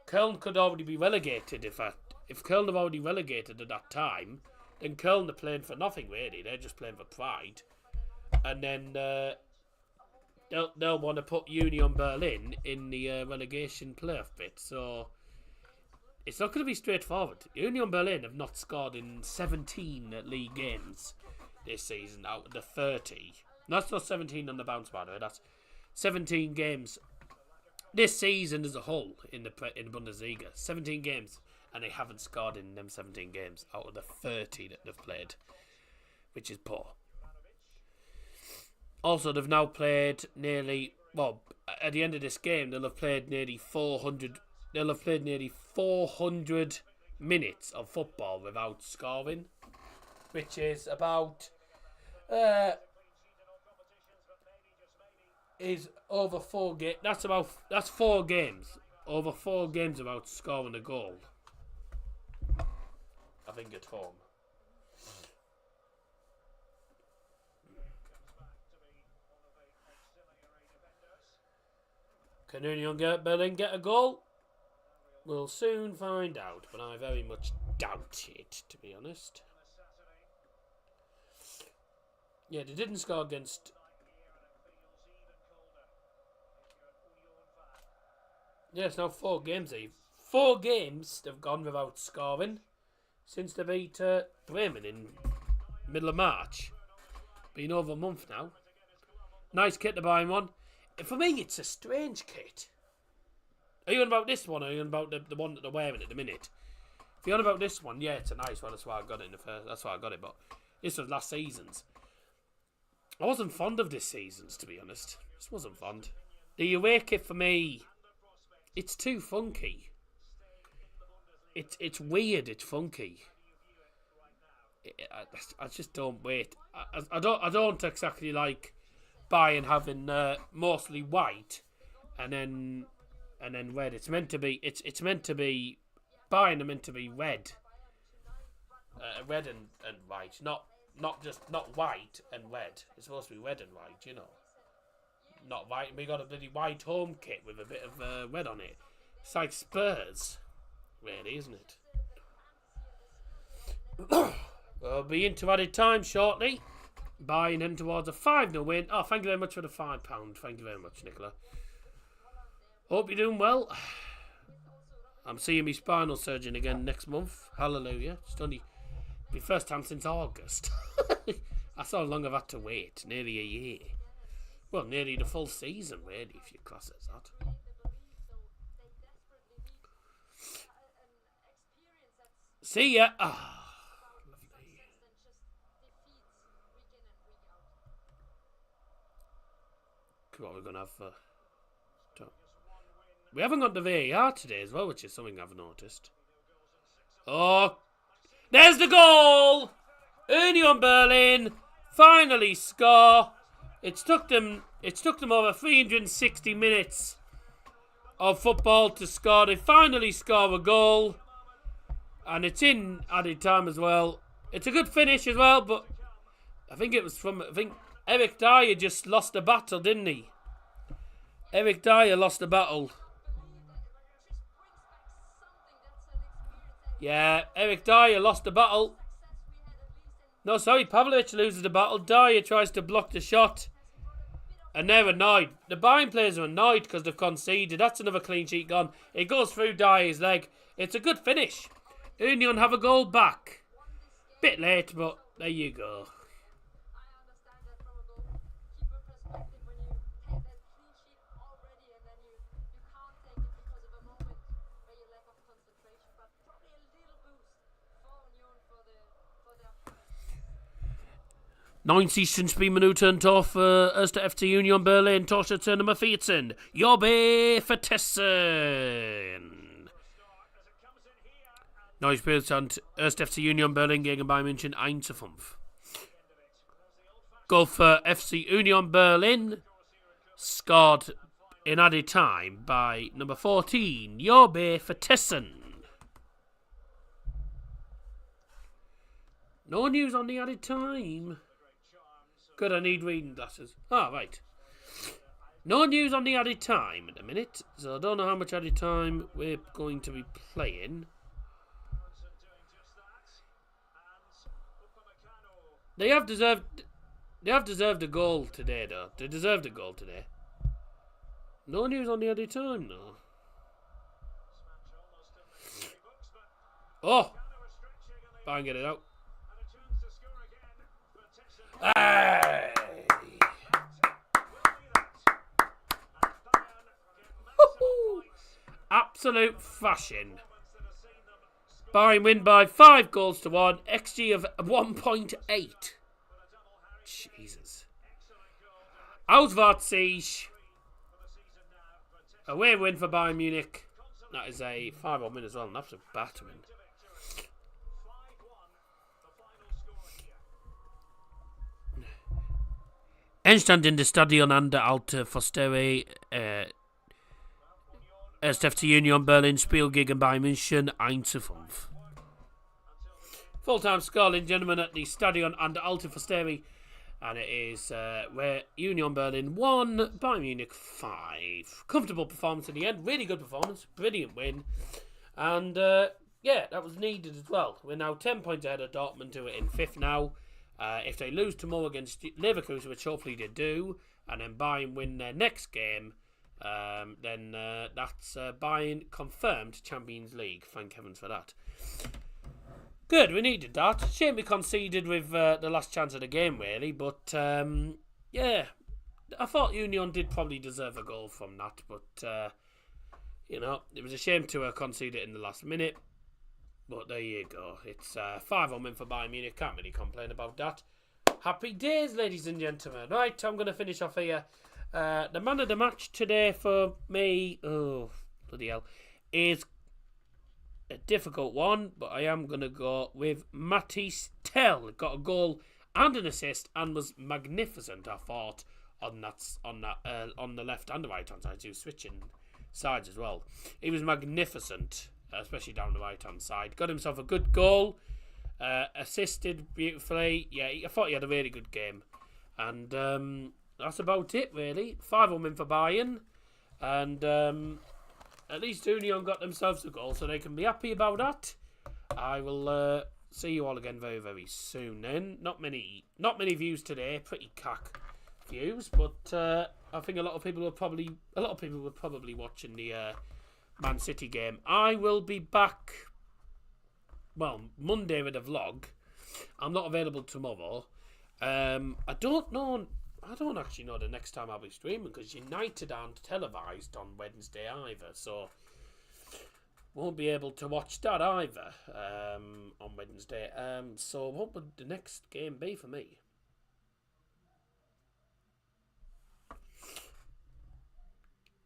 Köln could already be relegated. If Köln have already relegated at that time, then Köln are playing for nothing really. They're just playing for pride, and then they'll want to put Union Berlin in the relegation playoff bit. So it's not going to be straightforward. Union Berlin have not scored in 17 league games this season out of the 30. That's not 17 on the bounce, by the way. That's 17 games this season as a whole in the Bundesliga. 17 games, and they haven't scored in them 17 games out of the 30 that they've played, which is poor. Also, they've now played at the end of this game, they'll have played nearly 400. They'll have played nearly 400 minutes of football without scoring, which is about is over 4 games. That's 4 games. Over 4 games without scoring a goal. I think at home. Can Union Berlin get a goal? We'll soon find out, but I very much doubt it, to be honest. Yeah, they didn't score against. Yeah, it's now 4 games. 4 games they've gone without scoring since they beat Bremen in middle of March. Been over a month now. Nice kit to buy one. For me, it's a strange kit. Are you on about this one, or are you on about the one that they're wearing at the minute? If you're on about this one, yeah, it's a nice one. That's why I got it That's why I got it. But this was last season's. I wasn't fond of this season's, to be honest. Just wasn't fond. The away kit for me, it's too funky. It's weird. It's funky. I just don't wait. I don't exactly like Bayern having mostly white and then red. It's meant to be. It's meant to be. Bayern are meant to be red. Red and white, not white and red. It's supposed to be red and white, you know. Not white. We got a bloody white home kit with a bit of red on it. It's like Spurs, really, isn't it? We'll be into added time shortly. Bayern in towards a 5-0 win. Oh, thank you very much for the £5. Thank you very much, Nicola. Hope you're doing well. I'm seeing my spinal surgeon again next month. Hallelujah. It's only The first time since August. That's how long I've had to wait. Nearly a year. Well, nearly the full season, really, if you class it as that. See ya. Ah, lovely. What we're gonna have for? We haven't got the VAR today as well, which is something I've noticed. Oh, there's the goal! Union Berlin finally score. It took them over 360 minutes of football to score. They finally score a goal, and it's in added time as well. It's a good finish as well, but I think Eric Dyer just lost the battle, didn't he? Eric Dyer lost the battle. Yeah, Eric Dyer lost the battle. No, sorry, Pavlovic loses the battle. Dyer tries to block the shot. And they're annoyed. The Bayern players are annoyed because they've conceded. That's another clean sheet gone. It goes through Dyer's leg. It's a good finish. Union have a goal back. Bit late, but there you go. ...90. Spielminuten Tor für 1. FC Union Berlin. Torschütze Nummer 14. Jobbe Vertessen. Neues Spielstand 1. FC Union Berlin gegen Bayern München 1:5. Goal for FC Union Berlin. Scored in added time by number 14. Jobbe Vertessen. No news on the added time. Good, I need reading glasses. Ah, right. No news on the added time at the minute, so I don't know how much added time we're going to be playing. They have deserved a goal today, though. They deserved a goal today. No news on the added time, though. Oh! Try and get it out. Hey. Absolute fashion. Bayern win by 5-1. XG of 1.8. Jesus. Auswärtssieg. Away win for Bayern Munich. That is a 5-1 win as well. And that's a battering. Endstand in der Stadion an der Alte Försterei. 1. FC Union Berlin Spiel gegen Bayern München 1:5. Full-time score, ladies and gentlemen, at the Stadion an der Alte Försterei. And it is where Union Berlin 1, Bayern Munich 5. Comfortable performance in the end. Really good performance. Brilliant win. And yeah, that was needed as well. We're now 10 points ahead of Dortmund, who are in 5th now. If they lose tomorrow against Leverkusen, which hopefully they do, and then Bayern win their next game, then that's Bayern confirmed Champions League. Thank heavens for that. Good, we needed that. Shame we conceded with the last chance of the game, really. But, yeah, I thought Union did probably deserve a goal from that. But, you know, it was a shame to concede it in the last minute. But there you go. It's 5-1 win for Bayern Munich. Can't really complain about that. Happy days, ladies and gentlemen. Right, I'm going to finish off here. The man of the match today for me, oh, bloody hell, is a difficult one. But I am going to go with Matisse Tell. Got a goal and an assist and was magnificent, I thought, on the left and the right hand side. He was switching sides as well. He was magnificent. Especially down the right hand side. Got himself a good goal. Assisted beautifully. Yeah, I thought he had a really good game. And that's about it, really. 5-1 win for Bayern. And at least Union got themselves a goal, so they can be happy about that. I will see you all again very, very soon then. Not many views today. Pretty cack views. But I think a lot of people were probably watching the Man City game. I will be back, well, Monday with a vlog, I'm not available tomorrow. I don't know. I don't actually know the next time I'll be streaming because United aren't televised on Wednesday either, so won't be able to watch that either on Wednesday. So what would the next game be for me?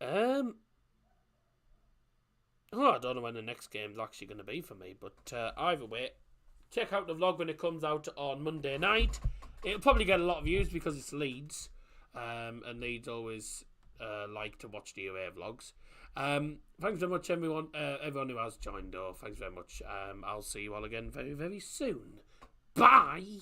I don't know when the next game's actually going to be for me, but either way, check out the vlog when it comes out on Monday night. It'll probably get a lot of views because it's Leeds, and Leeds always like to watch the away vlogs. Thanks very much, everyone who has joined, though. Thanks very much. I'll see you all again very, very soon. Bye!